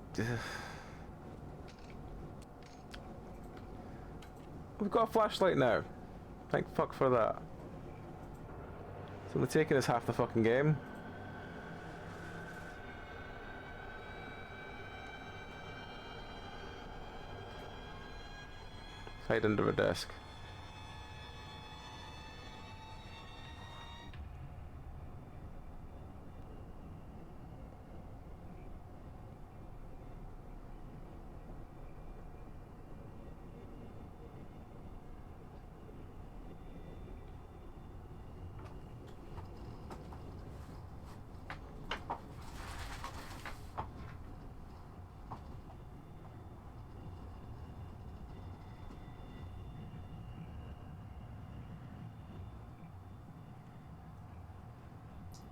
We've got a flashlight now. Thank fuck for that. It's only taking us half the fucking game. Hide under a desk.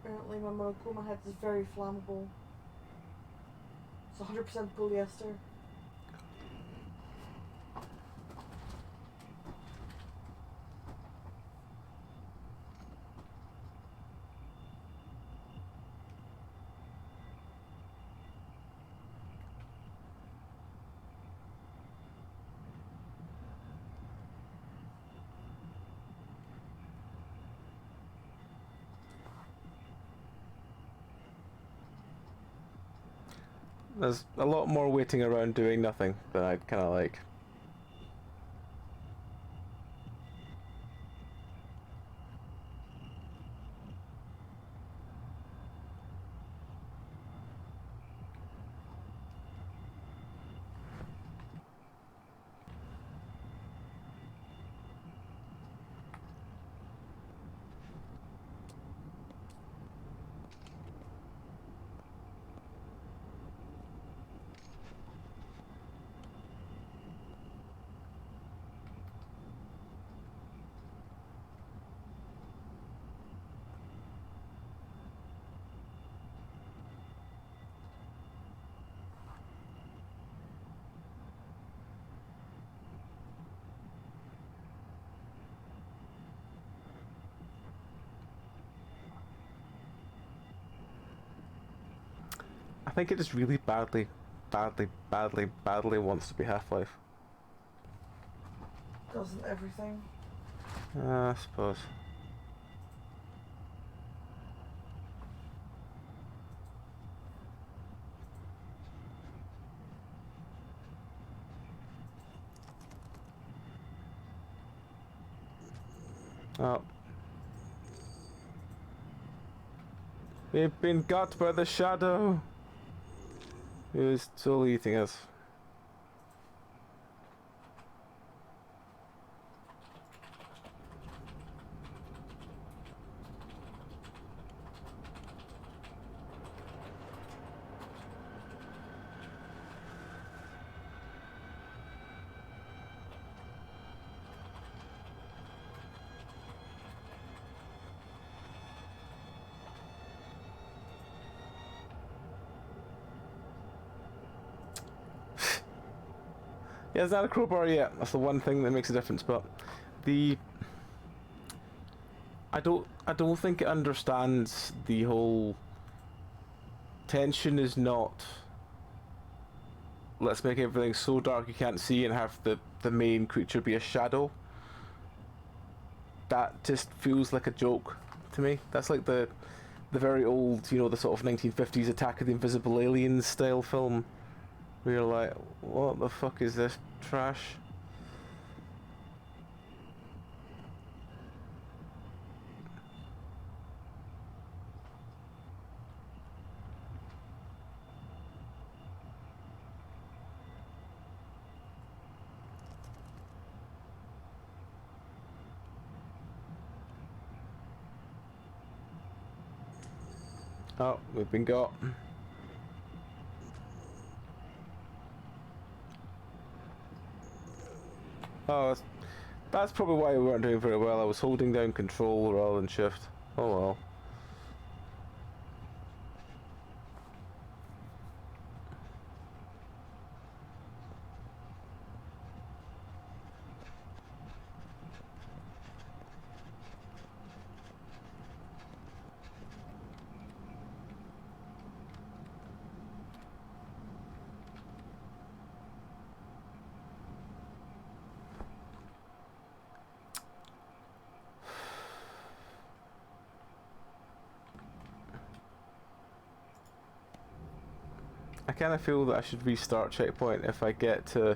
Apparently my monochroma head is very flammable. It's 100% polyester. There's a lot more waiting around doing nothing than I'd kind of like. I think it just really badly wants to be Half-Life. Doesn't everything? I suppose. Oh. We've been got by the shadow. He was totally eating us. Yeah, it's not a crowbar yet. That's the one thing that makes a difference. But I don't think it understands the whole tension is not let's make everything so dark you can't see and have the main creature be a shadow. That just feels like a joke to me. That's like the very old, you know, the sort of 1950s Attack of the Invisible Aliens style film. Where you're like, what the fuck is this trash? Oh, we've been got. Oh, that's probably why we weren't doing very well. I was holding down control rather than shift. Oh well. I kind of feel that I should restart checkpoint if I get to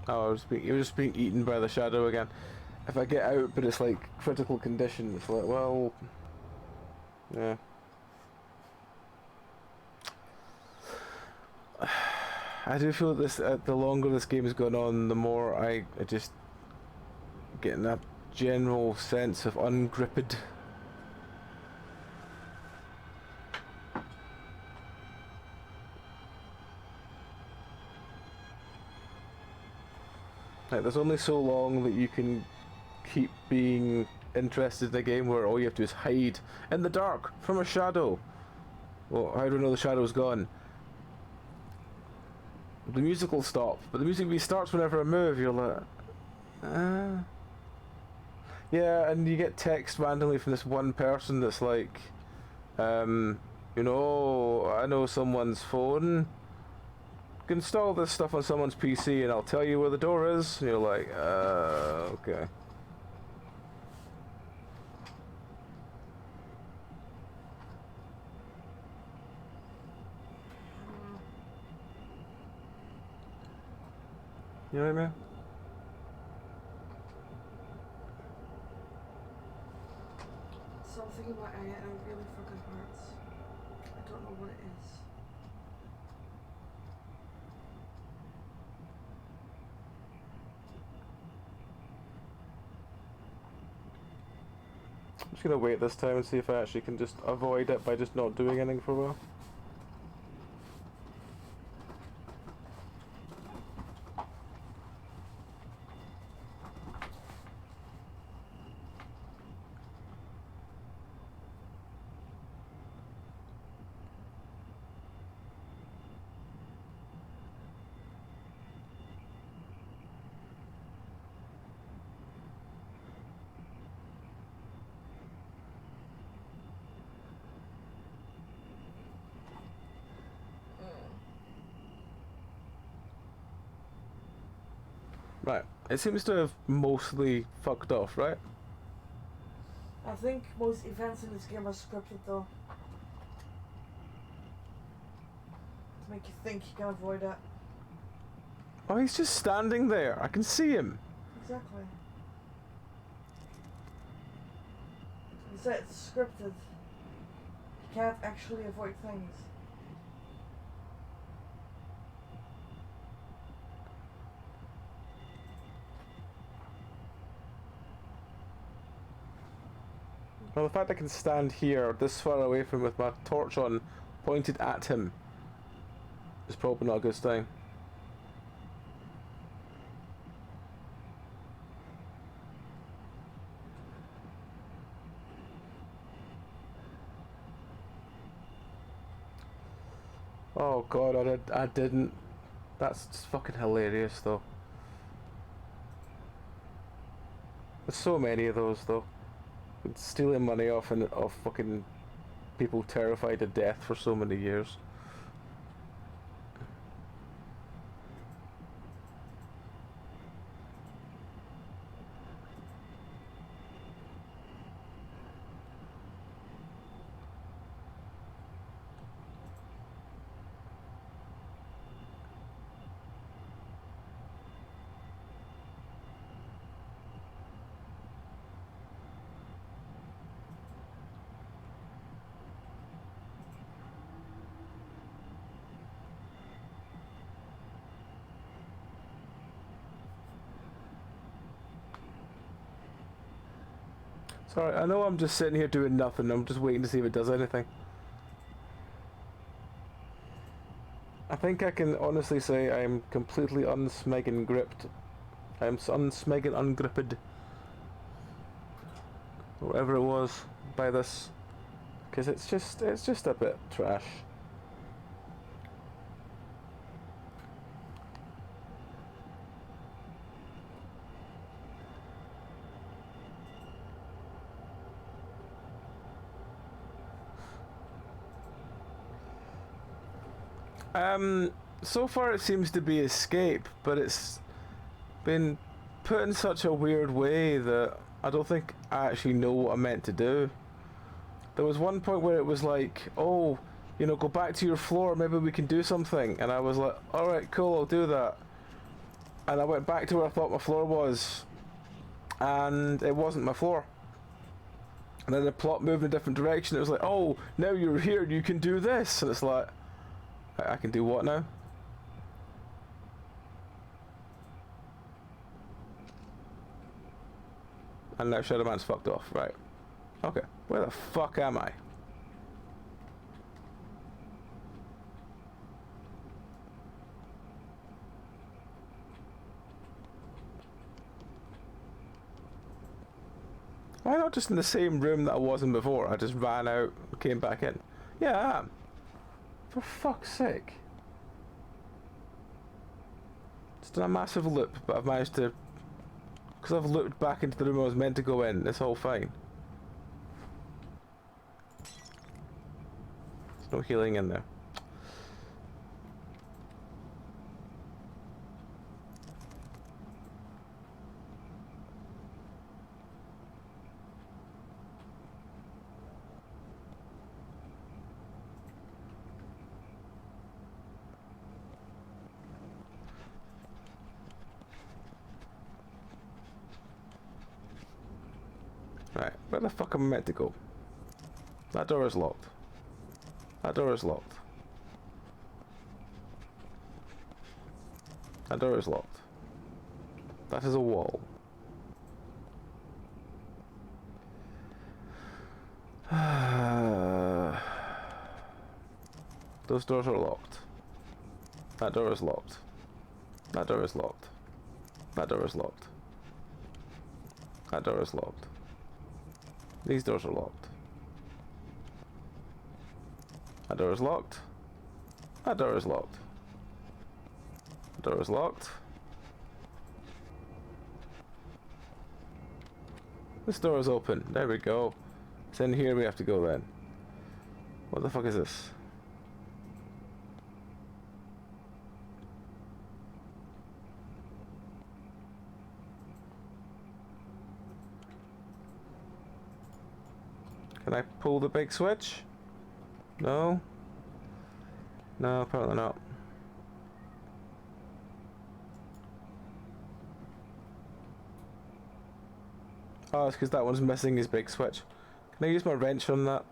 oh, it was just being eaten by the shadow again. If I get out but it's like critical condition, it's like, well, yeah. I do feel this. The longer this game has gone on, the more I just getting a general sense of ungripped. Like, there's only so long that you can keep being interested in a game where all you have to do is hide in the dark from a shadow. Well, how do I know the shadow's gone? The music will stop, but the music restarts whenever I move. You're like, yeah, and you get text randomly from this one person that's like, you know, I know someone's phone. Install this stuff on someone's PC and I'll tell you where the door is. And you're like, okay. You know what I mean? Something about it really fucking hurts. I don't know what it is. I'm just gonna wait this time and see if I actually can just avoid it by just not doing anything for a while. Right, it seems to have mostly fucked off, right? I think most events in this game are scripted though. To make you think you can avoid it. Oh, he's just standing there. I can see him. Exactly. You said it's scripted. You can't actually avoid things. Well, the fact I can stand here, this far away from him with my torch on, pointed at him, is probably not a good thing. Oh god, I didn't. That's just fucking hilarious though. There's so many of those though. Stealing money off fucking people terrified to death for so many years. Sorry, I know I'm just sitting here doing nothing. I'm just waiting to see if it does anything. I think I can honestly say I'm completely unsmeggin gripped. I'm unsmeggin ungripped. Whatever it was by this. Because it's just a bit trash. So far it seems to be escape, but it's been put in such a weird way that I don't think I actually know what I'm meant to do. There was one point where it was like, oh, you know, go back to your floor, maybe we can do something. And I was like, alright, cool, I'll do that. And I went back to where I thought my floor was, and it wasn't my floor. And then the plot moved in a different direction. It was like, oh, now you're here, you can do this. And it's like, I can do what now? And now Shadow Man's fucked off, right. Okay, where the fuck am I? Why not just in the same room that I was in before? I just ran out, came back in. Yeah, I am. For fuck's sake. It's done a massive loop, but I've managed to... Because I've looped back into the room I was meant to go in, it's all fine. There's no healing in there. Right, where the fuck am I meant to go? That door is locked. That door is locked. That door is locked. That is a wall. Those doors are locked. That door is locked. That door is locked. That door is locked. That door is locked. These doors are locked. That door is locked. That door is locked. That door is locked. This door is open. There we go. It's in here we have to go then. What the fuck is this? Can I pull the big switch? No? No, apparently not. Oh, it's because that one's missing his big switch. Can I use my wrench on that?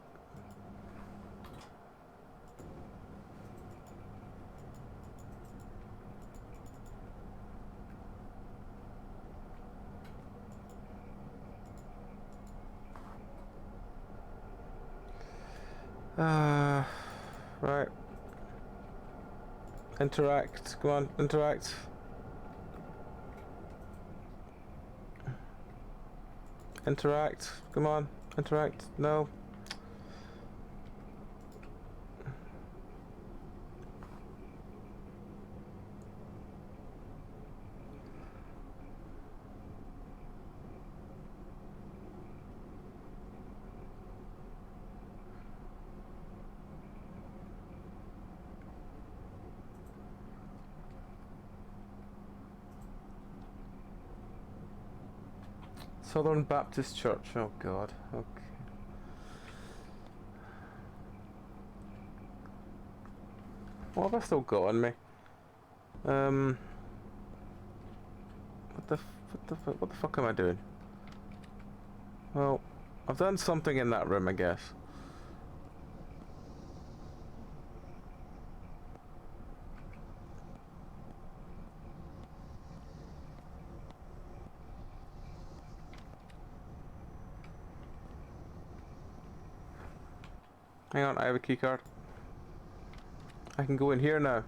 Right. Interact. Come on, interact. Interact. Come on, interact. No. Southern Baptist Church. Oh God. Okay. What have I still got on me? What the fuck am I doing? Well, I've done something in that room, I guess. Hang on, I have a key card. I can go in here now.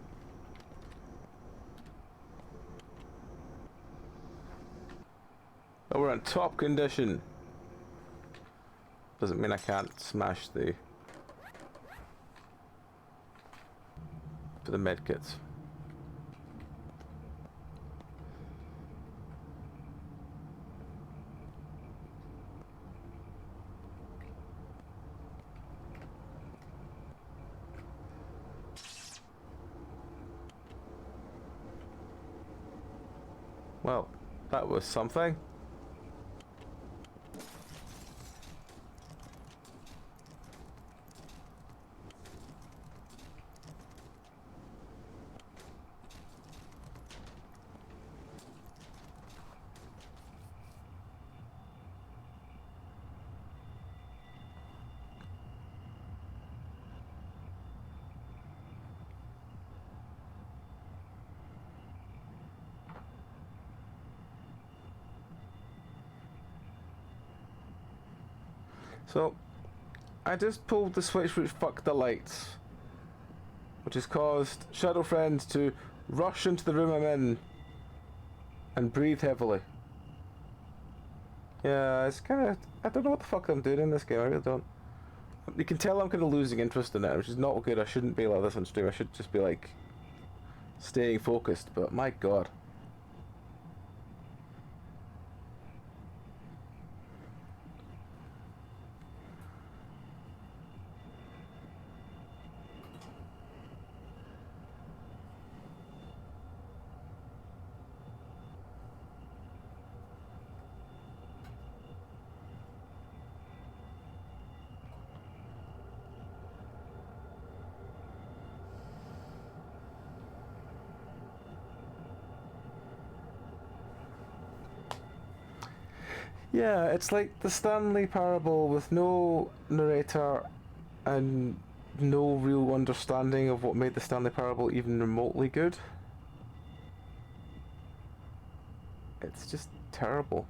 Oh, we're in top condition. Doesn't mean I can't smash the medkits. Well, that was something. So, I just pulled the switch which fucked the lights, which has caused Shadow Friend to rush into the room I'm in and breathe heavily. Yeah, it's kind of... I don't know what the fuck I'm doing in this game, I really don't. You can tell I'm kind of losing interest in it, which is not good. I shouldn't be like this on stream. I should just be like... staying focused, but my god. Yeah, it's like the Stanley Parable with no narrator and no real understanding of what made the Stanley Parable even remotely good. It's just terrible.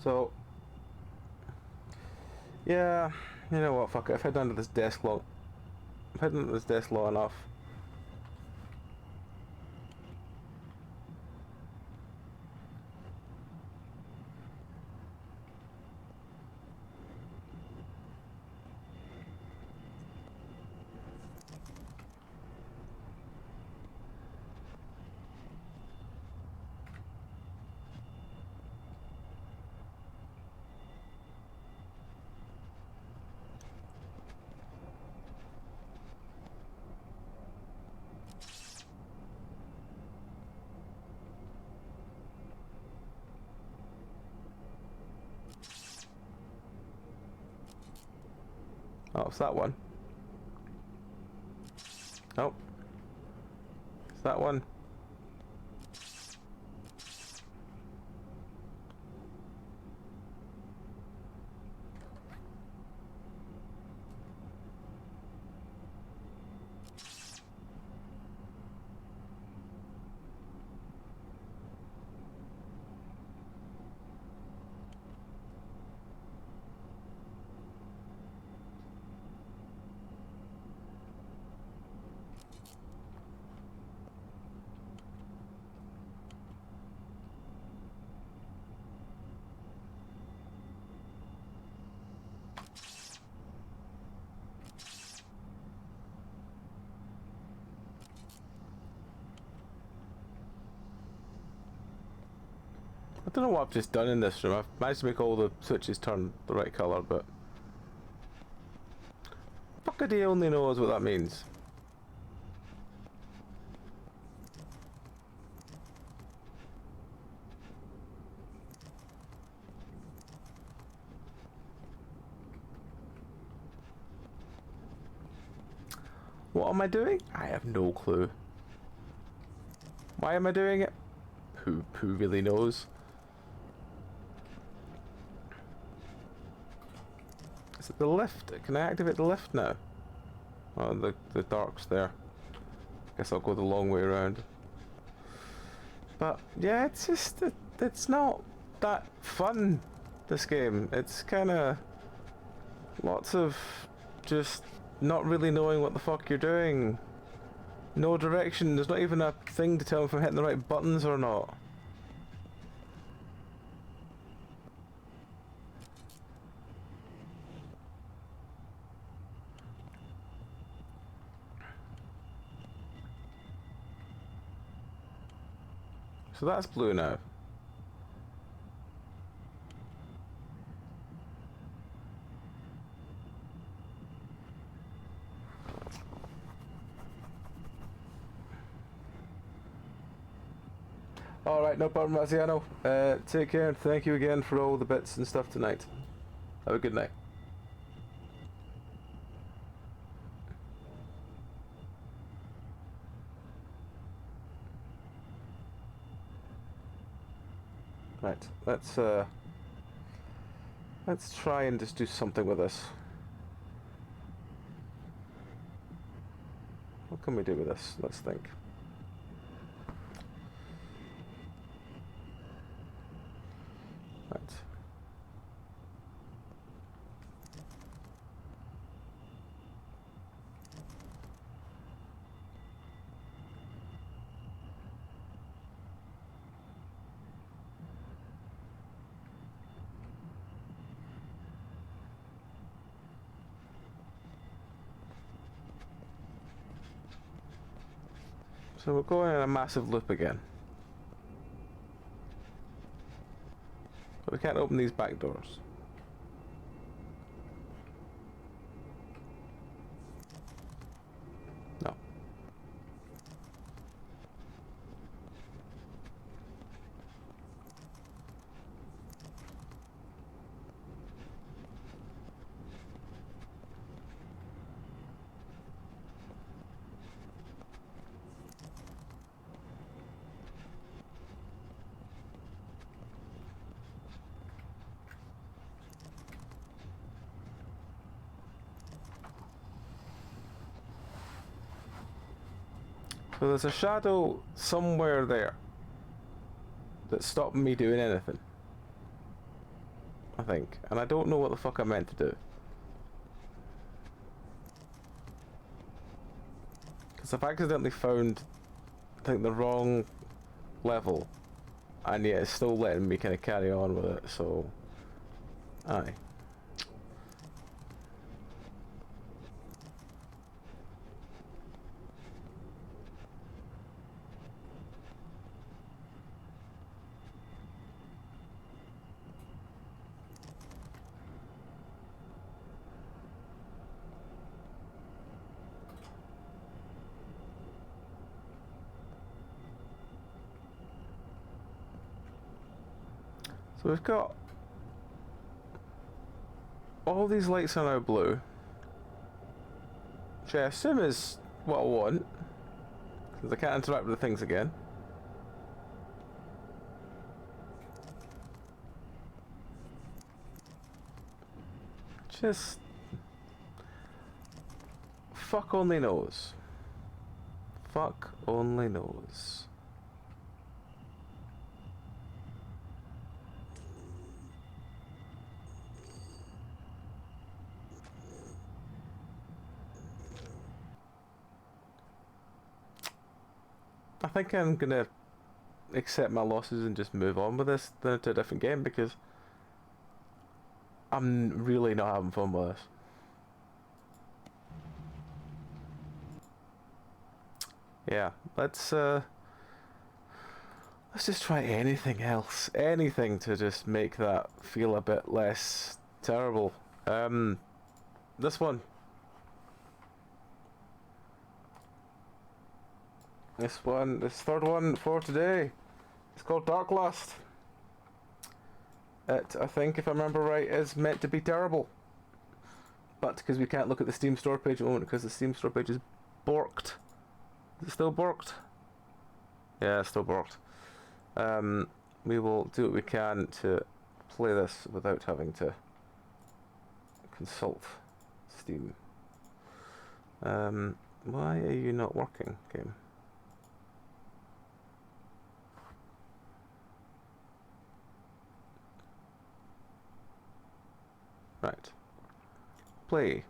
So, yeah, you know what, fuck it, I've hidden under this desk long... I've hidden under this desk long enough. Oh, it's that one. Oh. It's that one. I don't know what I've just done in this room. I've managed to make all the switches turn the right colour, but... Fuckity only knows what that means. What am I doing? I have no clue. Why am I doing it? Who really knows? Is it the lift? Can I activate the lift now? Oh, the dark's there. Guess I'll go the long way around. But yeah, it's just it's not that fun. This game. It's kind of lots of just not really knowing what the fuck you're doing. No direction. There's not even a thing to tell me if I'm hitting the right buttons or not. So that's blue now. Alright, no problem, Razziano. Take care and thank you again for all the bits and stuff tonight. Have a good night. Right, let's try and just do something with this. What can we do with this? Let's think. Right. So we're going in a massive loop again. But we can't open these back doors. No. So there's a shadow somewhere there that's stopping me doing anything. I think. And I don't know what the fuck I'm meant to do. Because I've accidentally found, I think, the wrong level. And yet it's still letting me kind of carry on with it, so... Aye. So we've got all these lights are now blue, which I assume is what I want, because I can't interact with the things again. Just fuck only knows. Fuck only knows. I think I'm gonna accept my losses and just move on with this to a different game, because I'm really not having fun with this. Yeah, let's just try anything else. Anything to just make that feel a bit less terrible. This one. This third one for today. It's called Dark Lust. It, I think, if I remember right, is meant to be terrible. But because we can't look at the Steam store page at the moment, because the Steam store page is borked. Is it still borked? Yeah, it's still borked. We will do what we can to play this without having to consult Steam. Why are you not working, game? Right. Play.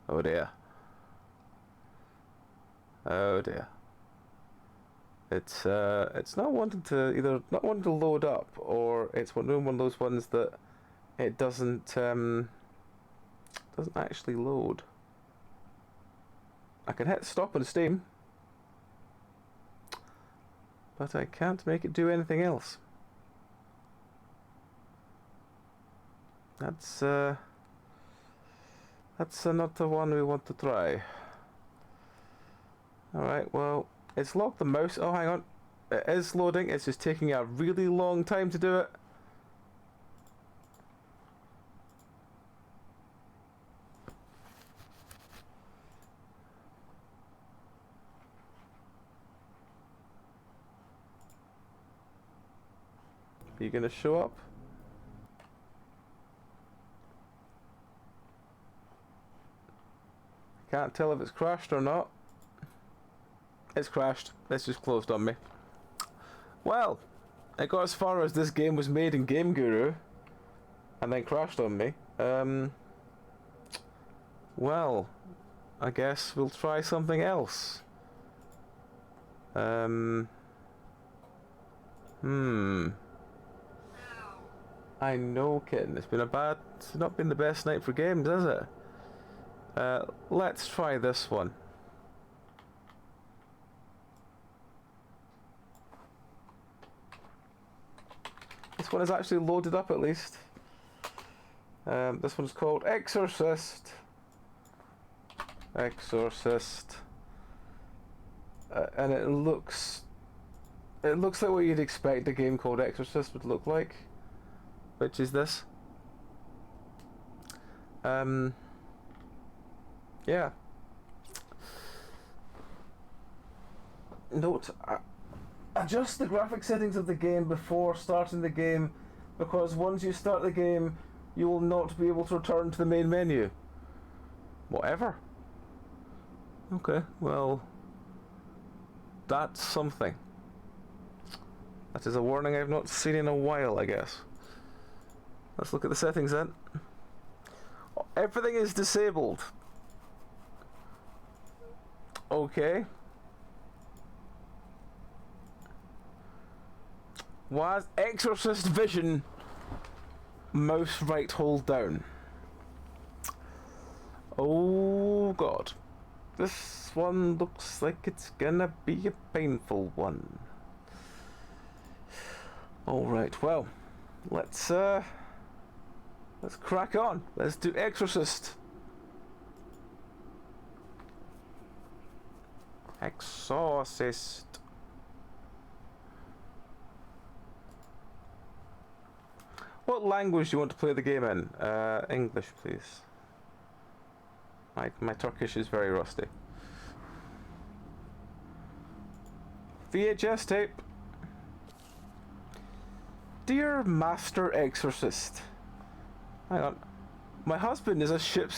Oh dear. Oh dear. It's not wanting to not wanting to load up, or it's one of those ones that it doesn't actually load. I can hit stop on Steam, but I can't make it do anything else. That's not the one we want to try. Alright, well, it's locked the mouse. Oh, hang on. It is loading. It's just taking a really long time to do it. you gonna show up? Can't tell if it's crashed or not. It's crashed. It's just closed on me. Well, it got as far as this game was made in Game Guru, and then crashed on me. Well, I guess we'll try something else. I know, kitten. It's not been the best night for games, has it? Let's try this one. This one is actually loaded up at least. This one's called Exorcist. Exorcist. And it looks like what you'd expect a game called Exorcist would look like, which is this. Yeah. Note, adjust the graphic settings of the game before starting the game, because once you start the game, you will not be able to return to the main menu. Whatever. Okay, well, that's something. That is a warning I've not seen in a while, I guess. Let's look at the settings then. Everything is disabled. Okay. Was Exorcist Vision mouse right hold down? Oh god. This one looks like it's gonna be a painful one. Alright, well, let's crack on. Let's do Exorcist. Exorcist. What language do you want to play the game in? English, please. My Turkish is very rusty. VHS tape. Dear Master Exorcist. Hang on. My husband is a ship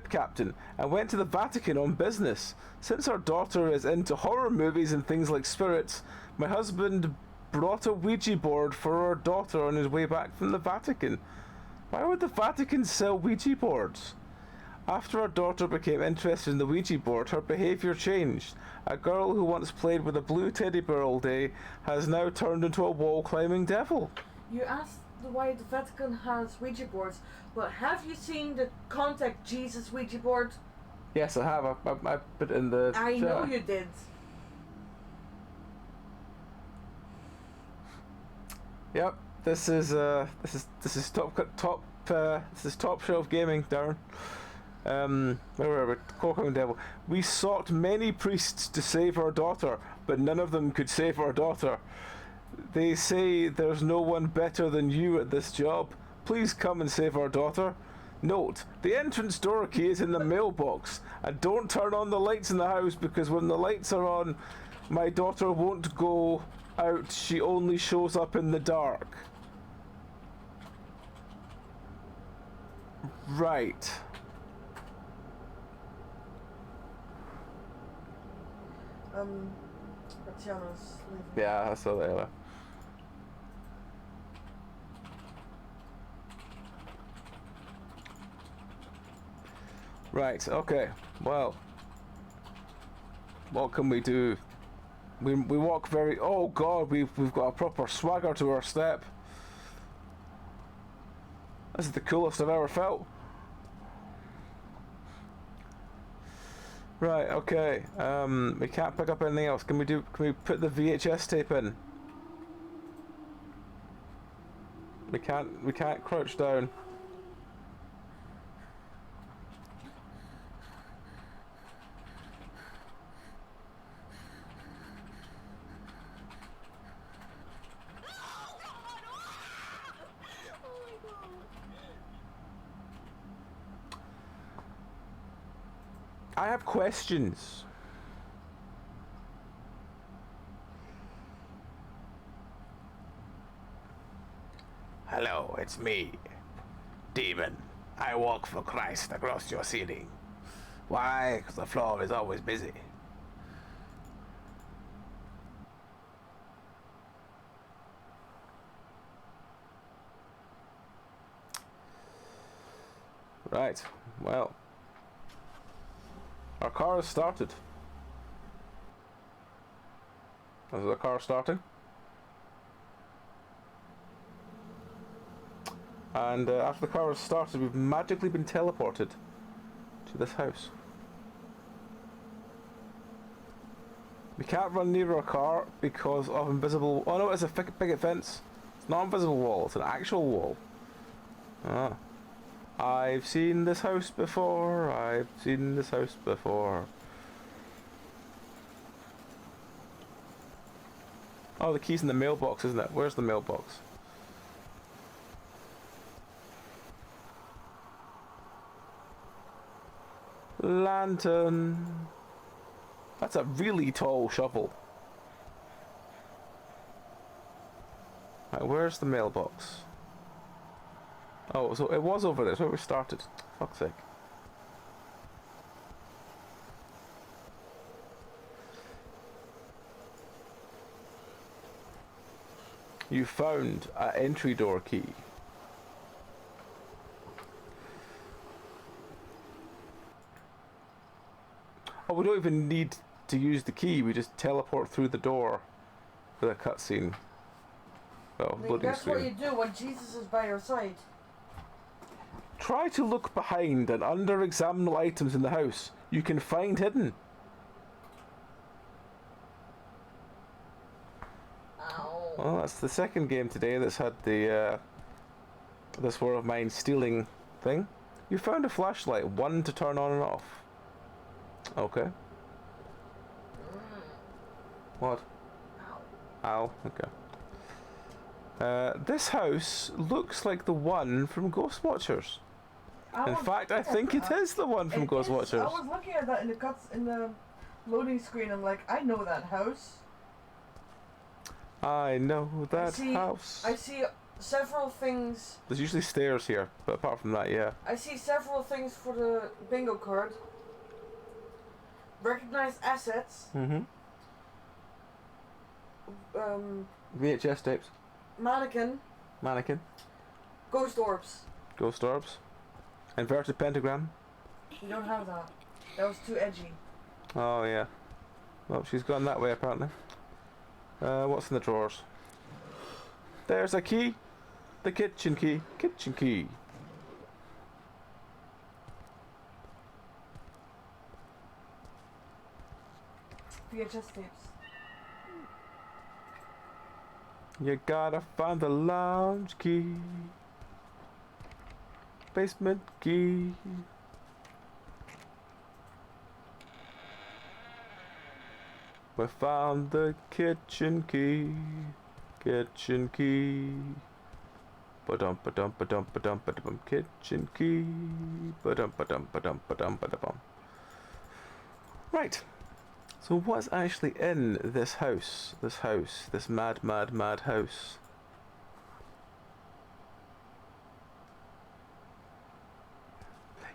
captain and went to the Vatican on business. Since our daughter is into horror movies and things like spirits, my husband brought a Ouija board for our daughter on his way back from the Vatican. Why would the Vatican sell Ouija boards? After our daughter became interested in the Ouija board, her behaviour changed. A girl who once played with a blue teddy bear all day has now turned into a wall-climbing devil. You asked why the Vatican has Ouija boards, but have you seen the Contact Jesus Ouija board? Yes, I have. I put it in the I know you did. Yep, this is top shelf gaming, Darren. Where were we? Wall-climbing devil. We sought many priests to save our daughter, but none of them could save our daughter. They say there's no one better than you at this job. Please come and save our daughter. Note, the entrance door key is in the mailbox. And don't turn on the lights in the house, because when the lights are on, my daughter won't go out. She only shows up in the dark. Right. Tatiana's leaving. Yeah, I saw that earlier. Right, okay. Well, what can we do? We walk very... Oh god, we've got a proper swagger to our step. This is the coolest I've ever felt. Right, okay. We can't pick up anything else. Can we put the VHS tape in? We can't crouch down. I have questions. Hello, it's me, demon. I walk for Christ across your ceiling. Why? Because the floor is always busy. Right, well, our car has started. Is the car starting? And after the car has started, we've magically been teleported to this house. We can't run near our car because of invisible... Oh no, it's a picket fence. It's not an invisible wall, it's an actual wall. Ah. I've seen this house before, I've seen this house before. Oh, the key's in the mailbox, isn't it? Where's the mailbox? Lantern. That's a really tall shovel. Right, where's the mailbox? Oh, so it was over there. That's where we started. Fuck's sake. You found an entry door key. Oh, we don't even need to use the key. We just teleport through the door for the cutscene. Well, I mean, that's what you do when Jesus is by your side. Try to look behind and under examine items in the house you can find hidden. Ow. Well, that's the second game today that's had the this War of Mine stealing thing. You found a flashlight, one to turn on and off. Okay. What? Ow. Ow. Okay. This house looks like the one from Ghost Watchers. In fact, I think it is the one from Ghost Watchers. I was looking at that in the loading screen. I'm like, I know that house. I know that house. I see several things. There's usually stairs here, but apart from that, yeah. I see several things for the bingo card. Recognize assets. Mm-hmm. VHS tapes. Mannequin. Mannequin. Ghost orbs. Ghost orbs. Inverted pentagram. You don't have that. That was too edgy. Oh yeah. Well, she's gone that way apparently. What's in the drawers? There's a key. The kitchen key. Kitchen key. VHS tapes. You gotta find the lounge key. Basement key. We found the kitchen key. Kitchen key. Ba-dum ba-dum ba-dum ba-dum ba-dum. Kitchen key. Ba-dum ba-dum ba-dum ba-dum ba-dum. Right. So what's actually in this house? This mad house.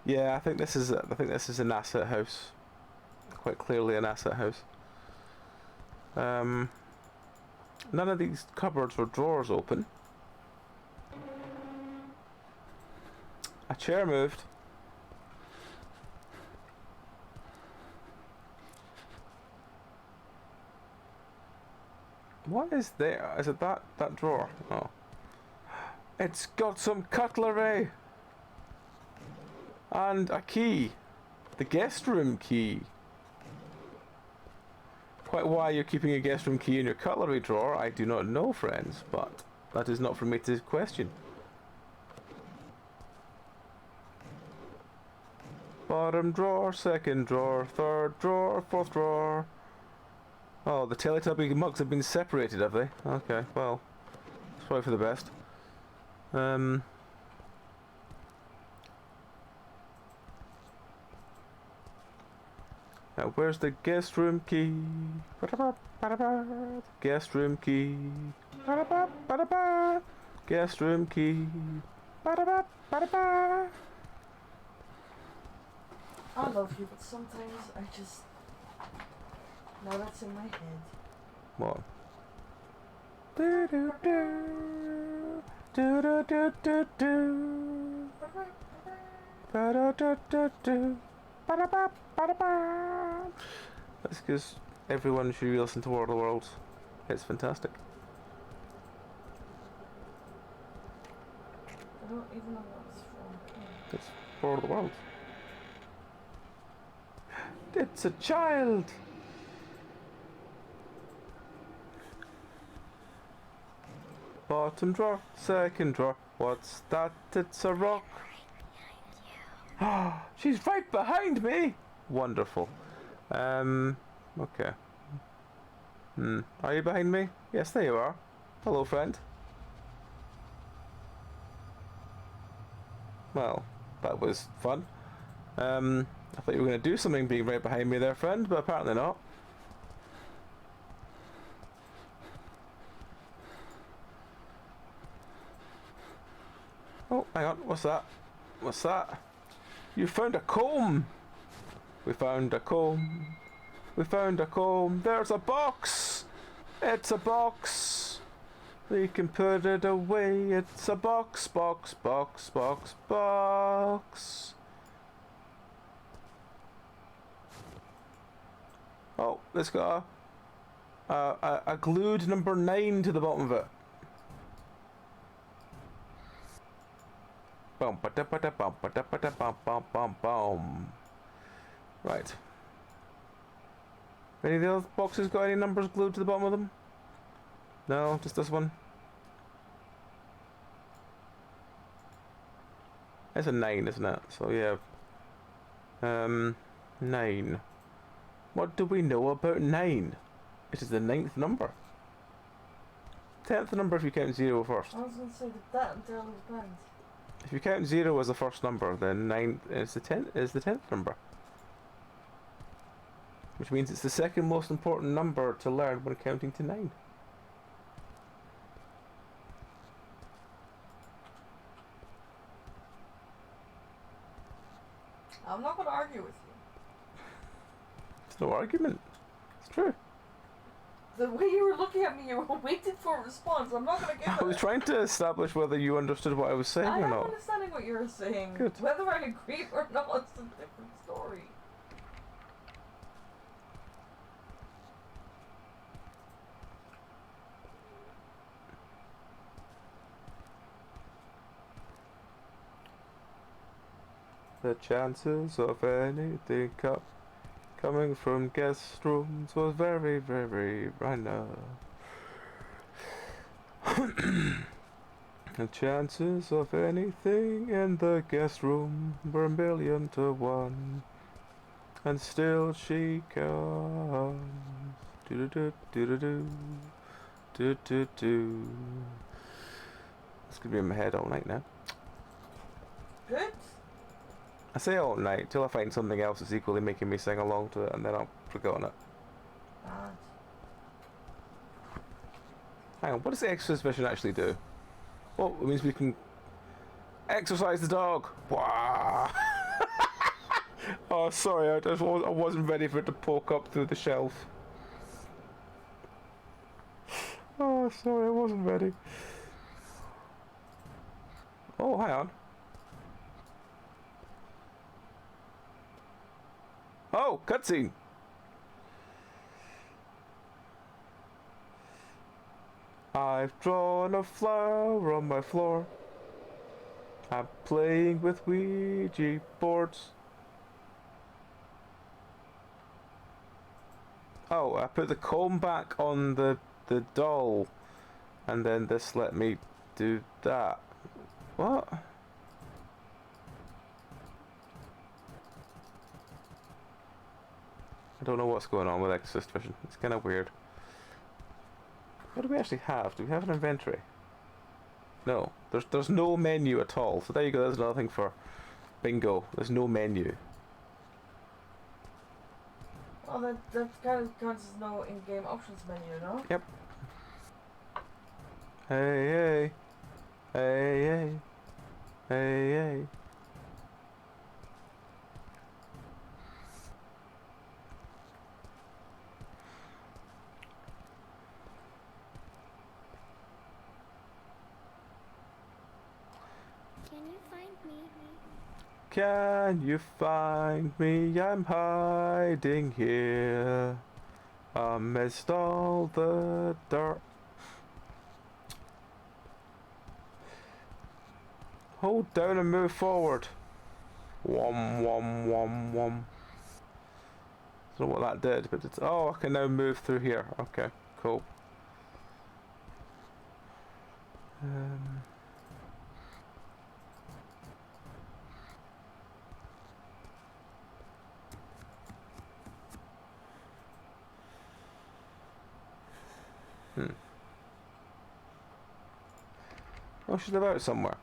Yeah, I think this is an asset house. Quite clearly an asset house. None of these cupboards or drawers open. A chair moved. What is there? Is it that drawer? Oh. It's got some cutlery! And a key. The guest room key. Quite why you're keeping a guest room key in your cutlery drawer, I do not know, friends, but that is not for me to question. Bottom drawer, second drawer, third drawer, fourth drawer. Oh, the Teletubby mugs have been separated, have they? Okay, well, it's probably for the best. Now, where's the guest room key? Guest room key. Guest room key. Ba-da-ba, ba-da-ba. I love you, but sometimes I just... Now that's in my head. What? Do do do. Do do do do do. Ba da da da do. Ba da ba ba da ba. That's because everyone should listen to War of the Worlds. It's fantastic. I don't even know what it's from. It's War of the Worlds. It's a child! Bottom drawer, second drawer. What's that? It's a rock. Ah, she's right behind me! Wonderful. Okay. Are you behind me? Yes, there you are. Hello, friend. Well, that was fun. I thought you were going to do something being right behind me there, friend, but apparently not. Oh, hang on, what's that? What's that? You found a comb! We found a comb. We found a comb. There's a box! It's a box! We can put it away. It's a box, box, box, box, box. Oh, it's got a glued number 9 to the bottom of it. Bum ba da ba da bum ba da ba da bum bum bum bum. Right. Any of the other boxes got any numbers glued to the bottom of them? No, just this one. It's a 9, isn't it? So yeah. 9. What do we know about 9? It is the 9th number. 10th number if you count 0 first. I was going to say that entirely depends. If you count 0 as the first number, then 9 is the 10th number. Which means it's the second most important number to learn when counting to 9. I'm not going to argue with you. It's no argument. It's true. The way you were looking at me, you were waiting for a response. I'm not going to give it. I was trying to establish whether you understood what I was saying I or am not. understanding what you're saying. Good. Whether I agree or not is a different story. The chances of anything coming from guest rooms was very, very minor. The chances of anything in the guest room were 1,000,000 to 1. And still she comes. Do-do-do-do-do-do. Do-do-do. It's gonna be in my head all night now. Good. I say all night till I find something else that's equally making me sing along to it, and then I'll forget on it. Bad. Hang on, what does the Exorcist mission actually do? Well, it means we can exorcise the dog. Wow. Oh, sorry, I wasn't ready for it to poke up through the shelf. Oh, sorry, I wasn't ready. Oh, hang on. Oh, cutscene. I've drawn a flower on my floor. I'm playing with Ouija boards. Oh, I put the comb back on the doll, and then this let me do that. What? I don't know what's going on with Exorcist Vision. It's kind of weird. What do we actually have? Do we have an inventory? No. There's no menu at all. So there you go. There's another thing for bingo. There's no menu. Well, that kind of counts as no in-game options menu, no? Yep. Hey, hey. Hey, hey. Hey, hey. Can you find me? Can you find me? I'm hiding here amidst all the dark. Hold down and move forward. Wom wom wom wom. Don't know what that did, but it's... Oh, I can now move through here. Okay, cool. Um... Oh, she's about somewhere.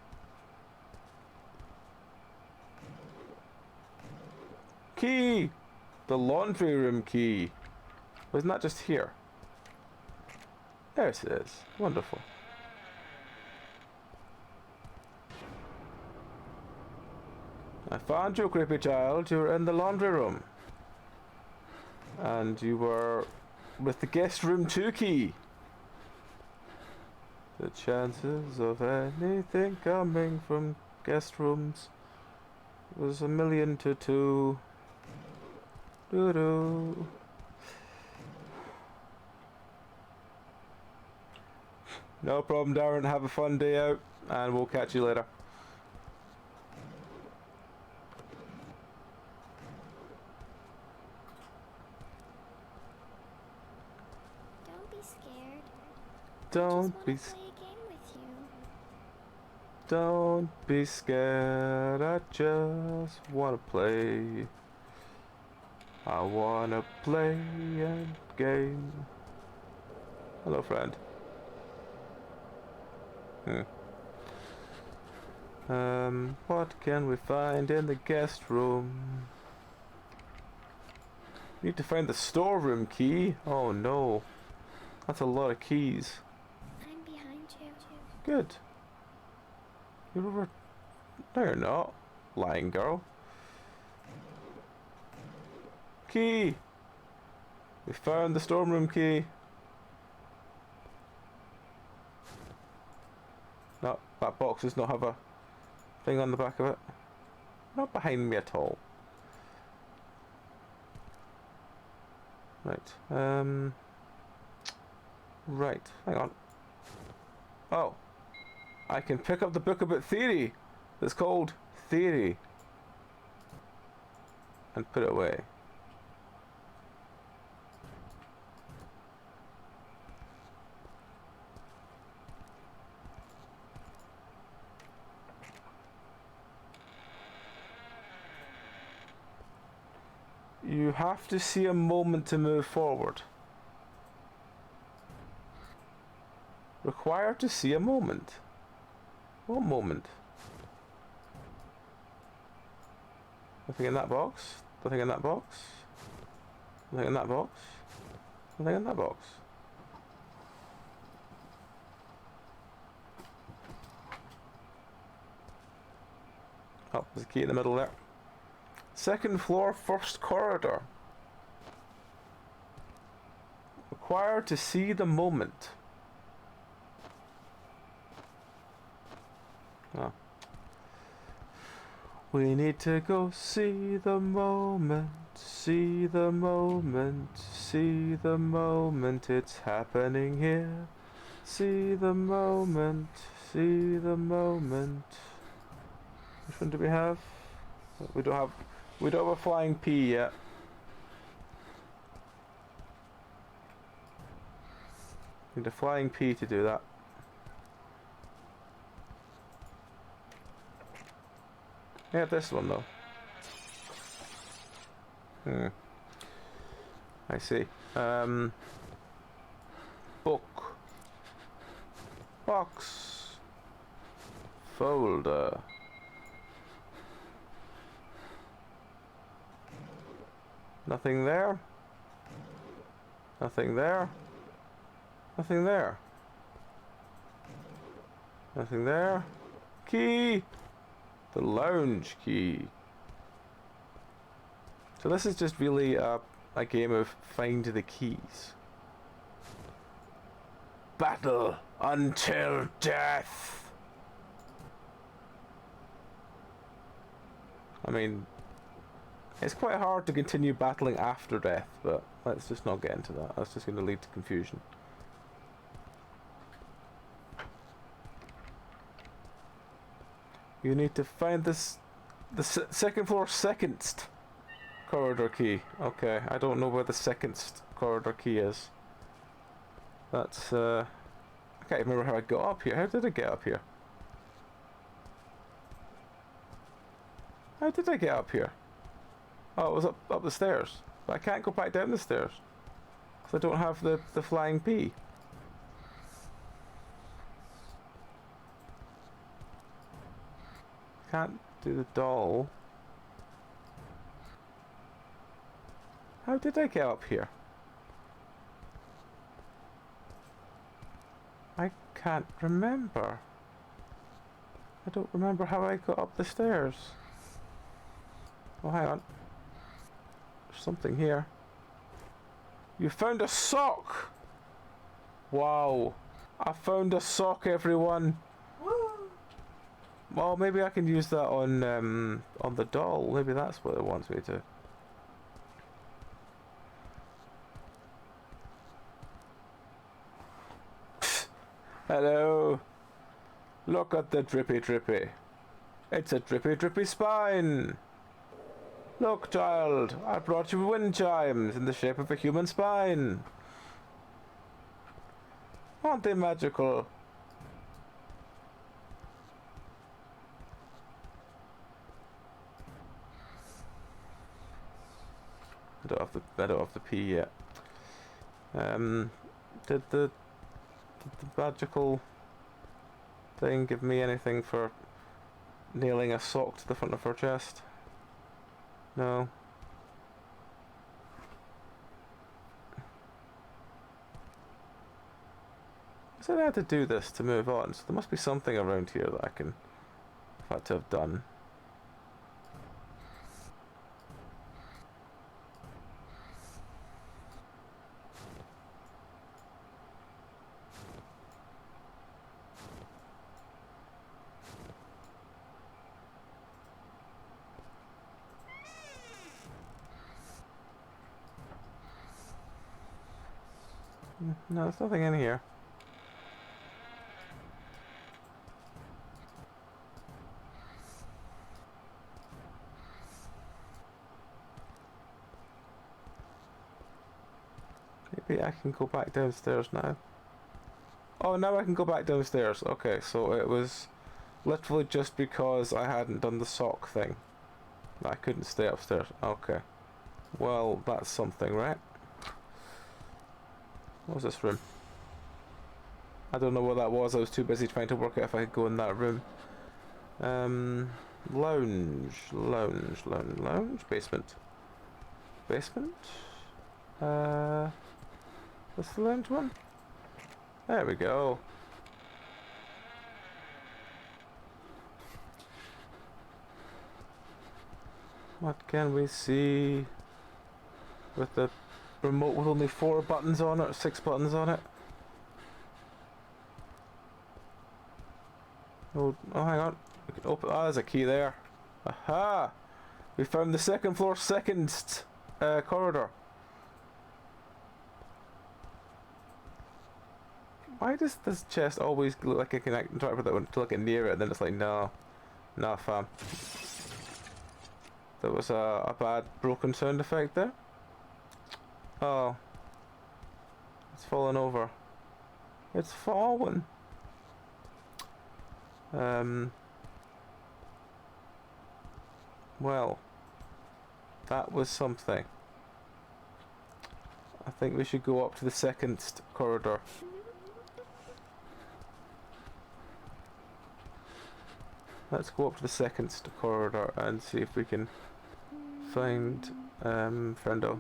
Key! The laundry room key. Wasn't that just here? There it is. Wonderful. I found you, creepy child. You were in the laundry room. And you were with the guest room 2 key. The chances of anything coming from guest rooms was 1,000,000 to 2. Doo-doo. No problem, Darren. Have a fun day out, and we'll catch you later. Don't be scared. Don't be I just wanna play a game with you. Don't be scared. I just wanna play. I wanna play a game. Hello, friend. What can we find in the guest room? Need to find the storeroom key. Oh no. That's a lot of keys. I'm behind you. Good. You're over... No, you're not. Lying girl. Key! We found the storeroom key. No, that box does not have a thing on the back of it. Not behind me at all. Right. Right. Hang on. Oh. I can pick up the book about theory. It's called Theory. And put it away. You have to see a moment to move forward. Required to see a moment. What moment? Nothing in that box. Nothing in that box. Nothing in that box. Nothing in that box. Oh, there's a key in the middle there. Second floor, first corridor. Required to see the moment. Oh. We need to go see the moment, see the moment, see the moment, it's happening here. See the moment, see the moment. Which one do we have? We don't have a flying P yet. Need a flying P to do that. Yeah, this one though. I see. Book. Box. Folder. Nothing there. Nothing there. Nothing there. Nothing there. Key! The lounge key. So this is just really a game of find the keys. Battle until death! I mean, it's quite hard to continue battling after death, but let's just not get into that. That's just going to lead to confusion. You need to find the second floor second corridor key. Okay, I don't know where the second corridor key is. That's I can't remember how I got up here. How did I get up here? How did I get up here? Oh, it was up the stairs. But I can't go back down the stairs because I don't have the flying P. Can't do the doll. How did I get up here? I can't remember. I don't remember how I got up the stairs. Oh, hang on. There's something here. You found a sock! Wow. I found a sock, everyone. Woo! Well, maybe I can use that on the doll. Maybe that's what it wants me to. Hello. Look at the drippy drippy. It's a drippy drippy spine. Look, child, I brought you wind chimes in the shape of a human spine. Aren't they magical? I don't have the P yet. Did the magical thing give me anything for nailing a sock to the front of her chest? No. I said I had to do this to move on, so there must be something around here that I can have had to have done. No, there's nothing in here. Maybe I can go back downstairs now. Oh, now I can go back downstairs. Okay, so it was literally just because I hadn't done the sock thing that I couldn't stay upstairs. Okay. Well, that's something, right? What was this room? I don't know what that was. I was too busy trying to work out if I could go in that room. Lounge. Basement? That's the lounge one? There we go. What can we see with the remote with only 4 buttons on it, or 6 buttons on it? Oh, hang on. We can open. Ah, there's a key there. Aha! We found the second floor, second corridor. Why does this chest always look like I can interact with it to look near it, and then it's like, no, nah, fam. There was a bad broken sound effect there. Oh, it's fallen over. It's fallen. Well, that was something. I think we should go up to the second corridor. Let's go up to the second corridor and see if we can find friendo.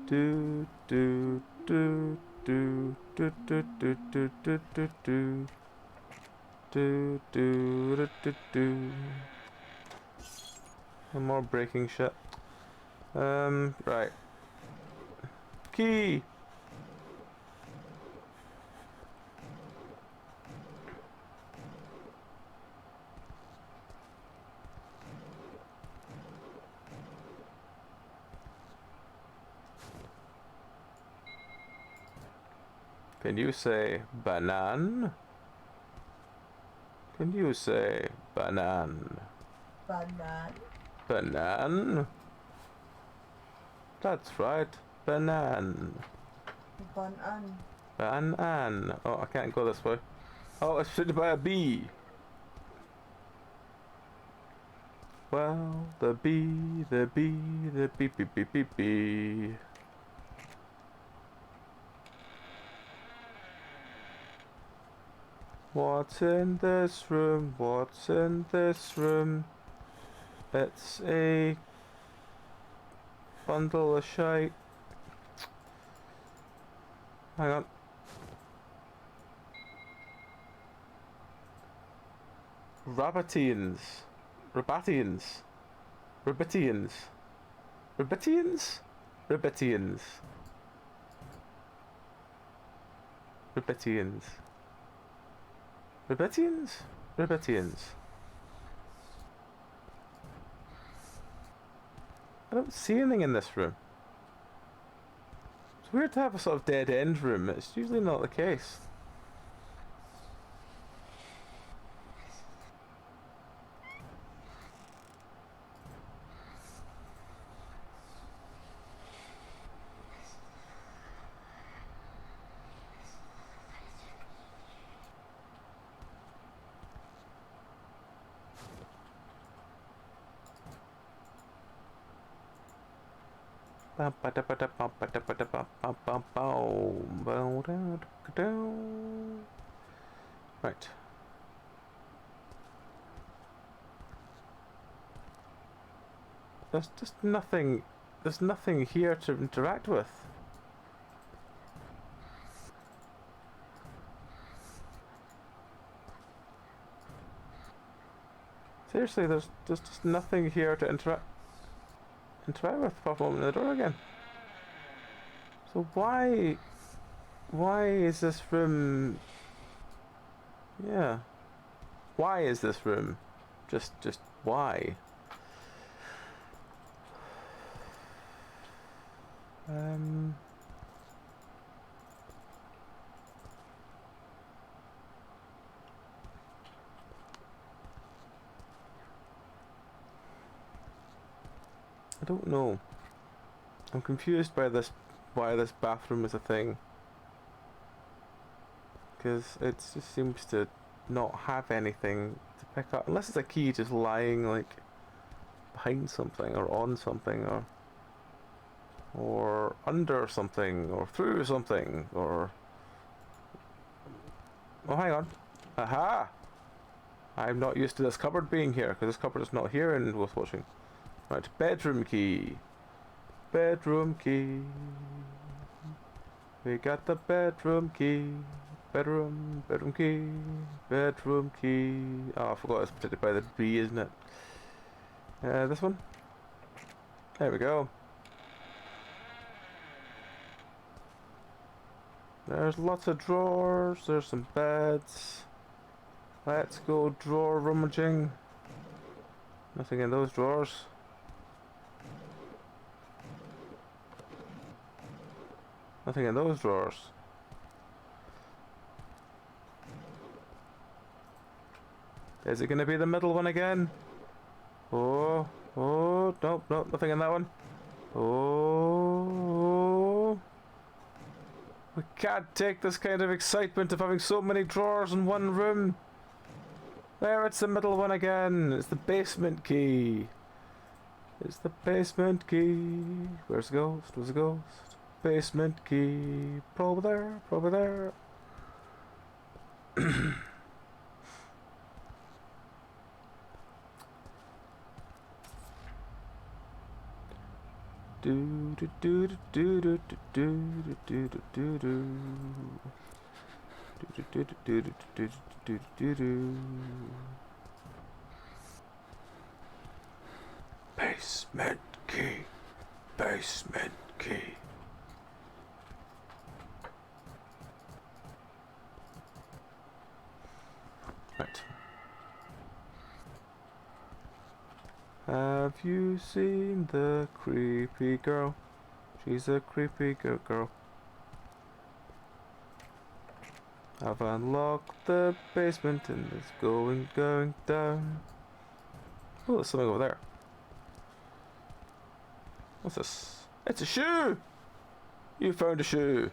Do do do do do do do do do do do do do do do. And more breaking shit. Right. Key. Can you say banan? Can you say banan? Banan. Banan? That's right. Banan. Banan. Banan. Oh, I can't go this way. Oh, it's surrounded by a bee. Well, the bee, the bee, the bee, bee, bee, bee, bee. What's in this room? What's in this room? It's a bundle of shite. Hang on. Rabbitians. Rabbatians. Rabbitians. Rabbitians? Rabbitians. Rabbitians. Rabbitians? Rabbitians. I don't see anything in this room. It's weird to have a sort of dead end room. It's usually not the case. Right. There's just nothing. There's nothing here to interact with. Seriously, there's just nothing here to interact with apart from opening the door again. So why is this room? Yeah. Why is this room? Just why? I don't know. I'm confused by this, why this bathroom is a thing. Because it just seems to not have anything to pick up. Unless it's a key just lying like behind something or on something or under something or through something or... Oh, hang on. Aha! I'm not used to this cupboard being here because this cupboard is not here in Ghost Watching. Right, bedroom key. Bedroom key. We got the bedroom key. Bedroom key. Bedroom key. Oh, I forgot it's protected by the B, isn't it? This one? There we go. There's lots of drawers. There's some beds. Let's go drawer rummaging. Nothing in those drawers. Nothing in those drawers. Is it going to be the middle one again? Oh, nope, nothing in that one. Oh, we can't take this kind of excitement of having so many drawers in one room. There, it's the middle one again. It's the basement key. It's the basement key. Where's the ghost? Where's the ghost? Basement key. Probably there. Probably there. Do Basement key. Basement key. Right. Have you seen the creepy girl? She's a creepy girl. I've unlocked the basement and it's going down. Oh, there's something over there. What's this? It's a shoe! You found a shoe.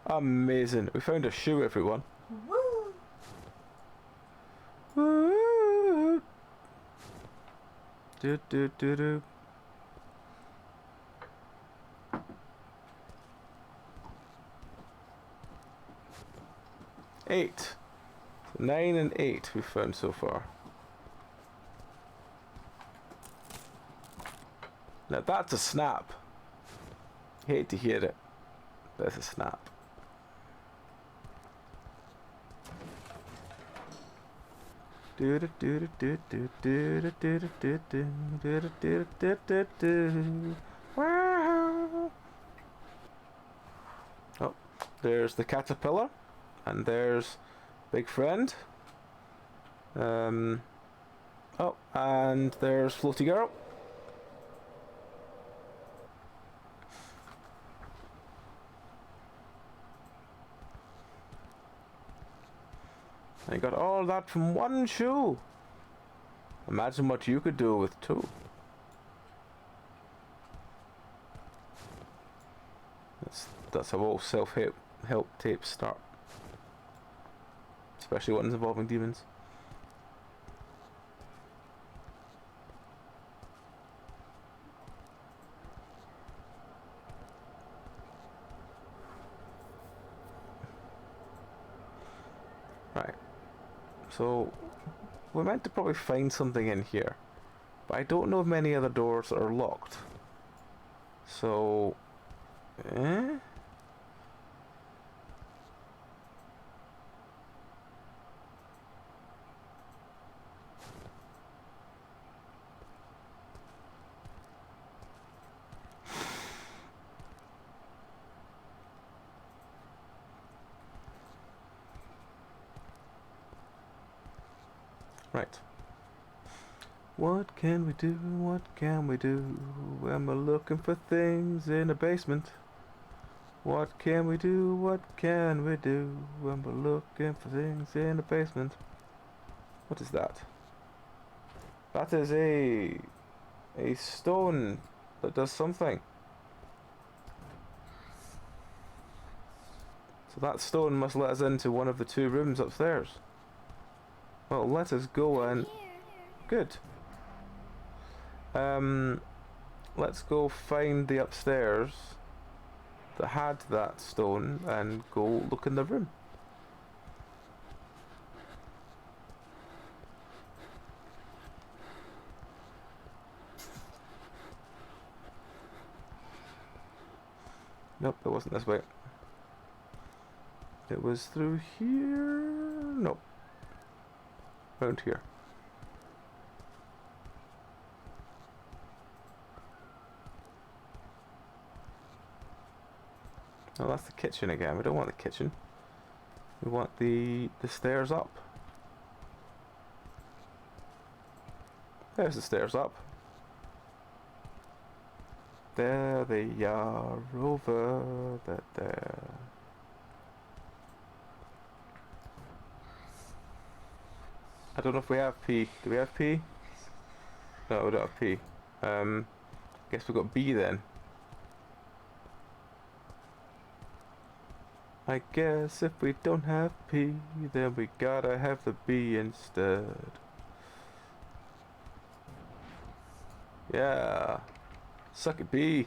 Amazing. We found a shoe, everyone. Woo! Woo! Do do do do. Eight. 9 and 8 we've found so far. Now that's a snap. Hate to hear it, but it's a snap. Do do do do do do do do do do do do do do. Wow. Oh, there's the caterpillar, and there's big friend. Oh, and there's floaty girl. I got all that from one shoe. Imagine what you could do with two. That's how all self-help tapes start. Especially ones involving demons. Right. So, we're meant to probably find something in here. But I don't know of many other doors that are locked. So... Eh? Right. What can we do? What can we do when we're looking for things in a basement? What can we do? What can we do when we're looking for things in a basement? What is that? That is a stone that does something. So that stone must let us into one of the two rooms upstairs. Well, let us go and... Good. Let's go find the upstairs that had that stone and go look in the room. Nope, it wasn't this way. It was through here. Nope. Around here. Oh, that's the kitchen again. We don't want the kitchen. We want the stairs up. There's the stairs up. There they are, over there. I don't know if we have P. Do we have P? No, we don't have P. Guess we've got B then. I guess if we don't have P, then we gotta have the B instead. Yeah. Suck it, B.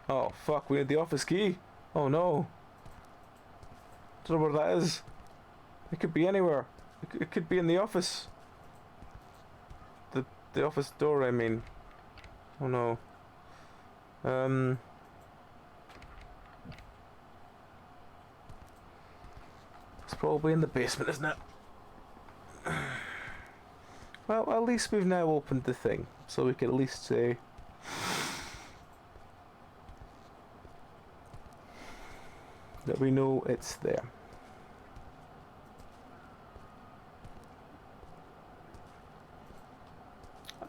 Oh, fuck, we need the office key. Oh no. Don't know where that is. It could be anywhere. It could be in the office. The office door, I mean. Oh no. probably in the basement, isn't it? Well, at least we've now opened the thing, so we can at least say that we know it's there.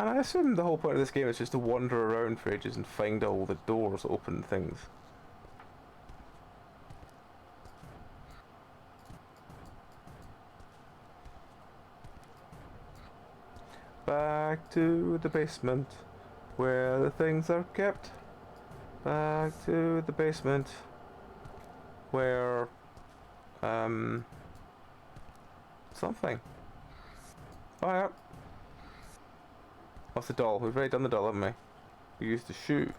And I assume the whole point of this game is just to wander around for ages and find all the doors, open things. Back to the basement, where the things are kept. Back to the basement, where, something. Oh yeah. What's the doll? We've already done the doll, haven't we? We used the shoe.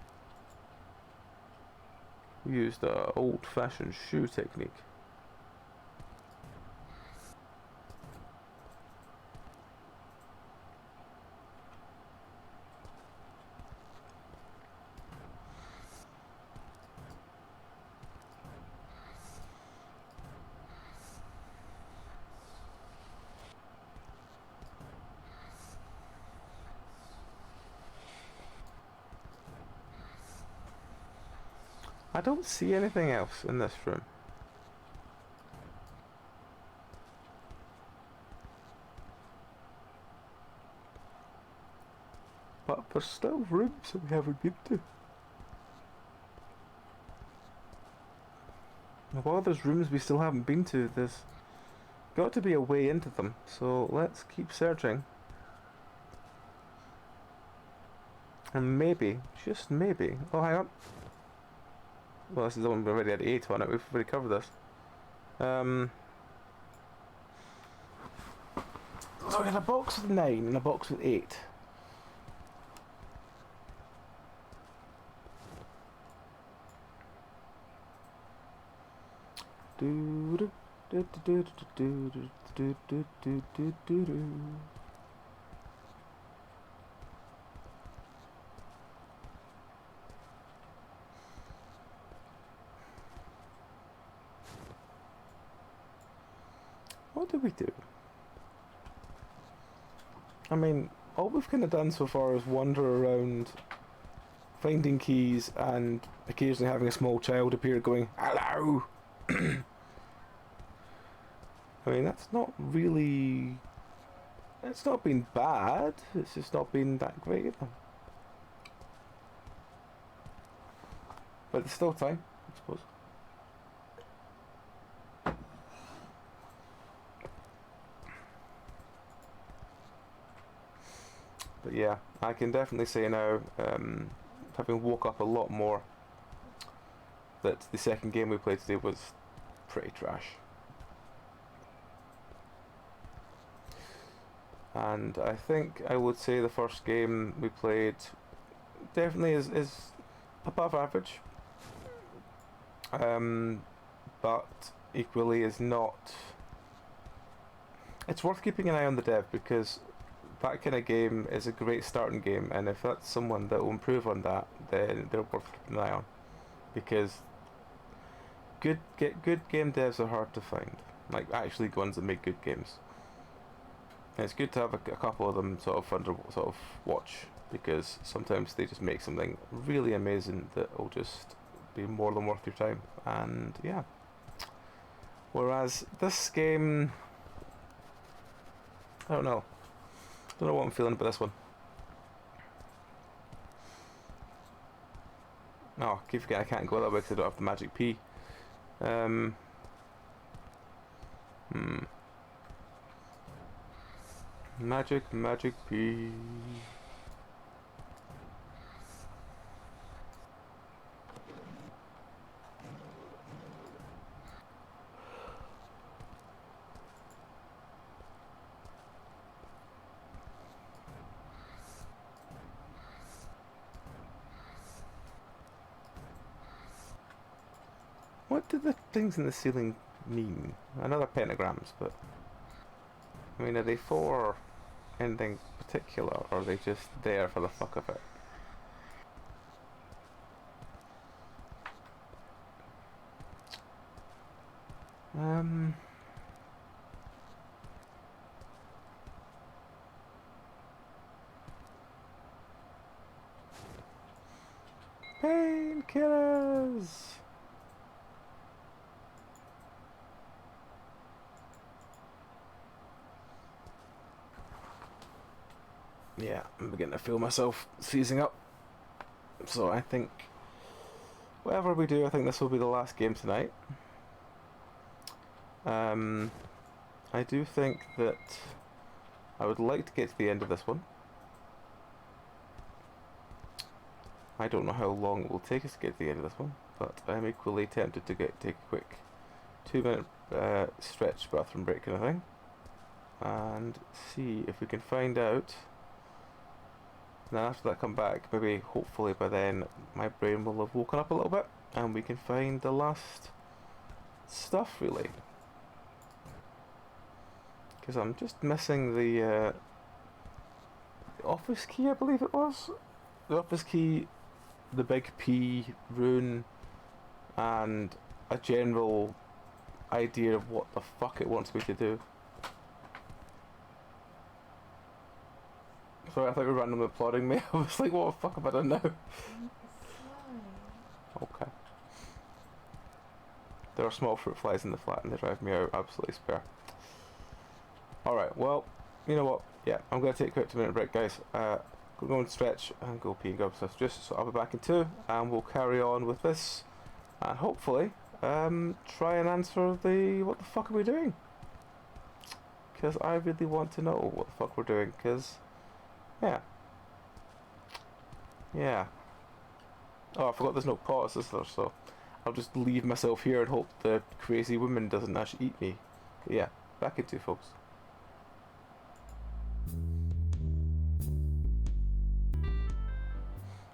We used the old-fashioned shoe technique. I don't see anything else in this room. But there's still rooms that we haven't been to. And while there's rooms we still haven't been to, there's got to be a way into them. So let's keep searching. And maybe, just maybe... Oh, hang on. Well, this is the one we already had 8 on it. We've already covered this. So we had a box with 9 and a box with 8. What did we do? I mean, all we've kind of done so far is wander around, finding keys, and occasionally having a small child appear going, "Hello!" I mean, that's not really... It's not been bad, it's just not been that great either. But there's still time, I suppose. But yeah, I can definitely say now, having woke up a lot more, that the second game we played today was pretty trash. And I think I would say the first game we played definitely is above average. But equally is not... It's worth keeping an eye on the dev, because that kind of game is a great starting game, and if that's someone that will improve on that, then they're worth keeping an eye on, because good game devs are hard to find, like actually ones that make good games. And it's good to have a couple of them sort of watch, because sometimes they just make something really amazing that will just be more than worth your time. And yeah, whereas this game, I don't know what I'm feeling about this one. Oh, I keep forgetting I can't go that way because I don't have the magic P. Magic P. What do the things in the ceiling mean? I know they're pentagrams, but I mean, are they for anything particular, or are they just there for the fuck of it? Painkillers! Yeah, I'm beginning to feel myself seizing up. So I think, whatever we do, I think this will be the last game tonight. I do think that I would like to get to the end of this one. I don't know how long it will take us to get to the end of this one, but I'm equally tempted to take a quick 2-minute stretch bathroom break kind of thing, and see if we can find out. And then after that come back, maybe hopefully by then my brain will have woken up a little bit and we can find the last stuff really. Because I'm just missing the office key, I believe it was. The office key, the big P rune, and a general idea of what the fuck it wants me to do. Sorry, I thought you were randomly applauding me. I was like, what the fuck have I done now? Okay. There are small fruit flies in the flat and they drive me out absolutely spare. Alright, well, you know what? Yeah, I'm going to take a quick 2-minute break, guys. Go and stretch and go pee and grab stuff. Just so I'll be back in 2 and we'll carry on with this. And hopefully, try and answer the what the fuck are we doing? Because I really want to know what the fuck we're doing, because... Yeah. Yeah. Oh, I forgot there's no pause, is there? So I'll just leave myself here and hope the crazy woman doesn't actually eat me. But yeah, back in 2, folks.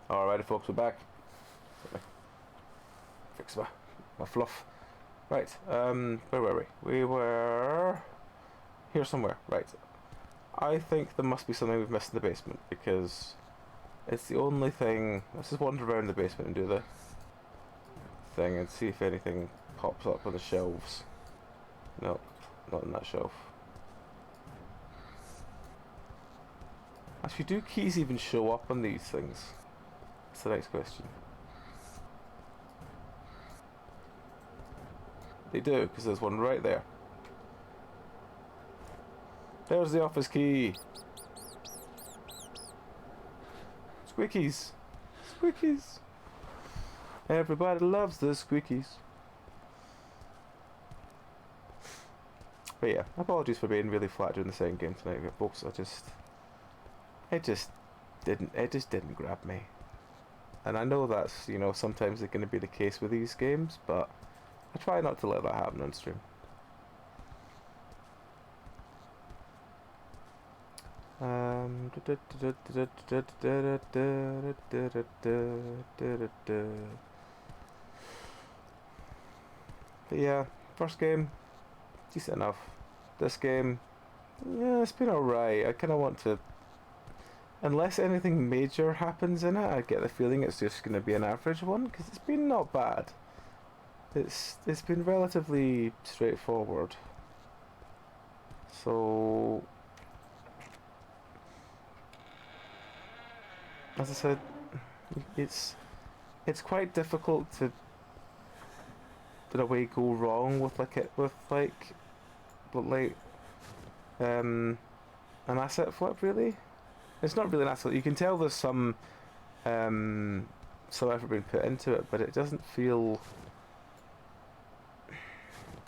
Alrighty, folks, we're back. Let me fix my fluff. Right, where were we? We were here somewhere. Right. I think there must be something we've missed in the basement, because it's the only thing. Let's just wander around the basement and do the thing and see if anything pops up on the shelves. No, not on that shelf. Actually, do keys even show up on these things? That's the next question. They do, because there's one right there. There's the office key. Squeakies. Squeakies. Everybody loves the squeakies. But yeah, apologies for being really flat during the second game tonight, folks. It just didn't grab me. And I know that's, you know, sometimes it's going to be the case with these games, but I try not to let that happen on stream. But yeah, first game, decent enough. This game, yeah, it's been alright. I kind of want to, unless anything major happens in it, I get the feeling it's just going to be an average one, because it's been not bad. It's been relatively straightforward. So, as I said, it's quite difficult to, in a way, go wrong with an asset flip. Really, it's not really an asset. You can tell there's some effort being put into it, but it doesn't feel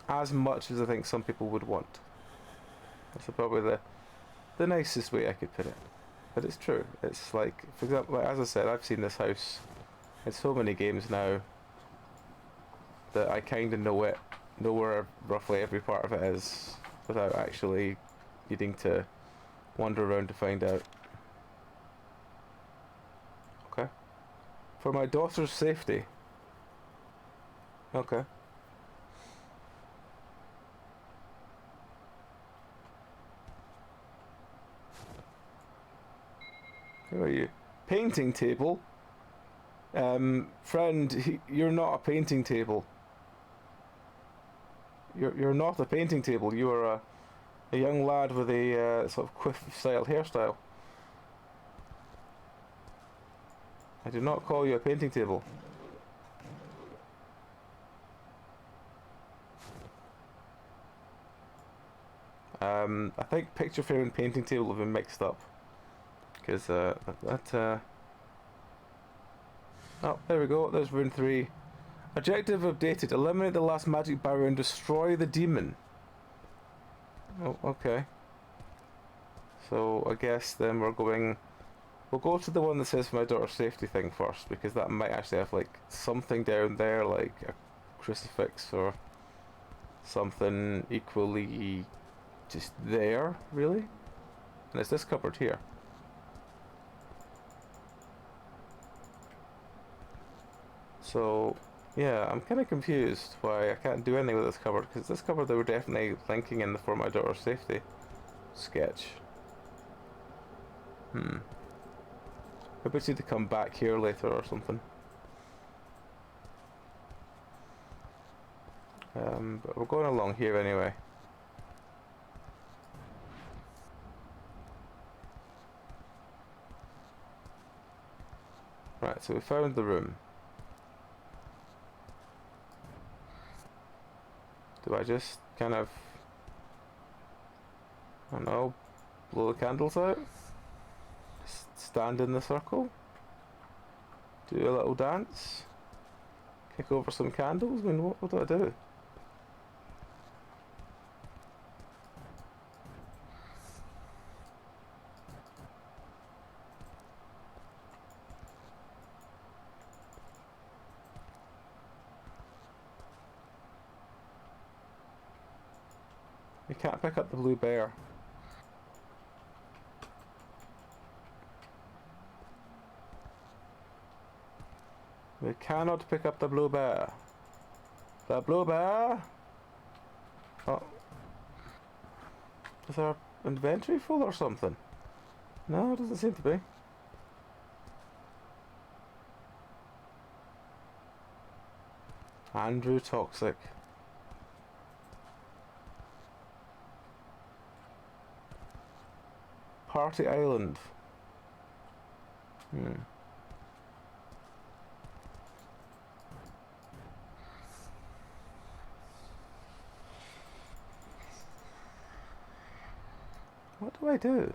as much as I think some people would want. That's probably the nicest way I could put it. But it's true. It's like, for example, like, as I said, I've seen this house in so many games now that I kind of know where roughly every part of it is without actually needing to wander around to find out. Okay. For my daughter's safety. Okay. Who are you? Painting table? Friend, you're not a painting table. You're not a painting table. You are a young lad with a sort of quiff style hairstyle. I do not call you a painting table. I think picture frame and painting table have been mixed up. Because oh, there we go, there's rune 3. Objective updated, eliminate the last magic barrier and destroy the demon. Oh, okay. So I guess then we'll go to the one that says for my daughter's safety thing first, because that might actually have like something down there, like a crucifix or something equally just there, really. And it's this cupboard here. So yeah, I'm kind of confused why I can't do anything with this cupboard, because this cupboard they were definitely linking in the for my daughter's safety sketch. Maybe I need to come back here later or something. But we're going along here anyway. Right, so we found the room. Do I just kind of, I don't know, blow the candles out? Just stand in the circle? Do a little dance? Kick over some candles? I mean, what do I do? You can't pick up the blue bear. We cannot pick up the blue bear. The blue bear? Oh. Is our inventory full or something? No, it doesn't seem to be. Andrew Toxic. Party Island. What do I do?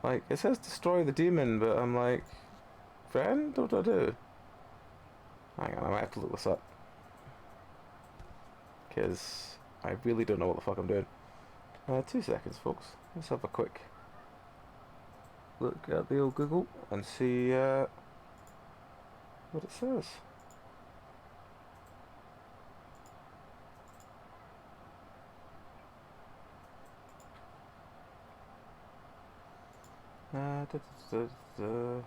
Like, it says destroy the demon, but I'm like, friend, what do I do? Hang on, I might have to look this up. Because I really don't know what the fuck I'm doing. 2 seconds, folks. Let's have a quick look at the old Google and see what it says. Da, da, da, da.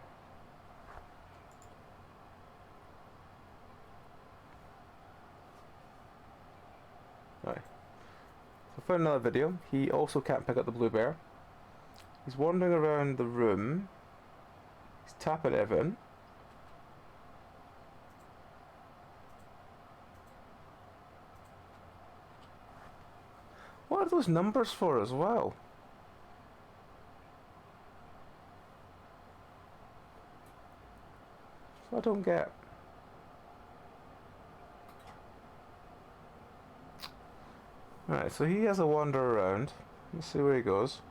Right. So I found another video. He also can't pick up the blue bear. He's wandering around the room. He's tapping everything. What are those numbers for as well? I don't get. Alright, so he has a wander around. Let's see where he goes.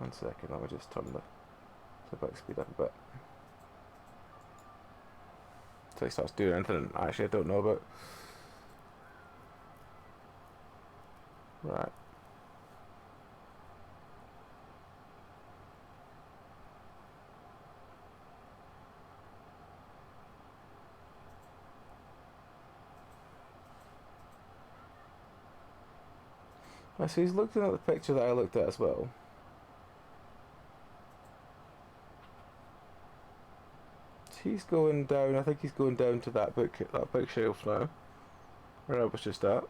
1 second, let me just turn the back speed up a bit. So he starts doing anything actually I don't know about. Right. So he's looking at the picture that I looked at as well. He's going down. I think he's going down to that bookshelf now, where I was just at.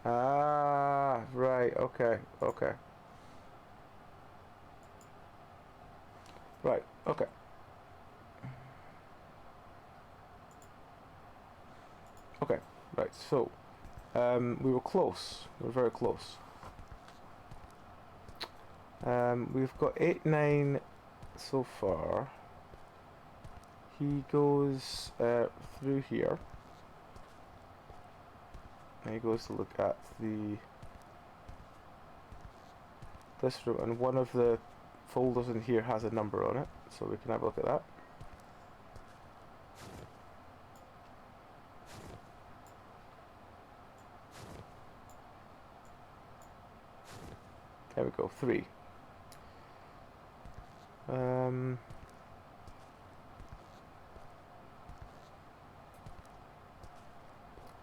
Ah, right. Okay. Okay. Right. Okay. Okay. Right. So, we were close. We were very close. We've got 8, 9 so far. He goes through here. And he goes to look at this room, and one of the folders in here has a number on it, so we can have a look at that. There we go, 3.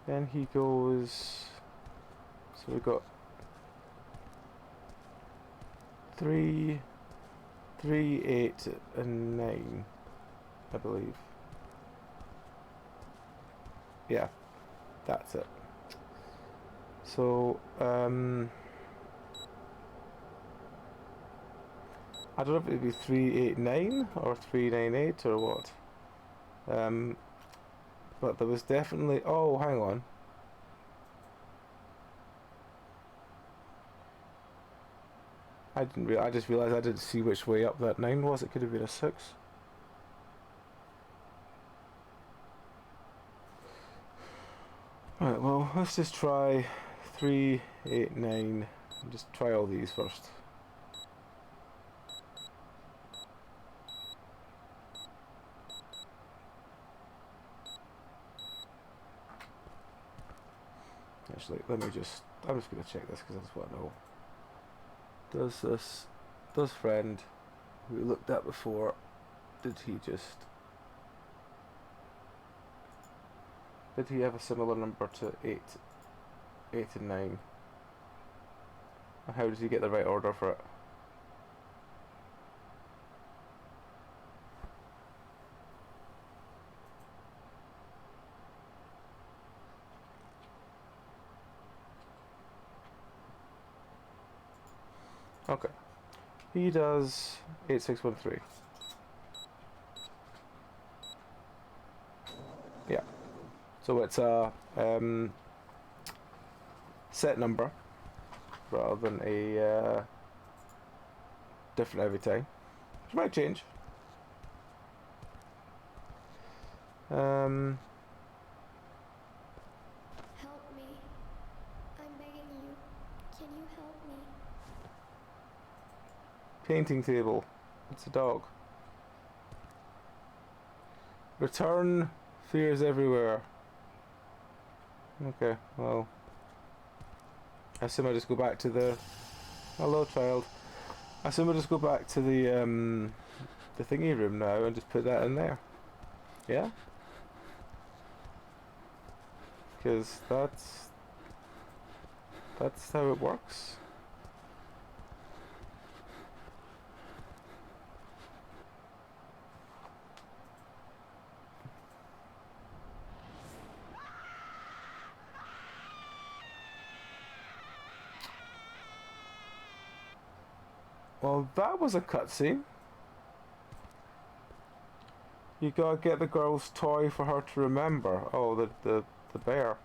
Then he goes, so we got 3, 3, 8, and 9, I believe. Yeah, that's it. So, I don't know if it'd be 389 or 398 or what. But there was definitely. Oh, hang on. I just realised I didn't see which way up that 9 was. It could have been a 6. Right. Well, let's just try 3, 8, 9. And just try all these first. Actually, I'm just going to check this because I just want to know. Does friend who we looked at before, did he have a similar number to 8 and 9? And how did he get the right order for it? Okay. He does 8613. Yeah. So it's a set number rather than a different every time. Which might change. Help me. I'm begging you. Can you help me? Painting table. It's a dog. Return. Fears everywhere. Okay, well. I assume I just go back to the. Hello, child. I assume I just go back to the thingy room now and just put that in there. Yeah? Because that's how it works. Well, that was a cutscene. You gotta get the girl's toy for her to remember. Oh, the bear.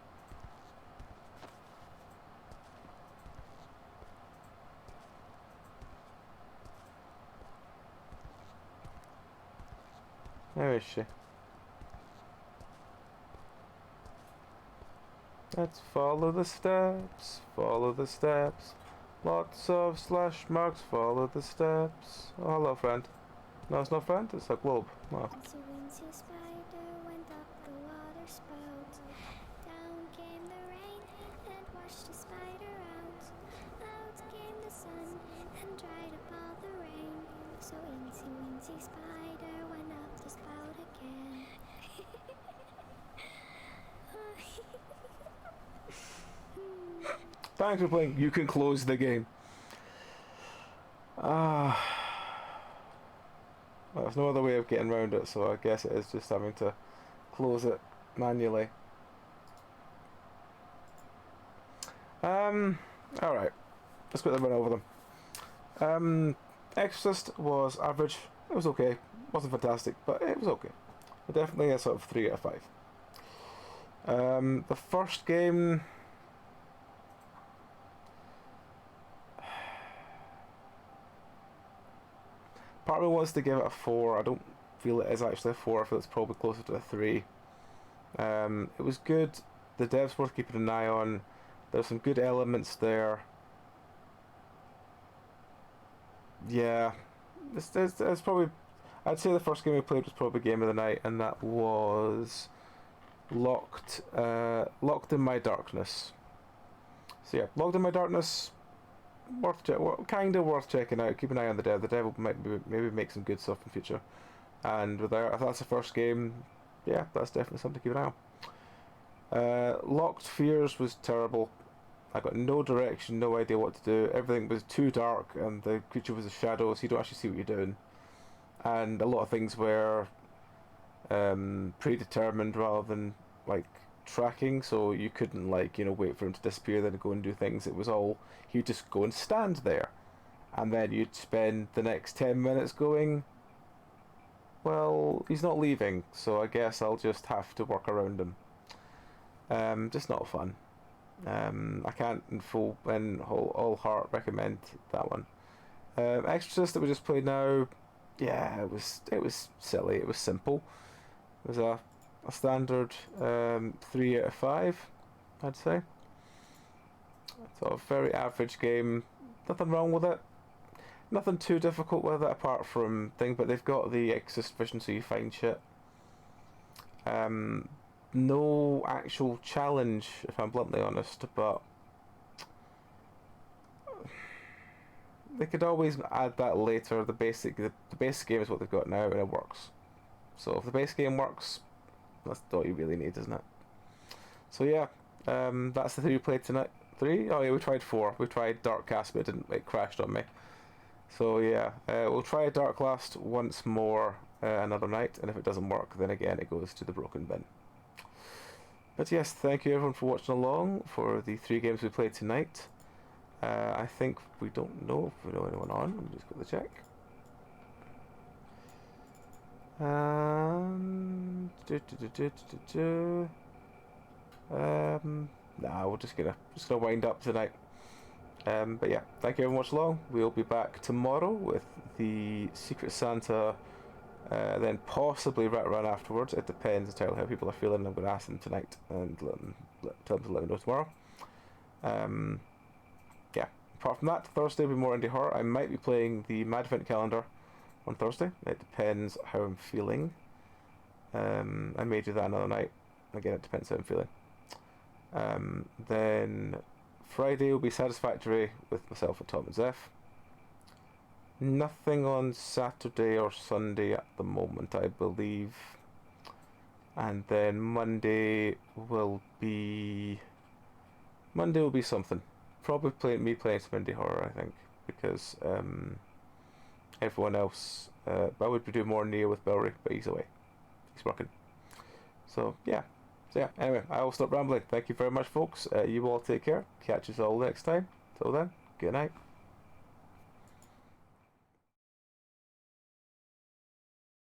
Where is she? Let's follow the steps, follow the steps. Lots of slash marks, follow the steps. Oh, hello, friend. No, it's not friend, it's a globe. Oh. Incy spider went up the water spout. Down came the rain and washed the spider out. Out came the sun and dried up all the rain. So Incy spider went up the spout again. Thanks for playing. You can close the game. Well, there's no other way of getting around it, so I guess it is just having to close it manually. Alright. Let's quickly run over them. Exorcist was average. It was okay. Wasn't fantastic, but it was okay. But definitely a sort of 3 out of 5. The first game... Part of me wants to give it a 4. I don't feel it is actually a 4. I feel it's probably closer to a 3. It was good. The devs worth keeping an eye on. There's some good elements there. Yeah. It's probably... I'd say the first game we played was probably game of the night, and that was... Locked in My Darkness. So yeah, Locked in My Darkness... kind of worth checking out. Keep an eye on the devil. The devil might maybe make some good stuff in future. And if that's the first game, yeah, that's definitely something to keep an eye on. Locked Fears was terrible. I got no direction, no idea what to do. Everything was too dark, and the creature was a shadow, so you don't actually see what you're doing. And a lot of things were predetermined rather than like tracking, so you couldn't like, you know, wait for him to disappear then go and do things. It was all, he'd just go and stand there, and then you'd spend the next 10 minutes going, well, he's not leaving, so I guess I'll just have to work around him. Just not fun. I can't in all heart recommend that one. Exorcist that we just played now, yeah, it was silly, it was simple. It was a standard 3 out of 5, I'd say. So a very average game. Nothing wrong with it. Nothing too difficult with it apart from thing, but they've got the Exorcist vision, so you find shit. No actual challenge, if I'm bluntly honest, but they could always add that later. The basic game is what they've got now, and it works. So if the base game works, that's all you really need, isn't it? So yeah, that's the 3 we played tonight. 3? Oh yeah, we tried 4. We tried Dark Cast, but it crashed on me. So yeah, we'll try Dark Last once more another night, and if it doesn't work, then again it goes to the broken bin. But yes, thank you everyone for watching along for the 3 games we played tonight. I think we don't know if we know anyone on. Let me just quickly check. Nah, we're just gonna wind up tonight. But yeah, thank you everyone for watching along. We'll be back tomorrow with the Secret Santa. Then possibly Rat Run afterwards. It depends entirely how people are feeling. I'm going to ask them tonight and tell them to let me know tomorrow. Yeah. Apart from that, Thursday will be more indie horror. I might be playing the Mad Event calendar on Thursday. It depends how I'm feeling. I may do that another night. Again, it depends how I'm feeling. Then Friday will be Satisfactory with myself and Tom and Zeph. Nothing on Saturday or Sunday at the moment, I believe. And then Monday will be something. Probably me playing some indie horror, I think, because everyone else. I would be doing more Neo with Belry, but he's away. He's working. So yeah. Anyway, I will stop rambling. Thank you very much, folks. You all take care. Catch us all next time. Till then, good night.